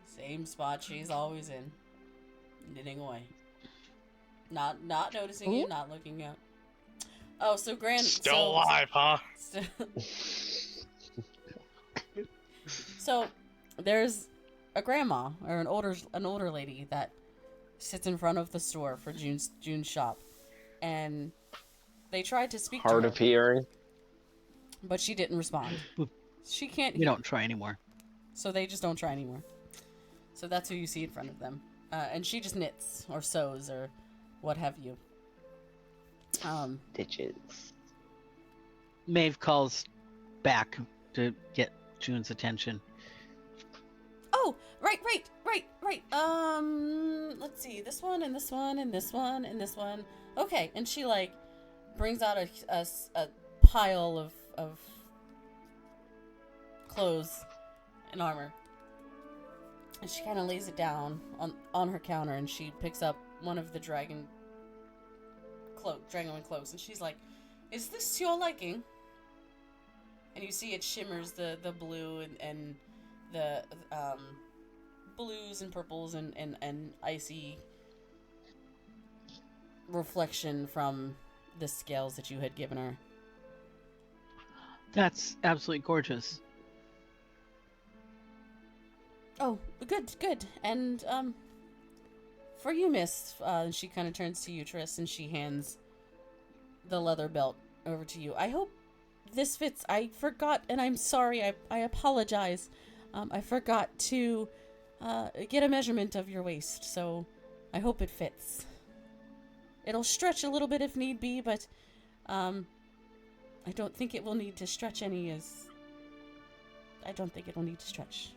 Same spot she's always in, knitting away. Not noticing you, not looking out. Oh, so Still alive, huh? So there's a grandma or an older lady that sits in front of the store for June's shop, and they tried to speak Hard to of her, hearing. but she didn't respond. She can't We hear, don't try anymore. so they just don't try anymore. So that's who you see in front of them, and she just knits or sews or what have you. Ditches. Maeve calls back to get June's attention. Oh, right. Let's see, this one and this one and this one and this one. Okay, and she like brings out a pile of clothes and armor, and she kind of lays it down on her counter, and she picks up one of the dragon cloaks, and she's like, "Is this to your liking?" And you see it shimmers the blue and the blues and purples and icy reflection from the scales that you had given her. That's absolutely gorgeous. Oh, good. And for you, miss, she kind of turns to you, Triss, and she hands the leather belt over to you. I hope this fits. I forgot, and I'm sorry. I apologize. I forgot to get a measurement of your waist, so I hope it fits. It'll stretch a little bit if need be, but I don't think it will need to stretch any as... I don't think it will need to stretch.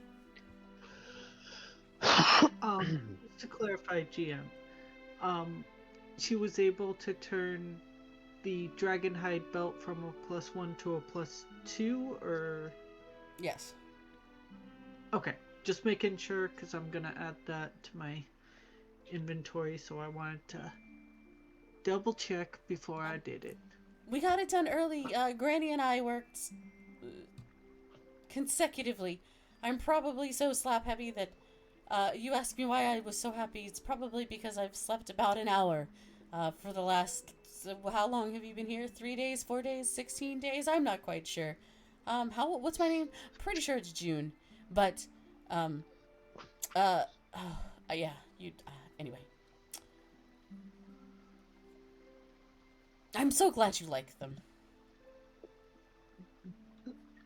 To clarify, GM, she was able to turn the Dragonhide belt from a +1 to a +2, or... Yes. Okay, just making sure, because I'm going to add that to my inventory, so I wanted to double check before I did it. We got it done early. Granny and I worked consecutively. I'm probably so slap happy that you asked me why I was so happy. It's probably because I've slept about an hour for the last... how long have you been here? 3 days, 4 days, 16 days? I'm not quite sure. What's my name? Pretty sure it's June. But, yeah, anyway. I'm so glad you like them.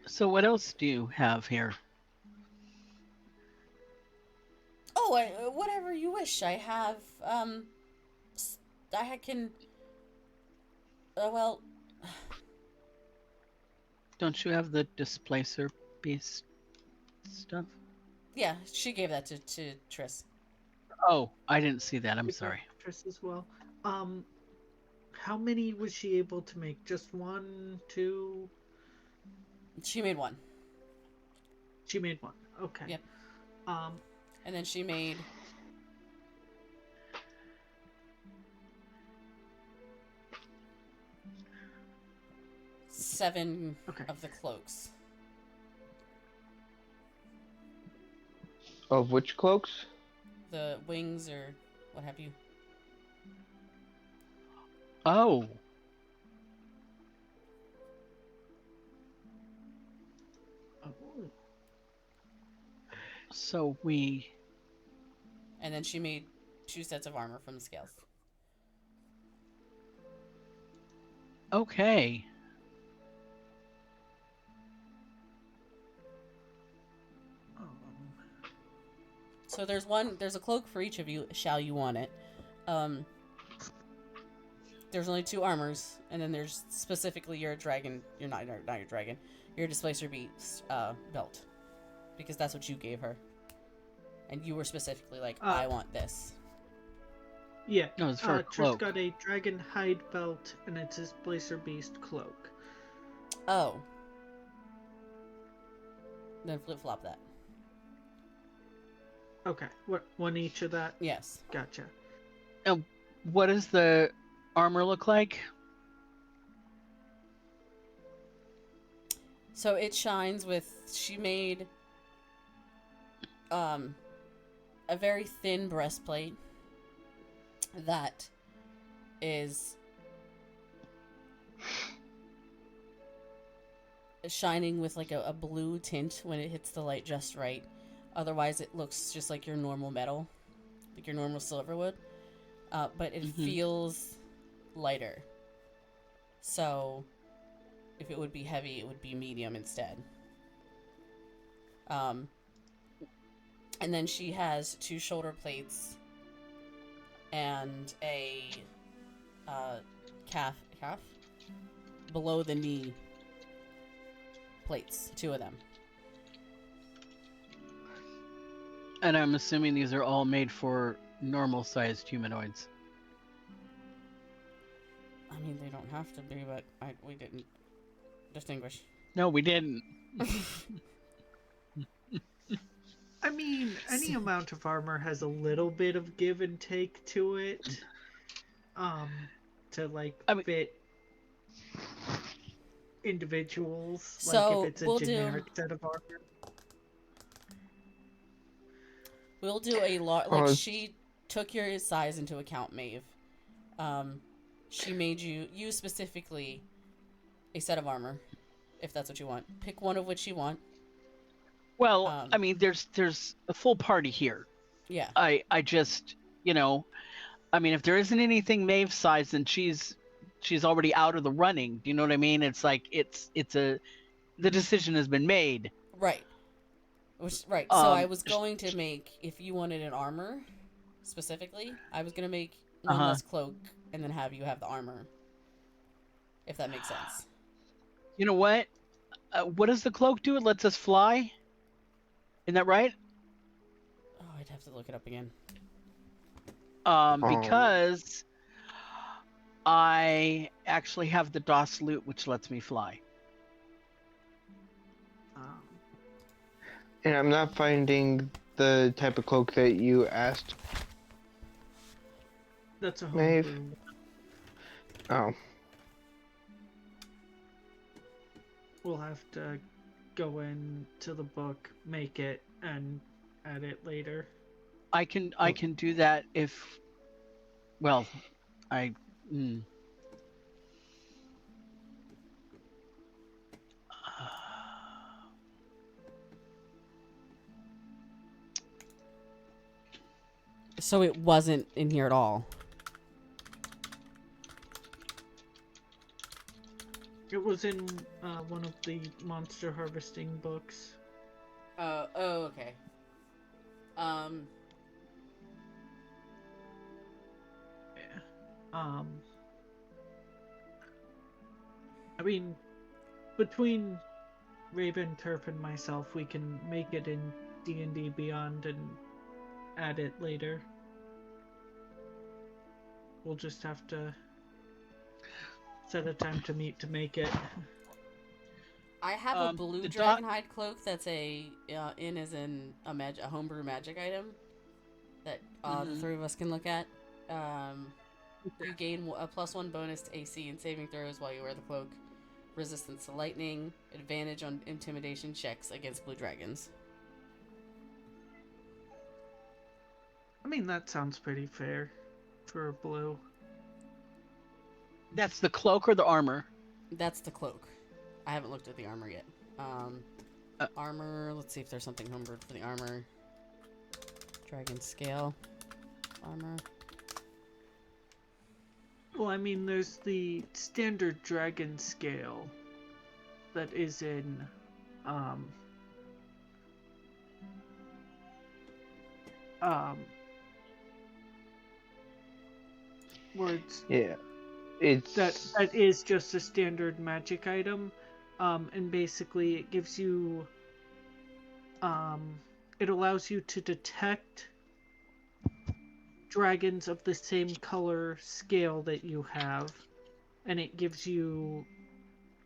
So what else do you have here? Oh, whatever you wish. I have, I can, well... Don't you have the displacer beast stuff? Yeah, she gave that to Triss. Oh, I didn't see that. I'm sorry. Triss as well. How many was she able to make? Just 1, 2? She made 1. She made 1. Okay. Yep. And then she made... seven of the cloaks. Of which cloaks? The wings or what have you. Oh. So we... And then she made 2 sets of armor from the scales. Okay. So there's a cloak for each of you, shall you want it. There's only 2 armors, and then there's specifically your dragon, you're not your dragon, your Displacer Beast belt. Because that's what you gave her. And you were specifically like, I want this. Yeah, no, it's for a cloak. Trish got a Dragonhide belt, and it's his Displacer Beast cloak. Oh. Then flip-flop that. Okay, what, 1 each of that? Yes. Gotcha. What does the armor look like? So it shines with... She made... a very thin breastplate that is shining with like a blue tint when it hits the light just right. Otherwise it looks just like your normal metal, like your normal silver would, but it feels lighter. So if it would be heavy, it would be medium instead. And then she has 2 shoulder plates and a calf below the knee plates, 2 of them. And I'm assuming these are all made for normal-sized humanoids. I mean, they don't have to be, but we didn't distinguish. No, we didn't. I mean, any amount of armor has a little bit of give and take to it. To fit individuals. So like if it's a generic set of armor. We'll do a lot. Like she took your size into account, Maeve. She made you specifically a set of armor, if that's what you want. Pick one of which you want. Well, I mean, there's a full party here. Yeah. I just, I mean, if there isn't anything Maeve size, then she's already out of the running. Do you know what I mean? It's like the decision has been made. Right. Right. So I was going to make, if you wanted an armor specifically, I was going to make one less cloak and then have you have the armor. If that makes sense. You know what? What does the cloak do? It lets us fly? Isn't that right? Oh, I'd have to look it up again. Because I actually have the DOS loot, which lets me fly. Um, And I'm not finding the type of cloak that you asked, that's a Maeve. homebrew. Oh, We'll have to go into the book, make it, and add it later. I can do that if, well, I. Mm. So it wasn't in here at all. It was in one of the monster harvesting books. Oh, okay. Yeah. I mean, between Raven, Turf, and myself, we can make it in D&D Beyond and add it later. We'll just have to set a time to meet to make it. I have a blue the dragonhide cloak that's a homebrew magic item that the three of us can look at. You gain a +1 bonus to AC and saving throws while you wear the cloak. Resistance to lightning. Advantage on intimidation checks against blue dragons. I mean, that sounds pretty fair for a blue. That's the cloak or the armor? That's the cloak. I haven't looked at the armor yet. Armor, let's see if there's something homebrewed for the armor. Dragon scale. Armor. Well, I mean, there's the standard dragon scale that is in, words. yeah. It's That is just a standard magic item, and basically it gives you, it allows you to detect dragons of the same color scale that you have, and it gives you,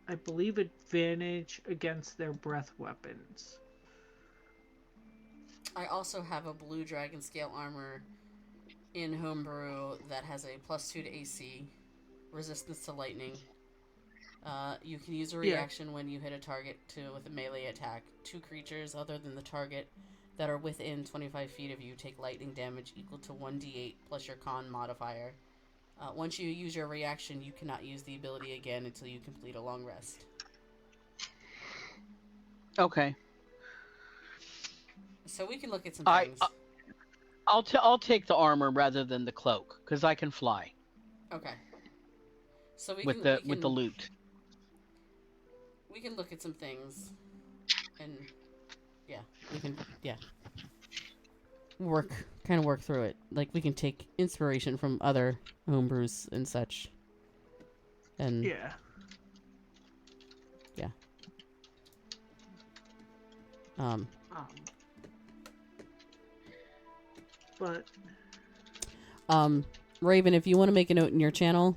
I believe, advantage against their breath weapons. I also have a blue dragon scale armor in homebrew that has a +2 to AC, resistance to lightning. You can use a reaction when you hit a target with a melee attack. 2 creatures other than the target that are within 25 feet of you take lightning damage equal to 1d8 plus your con modifier. Once you use your reaction, you cannot use the ability again until you complete a long rest. Okay. So we can look at some things. I'll take the armor rather than the cloak because I can fly. Okay. So with the loot. We can look at some things, and we can work through it. Like we can take inspiration from other homebrews and such. And yeah. But Raven, if you want to make a note in your channel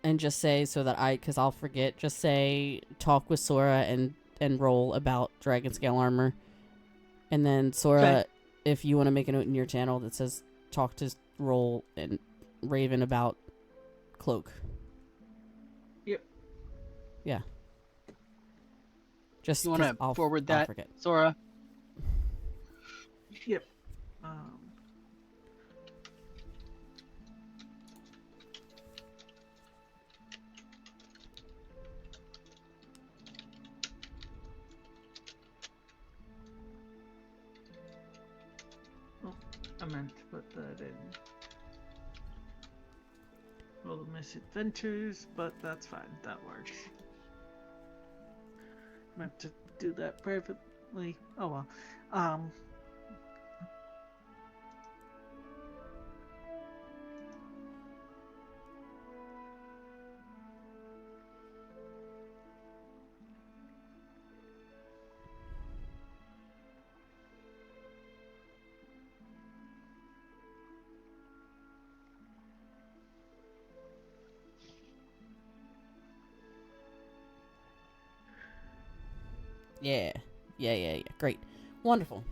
and just say because I'll forget, just say talk with Sora and roll about dragon scale armor. And then Sora, if you want to make a note in your channel that says talk to Roll and Raven about cloak. Yep. Yeah. Just you want to forward that, forget. Sora? Yep. Oh, I meant to put that in RolltheMisadventures, but that's fine. That works. Meant to do that privately. Oh well. Yeah. Great. Wonderful.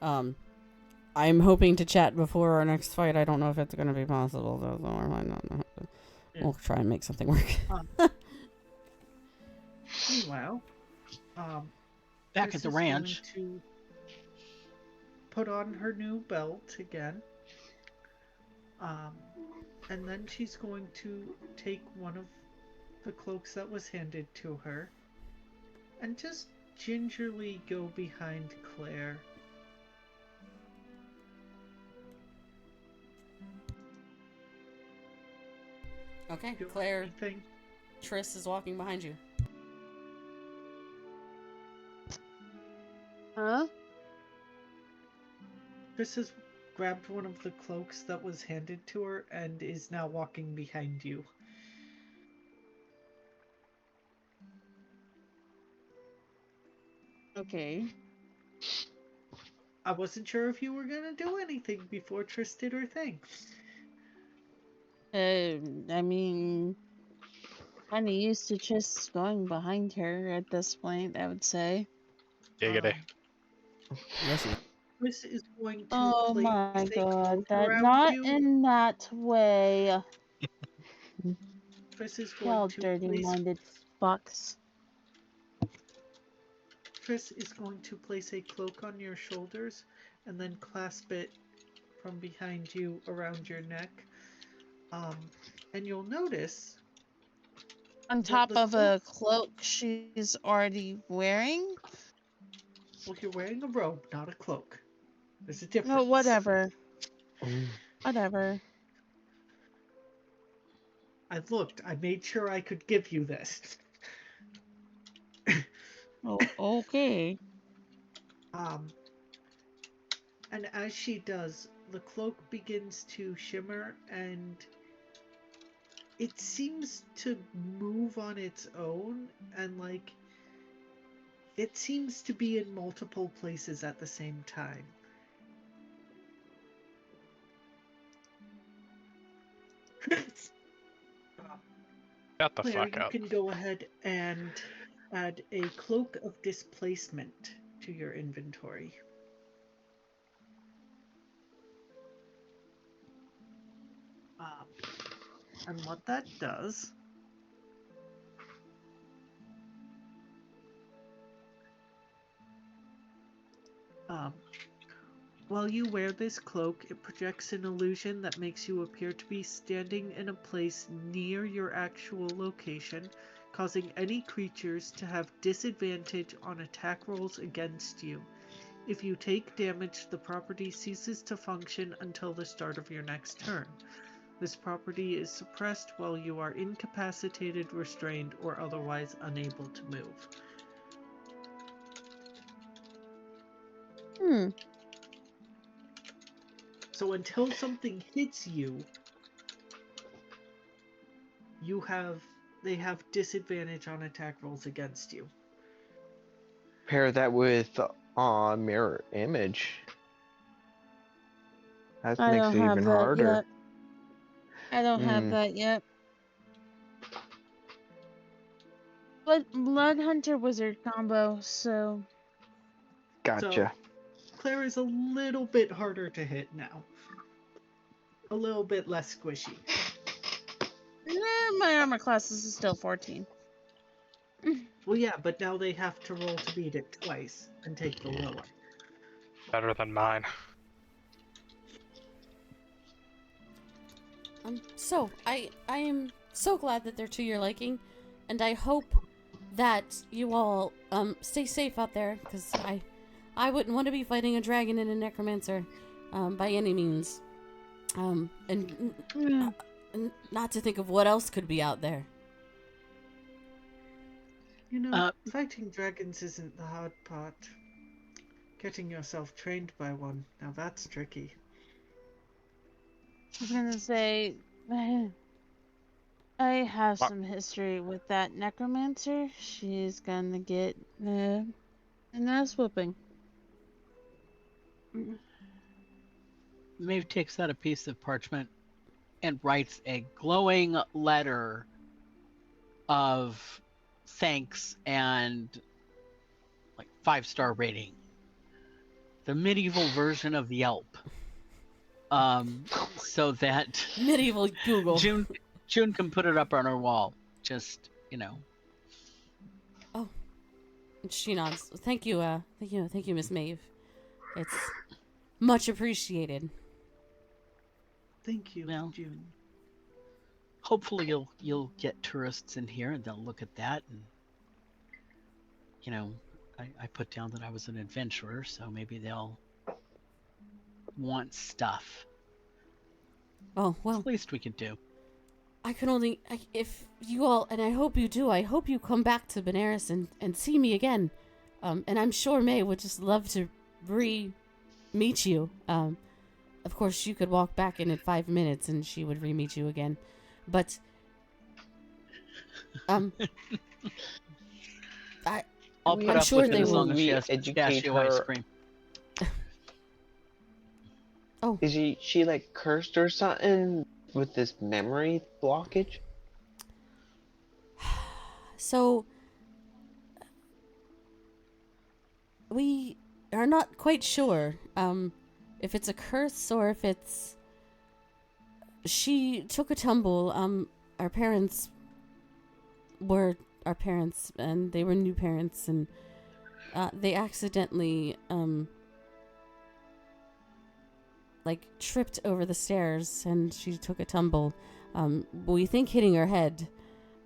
I'm hoping to chat before our next fight. I don't know if it's going to be possible, though, so I might not know. We'll try and make something work. Meanwhile, Back Chris at the is ranch. going to put on her new belt again. And then she's going to take one of the cloaks that was handed to her and just gingerly go behind Claire. Okay, Do Claire, anything. Triss is walking behind you. Huh? Chris has grabbed one of the cloaks that was handed to her and is now walking behind you. Okay. I wasn't sure if you were gonna do anything before Triss did her thing. I mean, kind of used to just going behind her at this point, I would say. Giggity. Yes, you. Chris is going to Oh place my a god, cloak that around not you. in that way. Chris is going Y'all to dirty-minded fucks. Chris is going to place a cloak on your shoulders and then clasp it from behind you around your neck. And you'll notice On that top the of a cloak. cloak she's already wearing? Well, you're wearing a robe, not a cloak. There's a difference. Oh, whatever. Whatever. I looked. I made sure I could give you this. Oh, okay. And as she does, the cloak begins to shimmer and it seems to move on its own and like it seems to be in multiple places at the same time. Shut the Claire, fuck you up. can go ahead and add a cloak of displacement to your inventory. And what that does while you wear this cloak, it projects an illusion that makes you appear to be standing in a place near your actual location, causing any creatures to have disadvantage on attack rolls against you. If you take damage, the property ceases to function until the start of your next turn. This property is suppressed while you are incapacitated, restrained, or otherwise unable to move. So until something hits you, they have disadvantage on attack rolls against you. Pair that with mirror image. That I makes don't it have even that harder. yet. I don't have that yet. But Blood Hunter Wizard combo, so... Gotcha. So, Claire is a little bit harder to hit now. A little bit less squishy. My armor class is still 14. Well, yeah, but now they have to roll to beat it twice and take the lower. Better than mine. So, I am so glad that they're to your liking, and I hope that you all stay safe out there, because I wouldn't want to be fighting a dragon and a necromancer by any means. And not to think of what else could be out there. You know, fighting dragons isn't the hard part. Getting yourself trained by one, now that's tricky. I was gonna say, I have some history with that necromancer. She's gonna get an ass whooping. Maeve takes out a piece of parchment and writes a glowing letter of thanks and like 5-star rating. The medieval version of Yelp. So that Medieval Google. June can put it up on her wall. Just, Oh, she nods. Thank you, Miss Maeve. It's much appreciated. Thank you, Well, June. hopefully you'll get tourists in here and they'll look at that and I put down that I was an adventurer, so maybe they'll want stuff. Oh, It's well, the least we can do. I can only... if you all... And I hope you do. I hope you come back to Benares and see me again. And I'm sure May would just love to meet you. Of course, you could walk back in 5 minutes and she would re-meet you again. But... I'll We put I'm up sure with it they as will long as she has re-educate pistachio ice her. cream. Oh. Is she like cursed or something with this memory blockage? So... we are not quite sure if it's a curse or if it's... She took a tumble. Our parents were our parents, and they were new parents, and they accidentally tripped over the stairs, and she took a tumble. We think hitting her head.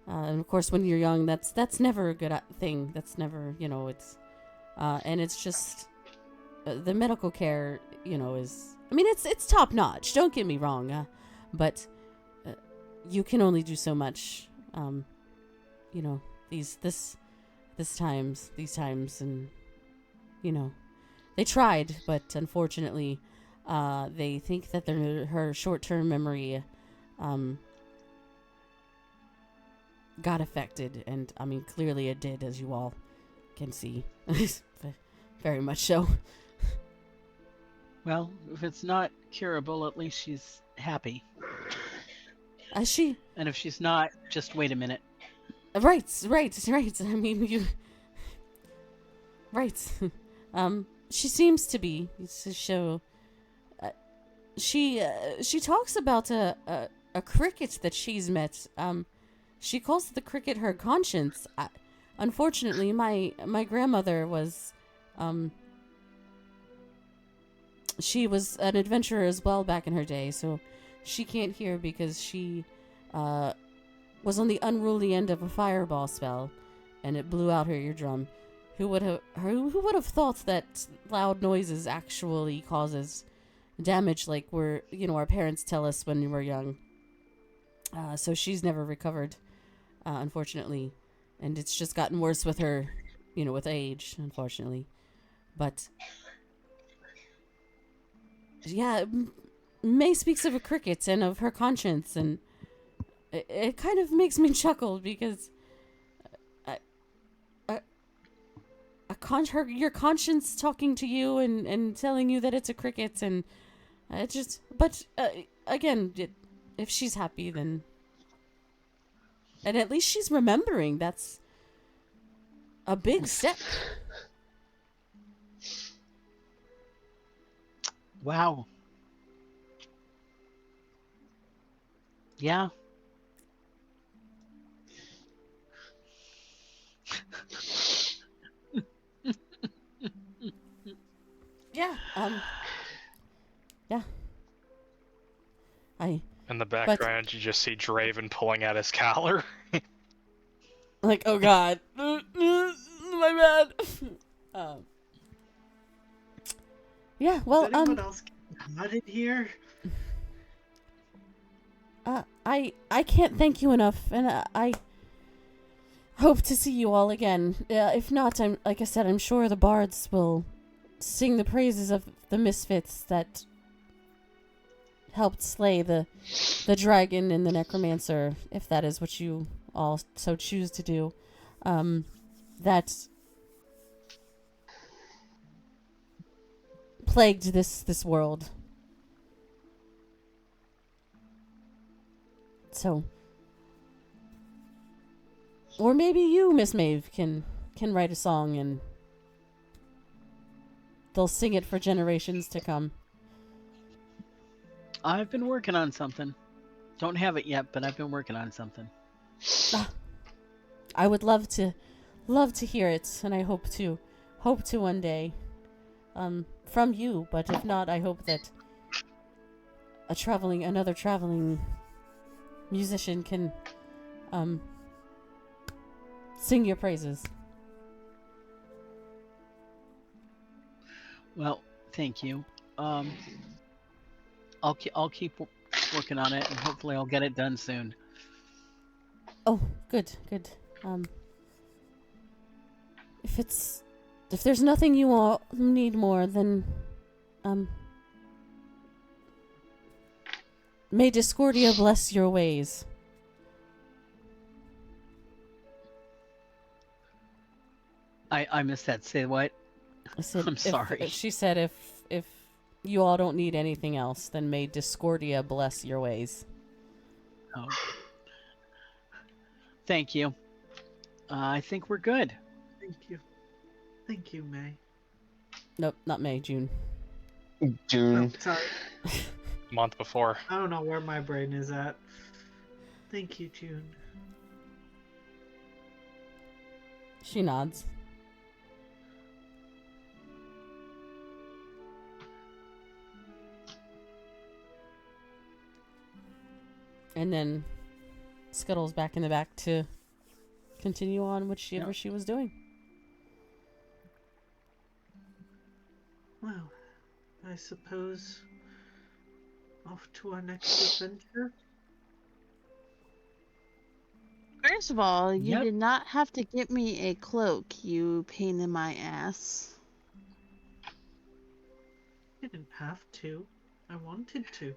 And of course, when you're young, that's never a good thing. That's never, it's... and it's just the medical care, is... I mean, it's top notch. Don't get me wrong, but you can only do so much. These times, and they tried, but unfortunately, they think that her short-term memory, got affected, and I mean, clearly it did, as you all can see. Very much so. Well, if it's not curable, at least she's happy. She... And if she's not, just wait a minute. Right. I mean, you... Right. She seems to be. To show... She talks about a cricket that she's met. She calls the cricket her conscience. Unfortunately, my grandmother was... she was an adventurer as well back in her day, so she can't hear because she was on the unruly end of a fireball spell, and it blew out her eardrum. Who would have thought that loud noises actually causes damage, like our parents tell us when we were young. So she's never recovered, unfortunately, and it's just gotten worse with her, with age, unfortunately. But yeah, May speaks of a cricket and of her conscience, and it kind of makes me chuckle because your conscience talking to you and telling you that it's a cricket, and it just... But again, if she's happy, then... And at least she's remembering. That's a big step. Wow. Yeah. Yeah. Yeah. In the background, you just see Draven pulling out his collar. Like, oh god. My bad. Yeah, well, Is anyone else not in here? I can't thank you enough, and I hope to see you all again. If not, like I said, I'm sure the bards will sing the praises of the Misfits that helped slay the dragon and the necromancer, if that is what you all so choose to do. That plagued this world. So, or maybe you, Miss Maeve, can write a song and they'll sing it for generations to come. I've been working on something. Don't have it yet, but I've been working on something. I would love to hear it, and I hope to one day, from you. But if not, I hope that another traveling musician can, sing your praises. Well, thank you. I'll keep working on it, and hopefully I'll get it done soon. Oh, good. If there's nothing you all need more, then may Discordia bless your ways. I missed that. Say what? I said, I'm sorry. She said if you all don't need anything else, then may Discordia bless your ways. Oh. Thank you. I think we're good. Thank you. Thank you, May. Nope, not May, June. June. Oh, sorry. Month before. I don't know where my brain is at. Thank you, June. She nods. And then scuttles back in the back to continue on whatever she was doing. Well, I suppose off to our next adventure. First of all, you Yep. did not have to get me a cloak, you pain in my ass. Didn't have to. I wanted to.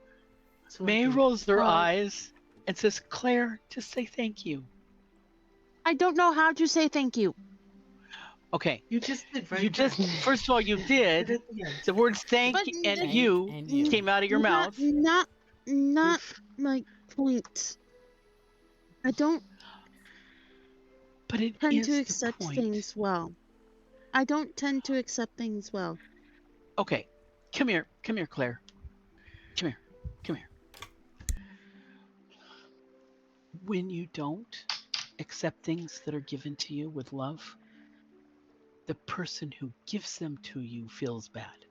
So I May did. rolls their Well- eyes and says, Claire, just say thank you. I don't know how to say thank you. Okay. You just did, right? You just, first of all, you did. At the end. The words thank But and the- you And you. came out of your mouth. Not my point. I don't But it tend is to the accept point. things well. I don't tend to accept things well. Okay. Come here, Claire. Come here. When you don't accept things that are given to you with love, the person who gives them to you feels bad.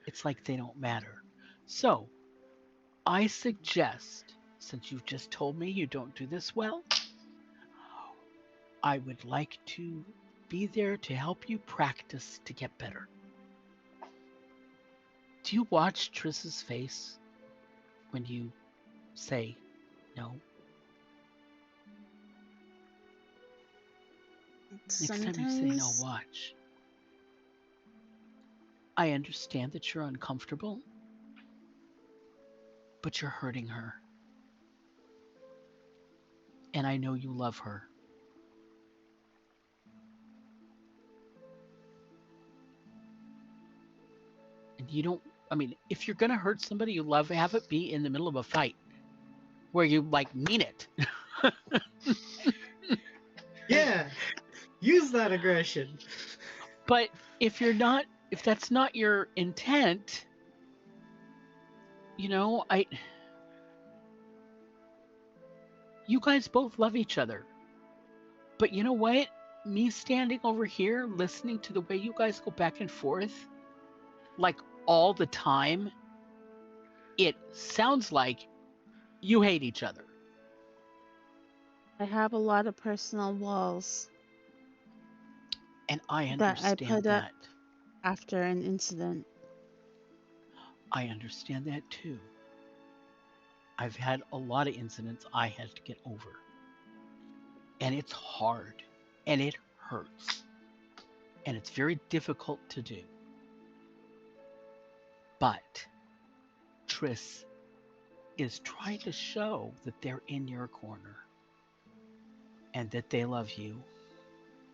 It's like they don't matter. So, I suggest, since you've just told me you don't do this well, I would like to be there to help you practice to get better. Do you watch Triss's face when you say no? Next time you say no, Sometimes watch. I understand that you're uncomfortable, but you're hurting her. And I know you love her. And you don't, if you're going to hurt somebody you love, have it be in the middle of a fight where you mean it. Yeah. Use that aggression. But if that's not your intent, you guys both love each other. But you know what? Me standing over here, listening to the way you guys go back and forth, all the time, it sounds like you hate each other. I have a lot of personal walls And I that I understand put up that. after an incident. I understand that too. I've had a lot of incidents I had to get over. And it's hard. And it hurts. And it's very difficult to do. But Triss is trying to show that they're in your corner. And that they love you.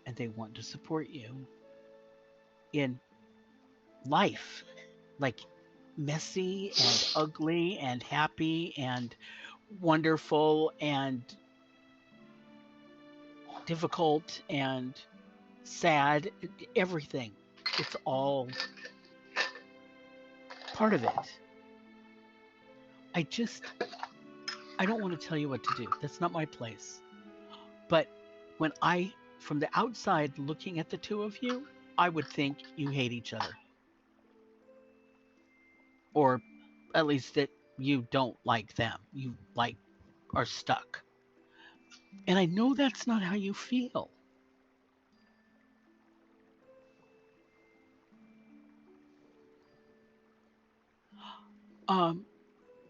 And they want to support you in life. Messy and ugly and happy and wonderful and difficult and sad. Everything. It's all part of it. I don't want to tell you what to do. That's not my place. But when from the outside looking at the two of you, I would think you hate each other. Or at least that you don't like them. You are stuck. And I know that's not how you feel.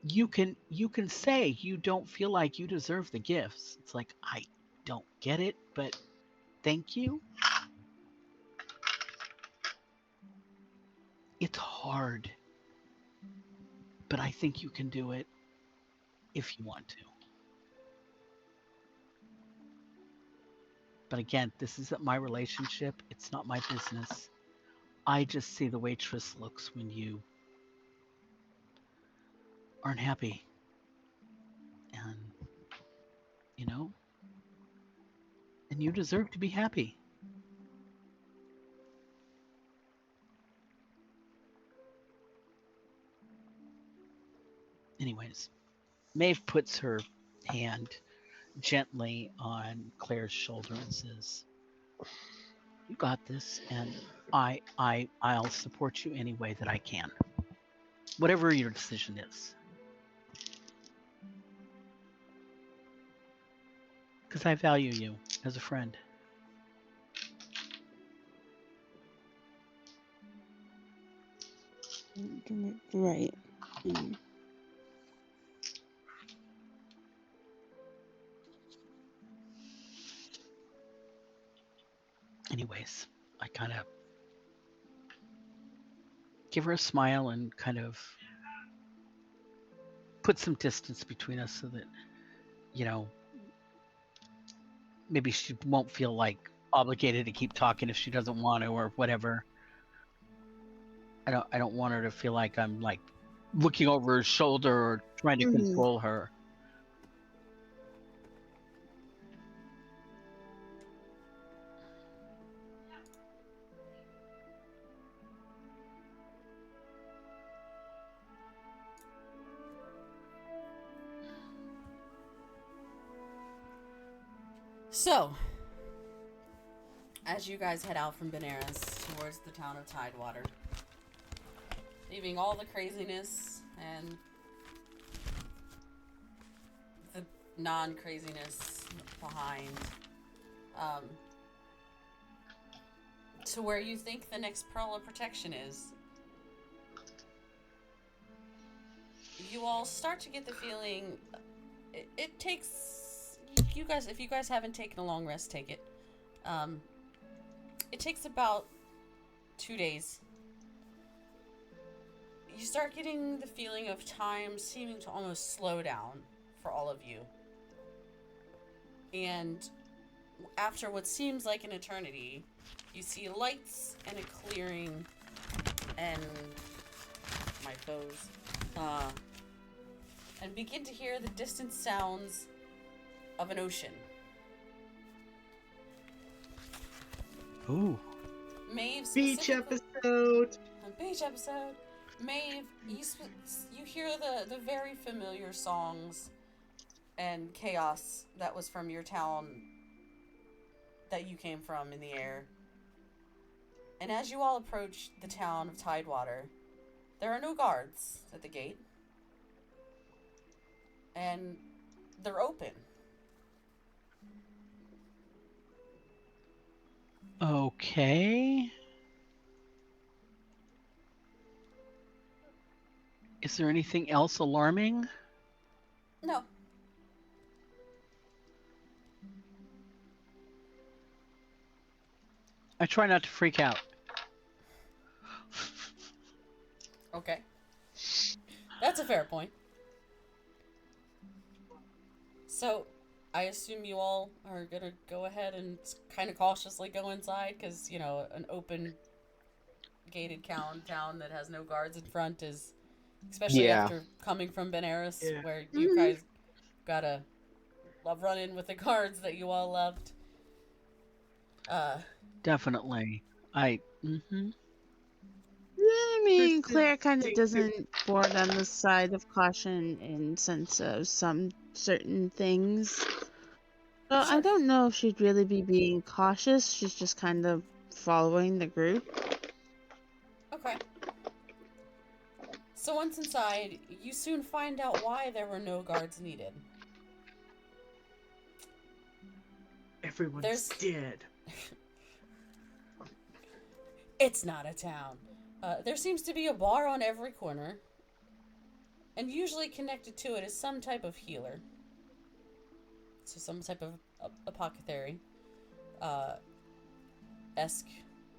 You can say you don't feel like you deserve the gifts. It's like, I don't get it, but thank you. It's hard, but I think you can do it if you want to. But again, this isn't my relationship. It's not my business. I just see the way Triss looks when you aren't happy. And, and you deserve to be happy. Anyways, Maeve puts her hand gently on Claire's shoulder and says, "You got this, and I'll support you any way that I can. Whatever your decision is. Because I value you as a friend." Right. Anyways, I kind of give her a smile and kind of put some distance between us so that, maybe she won't feel obligated to keep talking if she doesn't want to or whatever. I don't want her to feel like I'm looking over her shoulder or trying to control her. So, as you guys head out from Benares towards the town of Tidewater, leaving all the craziness and the non-craziness behind, to where you think the next Pearl of Protection is, you all start to get the feeling it takes... You guys, if you guys haven't taken a long rest, take it. It takes about 2 days. You start getting the feeling of time seeming to almost slow down for all of you. And after what seems like an eternity, you see lights and a clearing and my foes, and begin to hear the distant sounds of an ocean. Ooh. Maeve, Beach episode. Beach episode. Maeve, you hear the very familiar songs and chaos that was from your town that you came from in the air. And as you all approach the town of Tidewater, there are no guards at the gate. And they're open. Okay. Is there anything else alarming? No. I try not to freak out. Okay. That's a fair point. So, I assume you all are gonna go ahead and kind of cautiously go inside, because, an open gated town that has no guards in front is, especially after coming from Benares, where you guys got a run-in with the guards that you all loved. Definitely. For mean, Claire kind of doesn't board on the side of caution in sense of some certain things. So I don't know if she'd really be being cautious. She's just kind of following the group. Okay. So once inside, you soon find out why there were no guards needed. Everyone's dead. It's not a town. There seems to be a bar on every corner, and usually connected to it is some type of healer. So some type of apothecary esque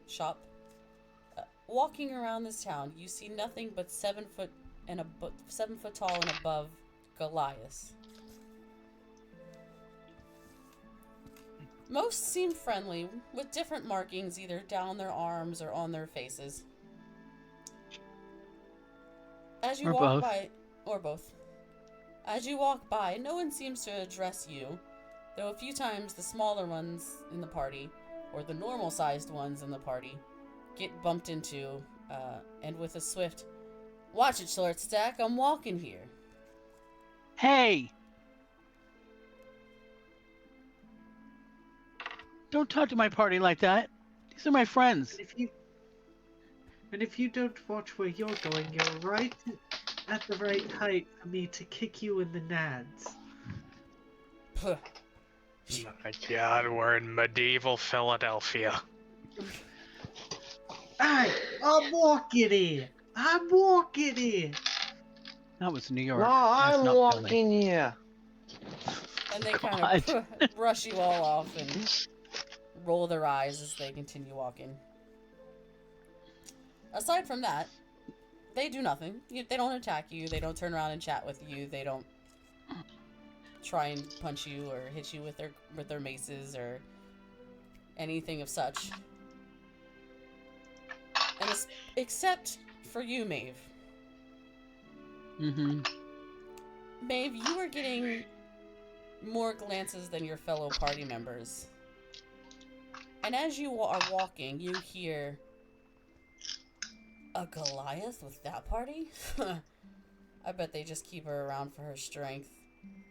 shop. Walking around this town, you see nothing but 7 foot tall and above Goliaths. Most seem friendly, with different markings either down their arms or on their faces. As you walk by, or both. As you walk by, no one seems to address you, though a few times the smaller ones in the party, or the normal-sized ones in the party, get bumped into, and with a swift, "Watch it, short stack, I'm walking here." Hey! Don't talk to my party like that. These are my friends. And if you don't watch where you're going, you're right at the right height for me to kick you in the nads. Puh. My God, we're in medieval Philadelphia. I'm walking here! I'm walking here! That was New York. No, That's I'm not walking here. And they kind of brush you all off and roll their eyes as they continue walking. Aside from that, they do nothing. They don't attack you. They don't turn around and chat with you. They don't try and punch you or hit you with their maces or anything of such. And except for you, Maeve. Mm-hmm. Maeve, you are getting more glances than your fellow party members. And as you are walking, you hear, "A Goliath with that party? I bet they just keep her around for her strength.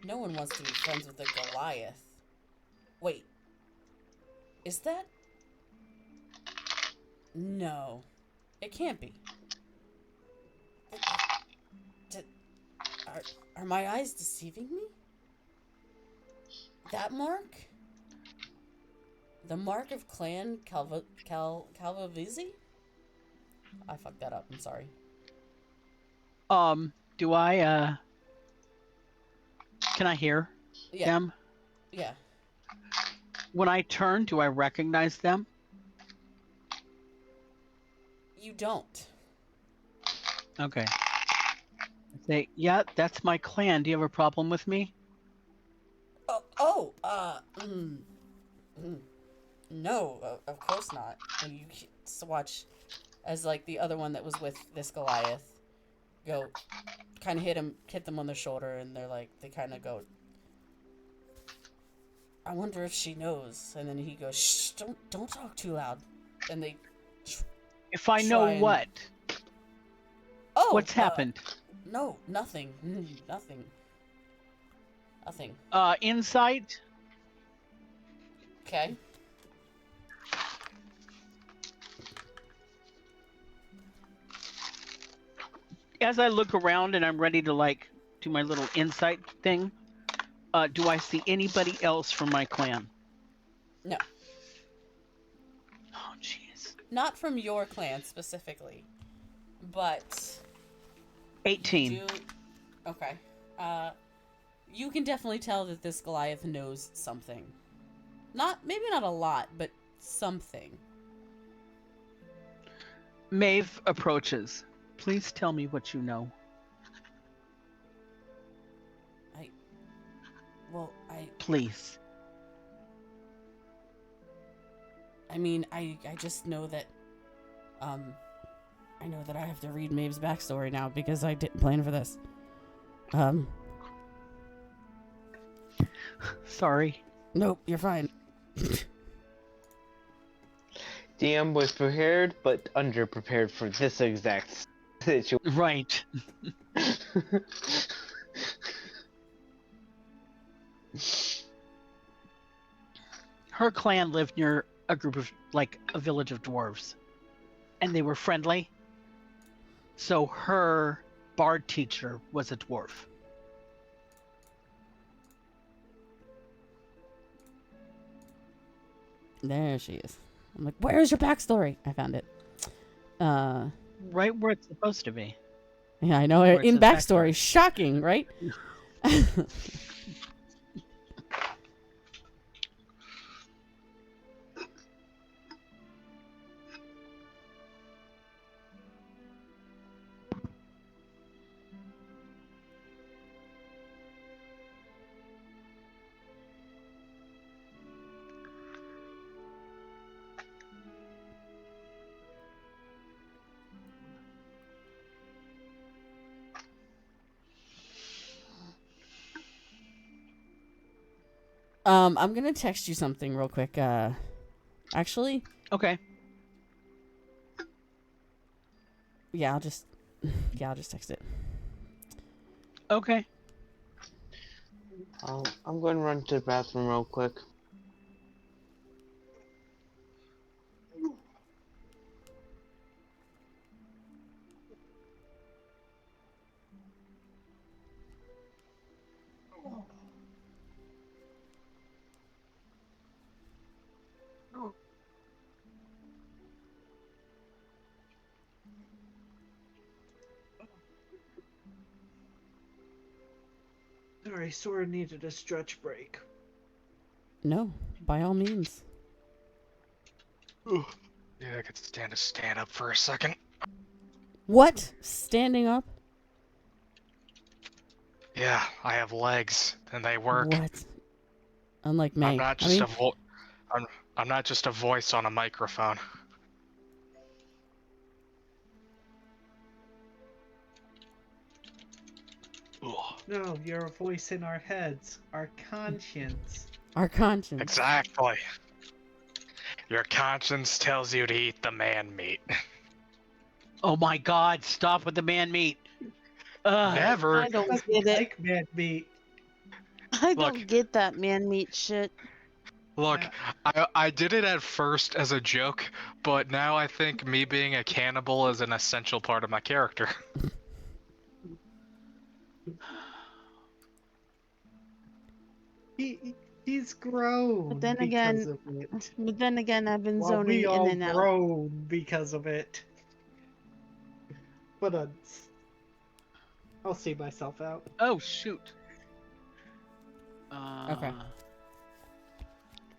No one wants to be friends with a Goliath. Wait. Is that... No. It can't be. Are my eyes deceiving me? That mark? The mark of Clan Calvavizi? I fucked that up, I'm sorry. Do I, can I hear them? Yeah. When I turn, do I recognize them? You don't. Okay. I say, yeah, that's my clan. Do you have a problem with me? No, of course not. And you watch as, like, the other one that was with this Goliath go, kind of hit them on the shoulder, and they kind of go, "I wonder if she knows." And then he goes, "Shh, don't talk too loud." And they If I know what? What's happened? No, nothing. Nothing. Nothing. Insight? Okay. As I look around and I'm ready to, like, do my little insight thing, do I see anybody else from my clan? No. Oh, jeez. Not from your clan specifically, but 18. Okay. You can definitely tell that this Goliath knows something. Maybe not a lot, but something. Maeve approaches. Please tell me what you know. Please. I mean, I just know that, I know that I have to read Maeve's backstory now because I didn't plan for this. Sorry. Nope, you're fine. DM was prepared, but underprepared for this exact situation. Right. Her clan lived near a group of, like, a village of dwarves. And they were friendly. So her bard teacher was a dwarf. There she is. I'm like, where's your backstory? I found it. Right where it's supposed to be. Yeah, I know. Where it In says backstory. backstory. Shocking, right? I'm gonna text you something real quick. Actually, Okay. yeah, I'll just text it. Okay. I'm going to run to the bathroom real quick. Sorry, Sora needed a stretch break. No, by all means. Yeah, I could stand up for a second. What? Standing up? Yeah, I have legs, and they work. What? Unlike May. I'm not just I'm not just a voice on a microphone. Ugh. No, you're a voice in our heads, our conscience. Our conscience. Exactly. Your conscience tells you to eat the man meat. Oh my God! Stop with the man meat. Never. I don't Doesn't get it. like man meat. I Look. don't get that man meat shit. Look, I did it at first as a joke, but now I think me being a cannibal is an essential part of my character. He's grown But then because again, of it. But then again, I've been While we zoning in all and out. groan because of it. But I'll see myself out. Oh shoot. Okay.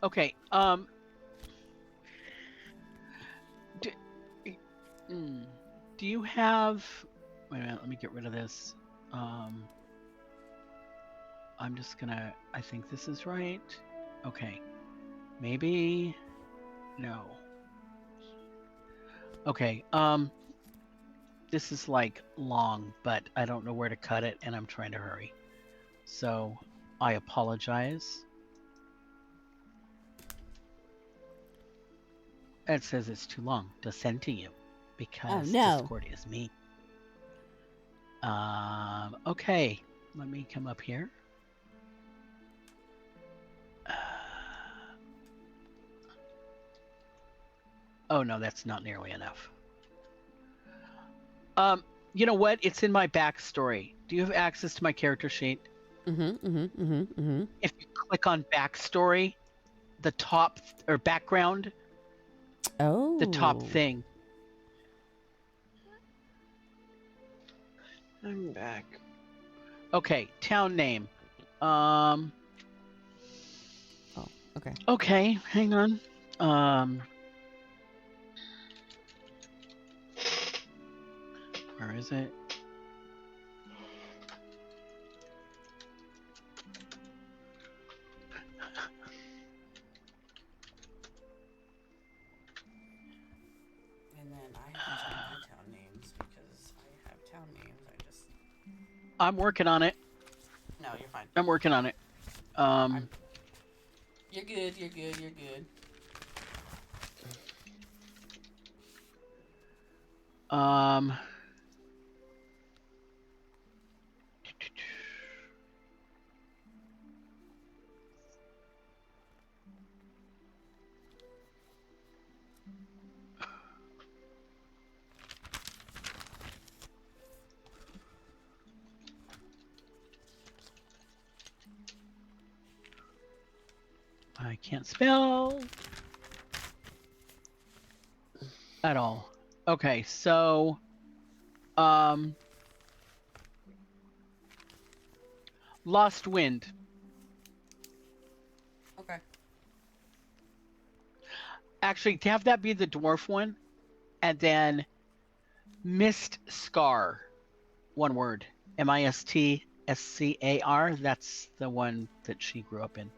Okay. Do you have? Wait a minute. Let me get rid of this. I'm just gonna. I think this is right. Okay. Maybe. No. Okay. This is like long, but I don't know where to cut it, and I'm trying to hurry. So I apologize. It says it's too long to send to you because Discord is me. Okay, let me come up here. Oh no, that's not nearly enough. You know what? It's in my backstory. Do you have access to my character sheet? If you click on backstory, the top or background. Oh. The top thing. I'm back. Okay, town name. Oh, okay. Okay, hang on. Where is it? And then I have to change my town names because I have town names. I'm working on it. No, you're fine. I'm working on it. You're good. You're good. You're good. I can't spell at all. Okay, so Lost Wind. Okay. Actually, to have that be the dwarf one, and then Mist Scar. One word. Mistscar. That's the one that she grew up in.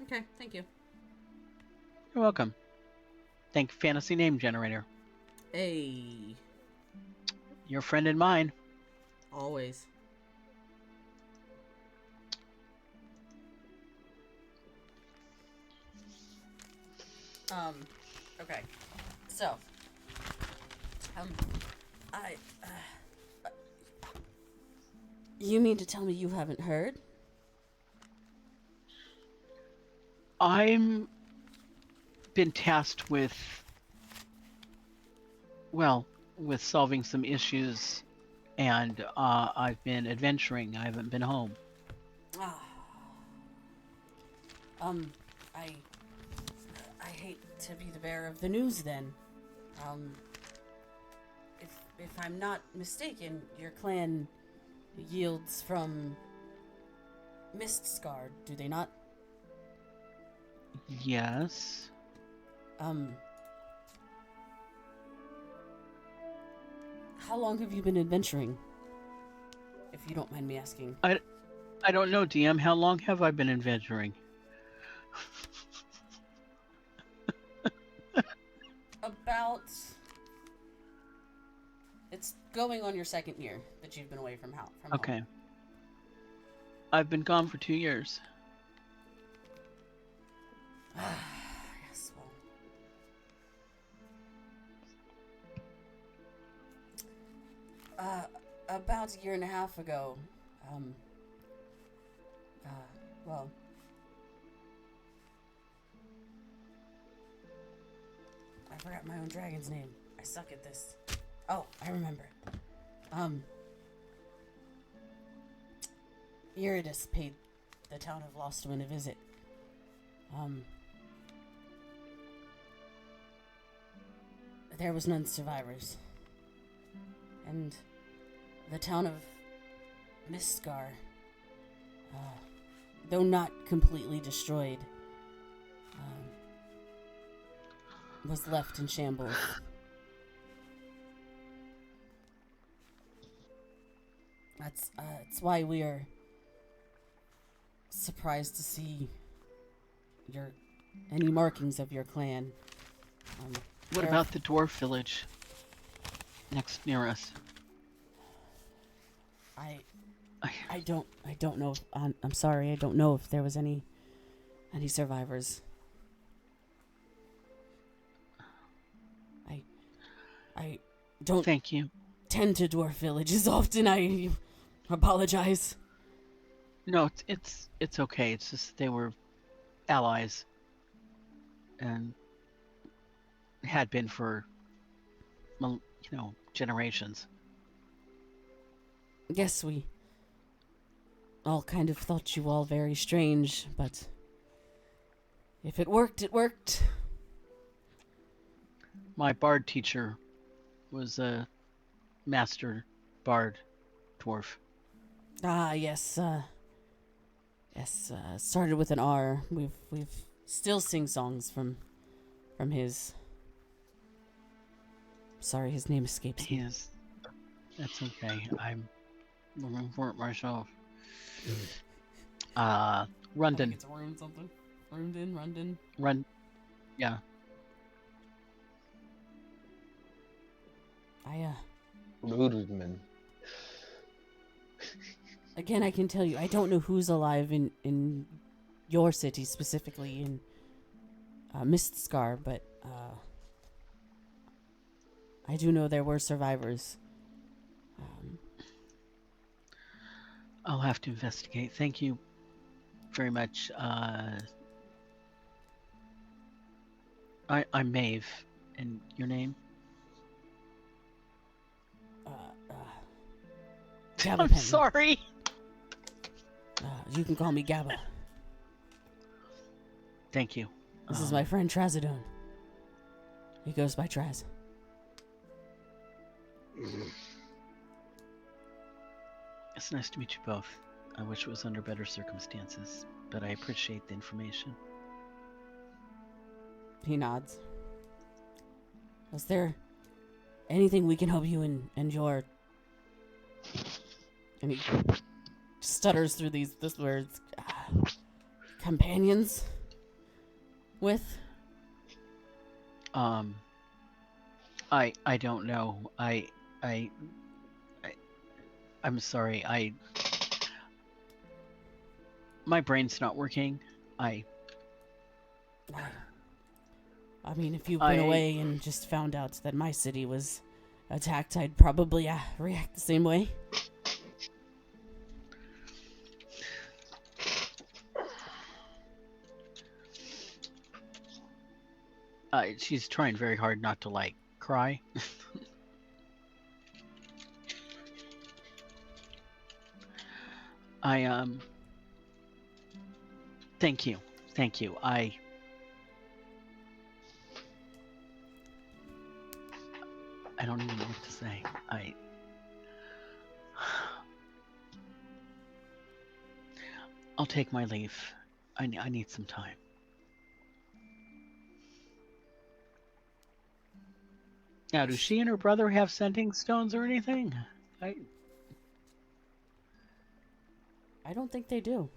Okay, thank you. You're welcome. Thank Fantasy Name Generator. Hey, Your friend and mine. always. Okay. So, I, you mean to tell me you haven't heard? I'm been tasked with, well, with solving some issues, and I've been adventuring. I haven't been home. Ah. I hate to be the bearer of the news then. If I'm not mistaken, your clan yields from Mistscar, do they not? Yes. How long have you been adventuring? If you don't mind me asking. I don't know, DM. How long have I been adventuring? About... It's going on your second year that you've been away from home. Okay. I've been gone for 2 years. Yes, well... about a year and a half ago, well... I forgot my own dragon's name. I suck at this. Oh, I remember. Eurydice paid the town of Lostwind a visit. There was none survivors. And the town of Mistscar, though not completely destroyed, was left in shambles. That's why we are surprised to see any markings of your clan. What about the dwarf village next near us? I don't know. I'm sorry. I don't know if there was any survivors. I don't. Thank you. Tend to dwarf villages often. I apologize. No, it's okay. It's just they were allies, and had been for, generations. Yes, we all kind of thought you all very strange, but if it worked, it worked. My bard teacher was a master bard dwarf. Ah, yes. Started with an R. We've still sing songs from his. Sorry, his name escapes me. Yes, that's okay. I'm looking for it myself. I Rundon. think it's Rune something. Rundon. Yeah. Rudman. Again, I can tell you, I don't know who's alive in your city, specifically in Mistscar, but I do know there were survivors. I'll have to investigate. Thank you very much. I'm Maeve, and your name? Gabba I'm Penny. sorry. You can call me Gabba. Thank you. This is my friend Trazodone. He goes by Traz. It's nice to meet you both. I wish it was under better circumstances, but I appreciate the information. He nods. Is there anything we can help you and your... And he stutters through these words. Companions? With? I don't know. I'm sorry. My brain's not working. I mean, if you've been away and just found out that my city was attacked, I'd probably react the same way. She's trying very hard not to, like, cry. Thank you. I don't even know what to say. I'll take my leave. I need some time. Now, do she and her brother have sending stones or anything? I don't think they do.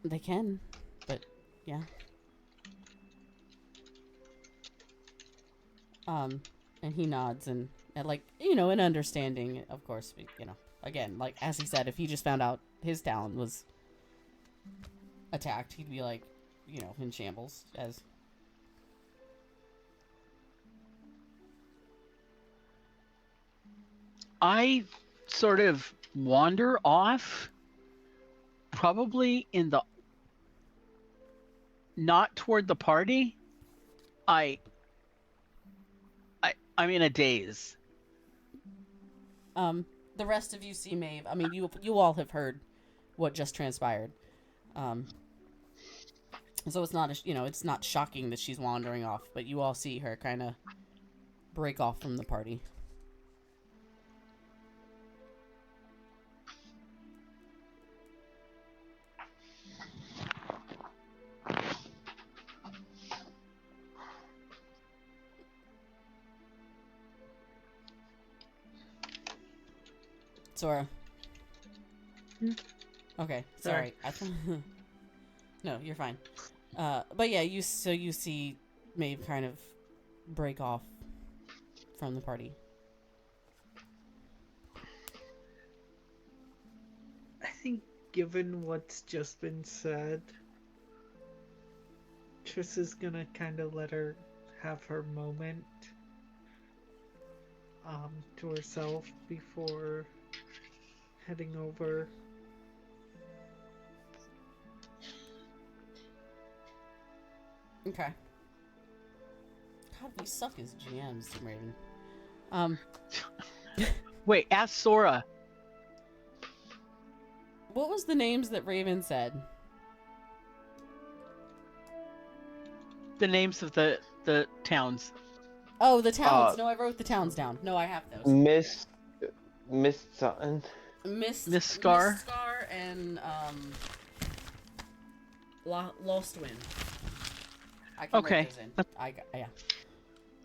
They can, but yeah. And he nods and like, you know, an understanding, of course, you know, again, like, as he said, if he just found out his town was attacked, he'd be like, you know, in shambles, as... I sort of wander off, probably in the... not toward the party. I'm in a daze. The rest of you see Maeve. I mean, you all have heard what just transpired. So it's not, it's not shocking that she's wandering off, but you all see her kind of break off from the party. Sora. Okay, sorry. No, you're fine. But yeah, you see Maeve kind of break off from the party. I think given what's just been said, Triss is gonna kind of let her have her moment to herself before heading over. Okay. God, we suck as GMs, Raven. Wait, ask Sora. What was the names that Raven said? The names of the towns. Oh, the towns. No, I wrote the towns down. No, I have those. Miss something. Miss Scar? Miss Scar and Lost Wind. I can Okay. write those in. Yeah.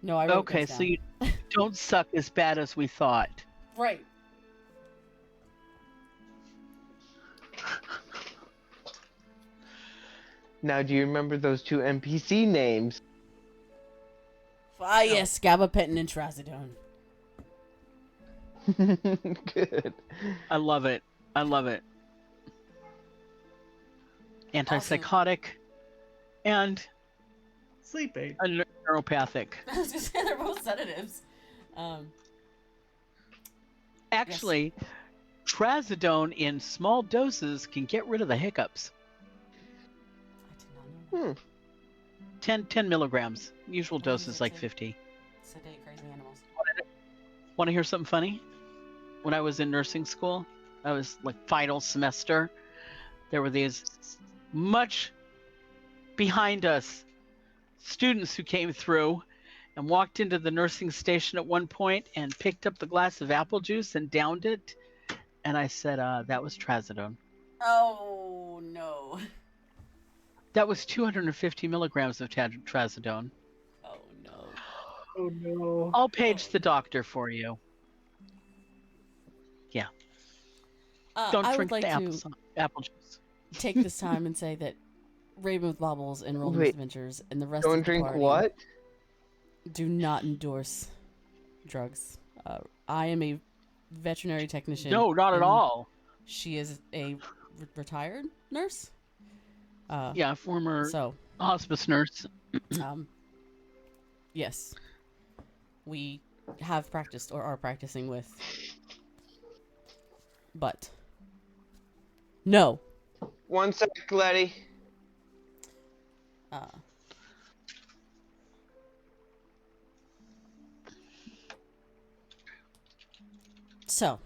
No, I wrote Okay, those so down. you don't suck as bad as we thought. Right. Now, do you remember those two NPC names? Ah, yes, Gabapentin and Trazodone. Good. I love it. Antipsychotic and Sleep aid. a neuropathic. I was gonna say they're both sedatives. Actually, Trazodone in small doses can get rid of the hiccups. I did not know that. 10 milligrams. Usual dose Those is are like to 50. Sedate crazy animals. Want to hear something funny? When I was in nursing school, I was like final semester. there were these much behind us students who came through and walked into the nursing station at one point and picked up the glass of apple juice and downed it. And I said, that was trazodone. Oh no. That was 250 milligrams of trazodone. Oh no. Oh no. I'll page the doctor for you. Yeah. Don't I drink would like the to apple juice. take this time and say that Raven with Bobbles and Roll the Wait, Misadventures and the rest Don't of the drink party what? do not endorse drugs. I am a veterinary technician. No, not at and all. She is a retired nurse. Yeah, former So, hospice nurse. yes, we have practiced or are practicing with, but no. One sec, Letty. So,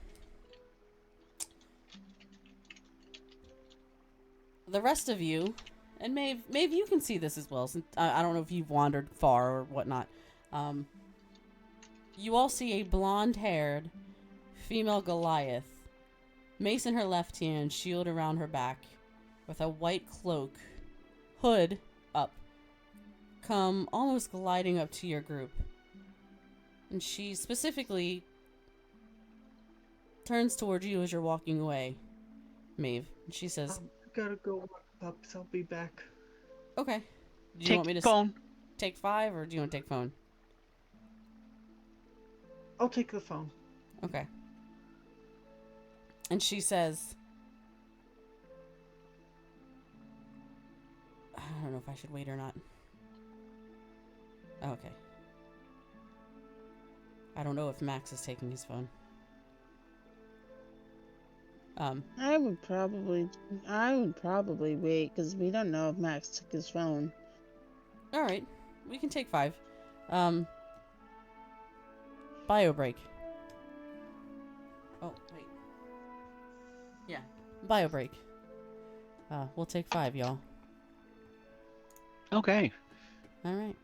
the rest of you, and Maeve, you can see this as well. Since I don't know if you've wandered far or whatnot. You all see a blonde-haired female Goliath, mace in her left hand, shield around her back, with a white cloak, hood up, come almost gliding up to your group. And she specifically turns towards you as you're walking away, Maeve. And she says, I gotta go walk pups. I'll be back. okay. Do you Take want me to phone. take 5 or do you want to take phone? I'll take the phone. Okay. And she says, I don't know if I should wait or not. Oh, okay. I don't know if Max is taking his phone. I would probably wait because we don't know if Max took his phone. All right. We can take 5. Bio break. Oh, wait. Yeah. Bio break. We'll take 5, y'all. Okay. All right.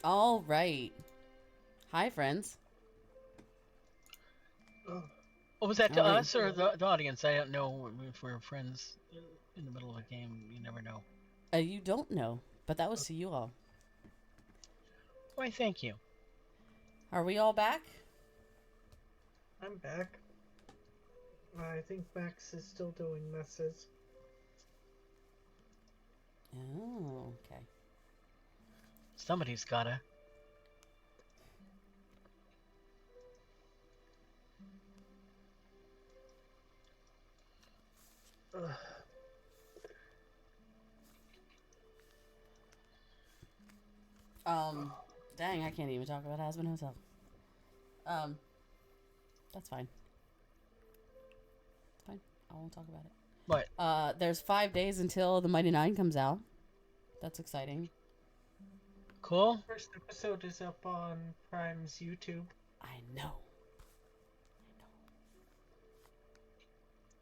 All right. Hi, friends. Oh, Oh, was that to All right. us or the audience? I don't know if we're friends in the middle of a game. You never know. You don't know, but that was to you all. Why, thank you. Are we all back? I'm back. I think Max is still doing messes. Oh, okay. Somebody's gotta. Ugh. Dang, I can't even talk about Aspen Hotel. That's fine. It's fine. I won't talk about it. What? There's 5 days until the Mighty Nine comes out. That's exciting. Cool. First episode is up on Prime's YouTube. I know.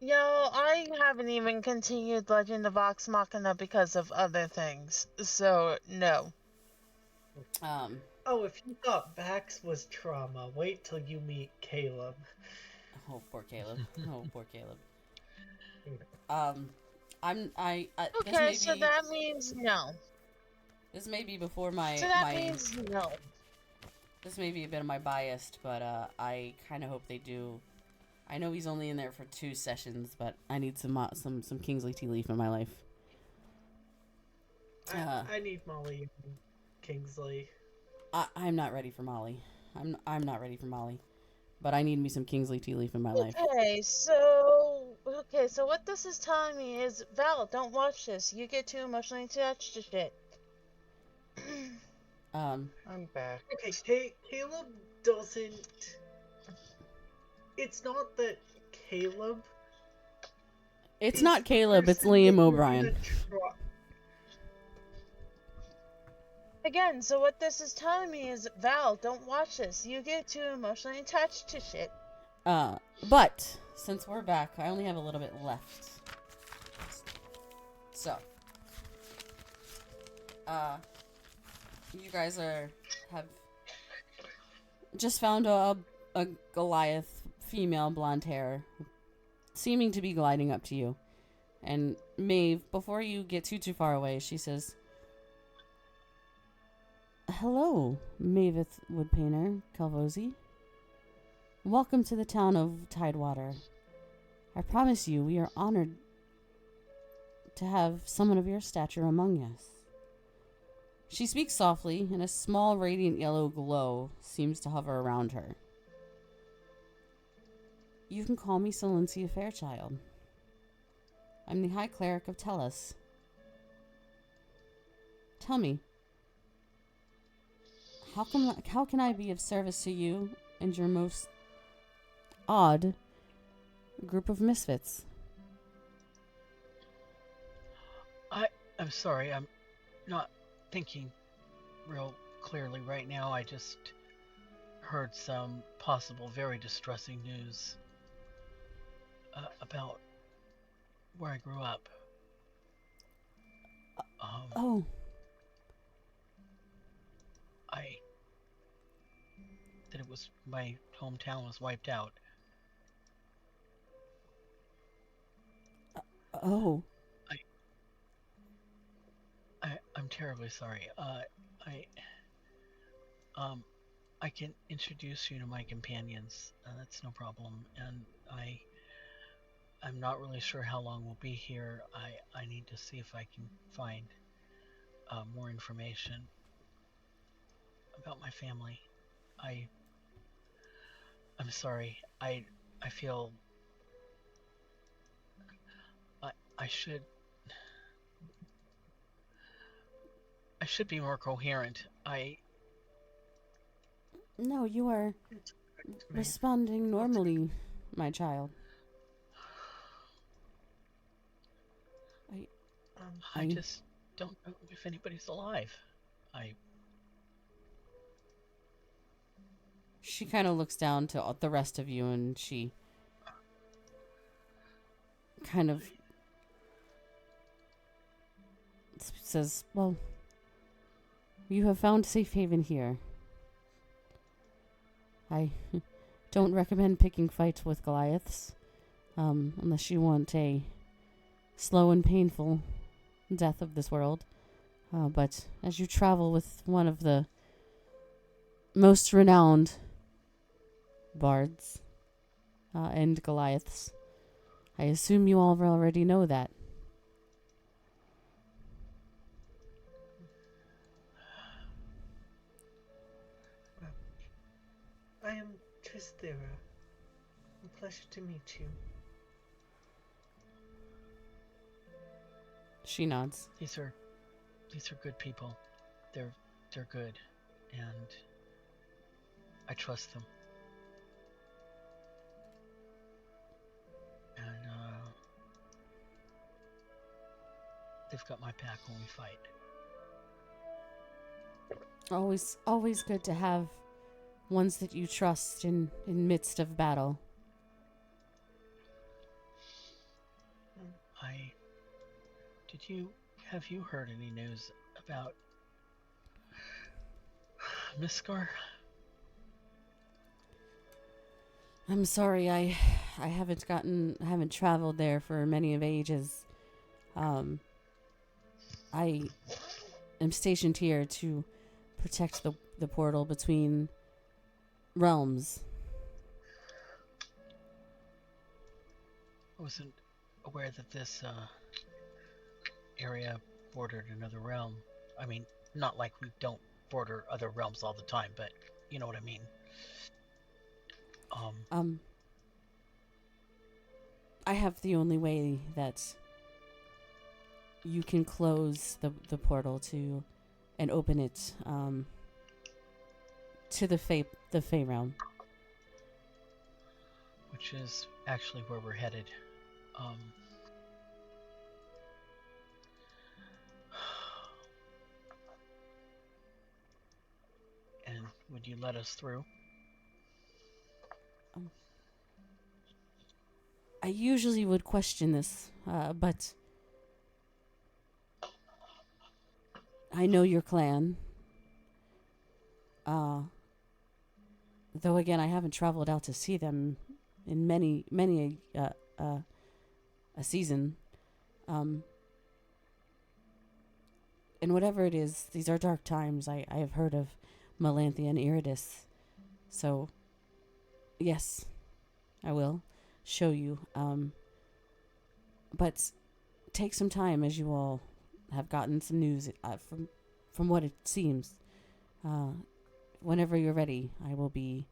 Yo, I haven't even continued Legend of Vox Machina because of other things. So, no. Oh, if you thought Vax was trauma, wait till you meet Caleb. Oh, poor Caleb. Oh, poor Caleb. Okay, this may so be, that means no. this may be before my, So that means no. this may be a bit of my biased, but, I kind of hope they do. I know he's only in there for 2 sessions, but I need some Kingsley tea leaf in my life. I need Molly and Kingsley. I'm not ready for Molly. I'm not ready for Molly. But I need me some Kingsley tea leaf in my life. Okay, so what this is telling me is, Val, don't watch this. You get too emotionally attached to shit. I'm back. Okay, Caleb doesn't... It's not that Caleb... It's is not the Caleb, it's person Liam that you're O'Brien. gonna try- Again, so what this is telling me is, Val, don't watch this. You get too emotionally attached to shit. But since we're back, I only have a little bit left. So, you guys have just found a Goliath female blonde hair, seeming to be gliding up to you. And Maeve, before you get too far away, she says, "Hello, Maveth Woodpainter Calvosi. Welcome to the town of Tidewater. I promise you, we are honored to have someone of your stature among us. She speaks softly, and a small radiant yellow glow seems to hover around her. You can call me Silencia Fairchild. I'm the High Cleric of Tellus. Tell me, how can I be of service to you and your most odd group of misfits? I'm sorry, I'm not thinking real clearly right now. I just heard some possible very distressing news about where I grew up. Oh. That it was my hometown was wiped out. Oh. I'm terribly sorry. I can introduce you to my companions. That's no problem. And I'm not really sure how long we'll be here. I need to see if I can find more information about my family. I'm sorry. I feel I should be more coherent. No, you are responding normally, my child. I just don't know if anybody's alive. She kind of looks down to the rest of you, and she kind of says, well, you have found safe haven here. I don't recommend picking fights with Goliaths, unless you want a slow and painful death of this world. But as you travel with one of the most renowned bards and Goliaths, I assume you all already know that. I am Tristera. A pleasure to meet you. She nods. These are good people. They're good, and I trust them. And they've got my back when we fight. Always good to have ones that you trust in midst of battle. Have you heard any news about Miskar? I'm sorry, I haven't traveled there for many of ages. I am stationed here to protect the portal between realms. I wasn't aware that this area bordered another realm. I mean, not like we don't border other realms all the time, but you know what I mean. I have the only way that you can close the portal to and open it to the Fae Realm, which is actually where we're headed. And would you let us through? I usually would question this, but I know your clan. Though again, I haven't traveled out to see them in many a season. And whatever it is, these are dark times. I have heard of Melanthia and Iridis. So, yes, I will show you. But take some time, as you all have gotten some news from what it seems. Whenever you're ready, I will be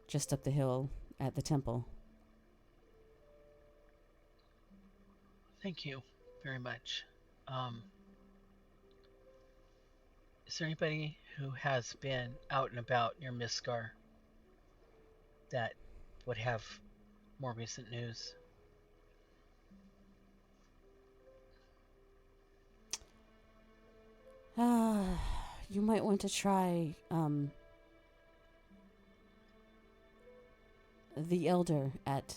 just up the hill at the temple. Thank you very much. Is there anybody who has been out and about near Miscar that would have more recent news? You might want to try the elder at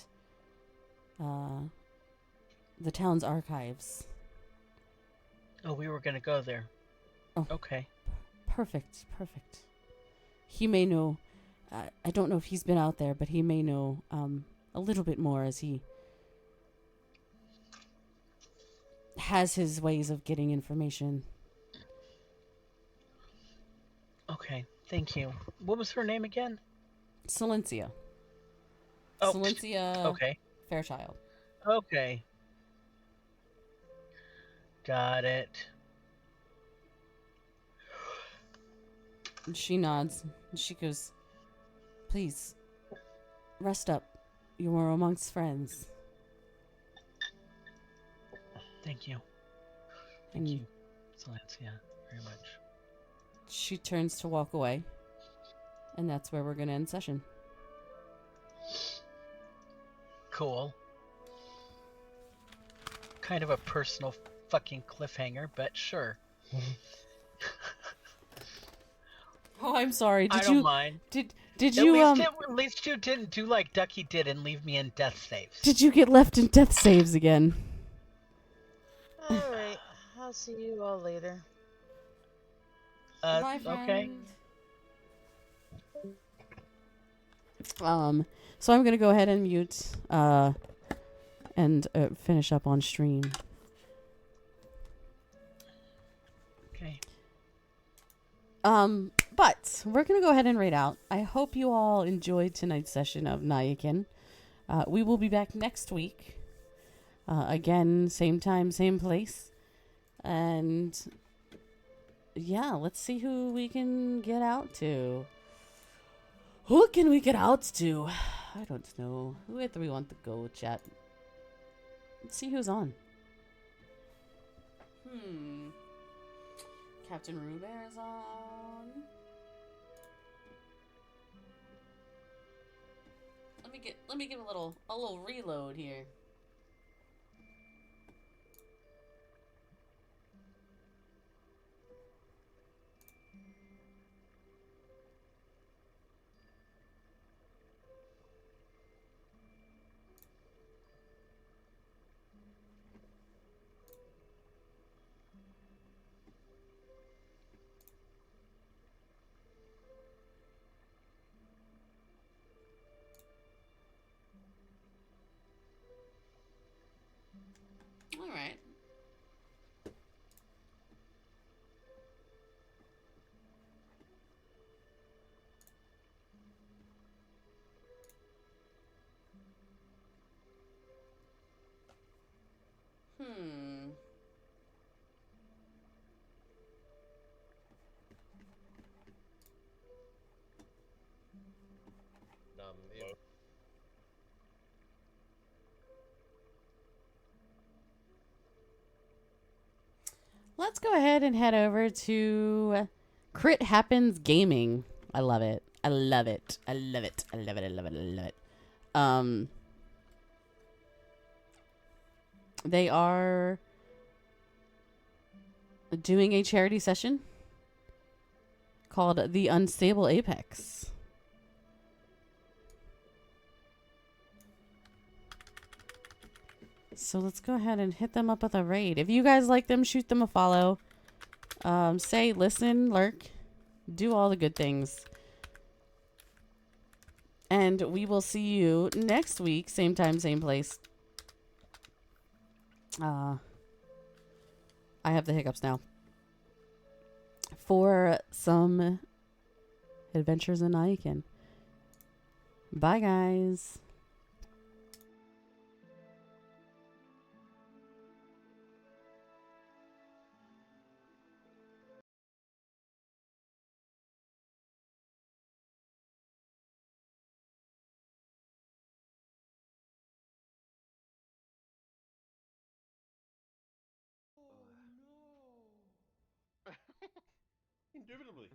the town's archives. Oh, we were gonna go there. Oh. Okay. Perfect. He may know. I don't know if he's been out there, but he may know a little bit more, as he has his ways of getting information. Okay, thank you. What was her name again? Silencia. Oh, Silencia okay. Fairchild. Okay. Got it. And she nods. And she goes, "Please, rest up. You are amongst friends." Thank you. Thank you, Silencia, very much. She turns to walk away. And that's where we're going to end session. Cool. Kind of a personal fucking cliffhanger, but sure. Oh, I'm sorry. I don't mind. Did you At least you didn't do like Ducky did and leave me in death saves. Did you get left in death saves again? Alright, I'll see you all later. Bye, okay. So I'm gonna go ahead and mute and finish up on stream. Okay. But we're gonna go ahead and raid out. I hope you all enjoyed tonight's session of Nyakin. We will be back next week. Again, same time, same place. And yeah, let's see who we can get out to. Who can we get out to? I don't know. Who do we want to go, chat? Let's see who's on. Captain Rubert's on. Let me give a little reload here. All right. Let's go ahead and head over to Crit Happens Gaming. I love it. I love it. I love it. I love it. I love it. I love it. They are doing a charity session called The Unstable Apex. So let's go ahead and hit them up with a raid. If you guys like them, shoot them a follow. Say, listen, lurk. Do all the good things. And we will see you next week. Same time, same place. I have the hiccups now. For some adventures in Nyakin. Bye, guys. Indubitably.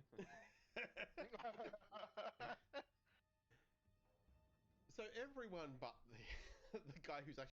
So everyone but the guy who's actually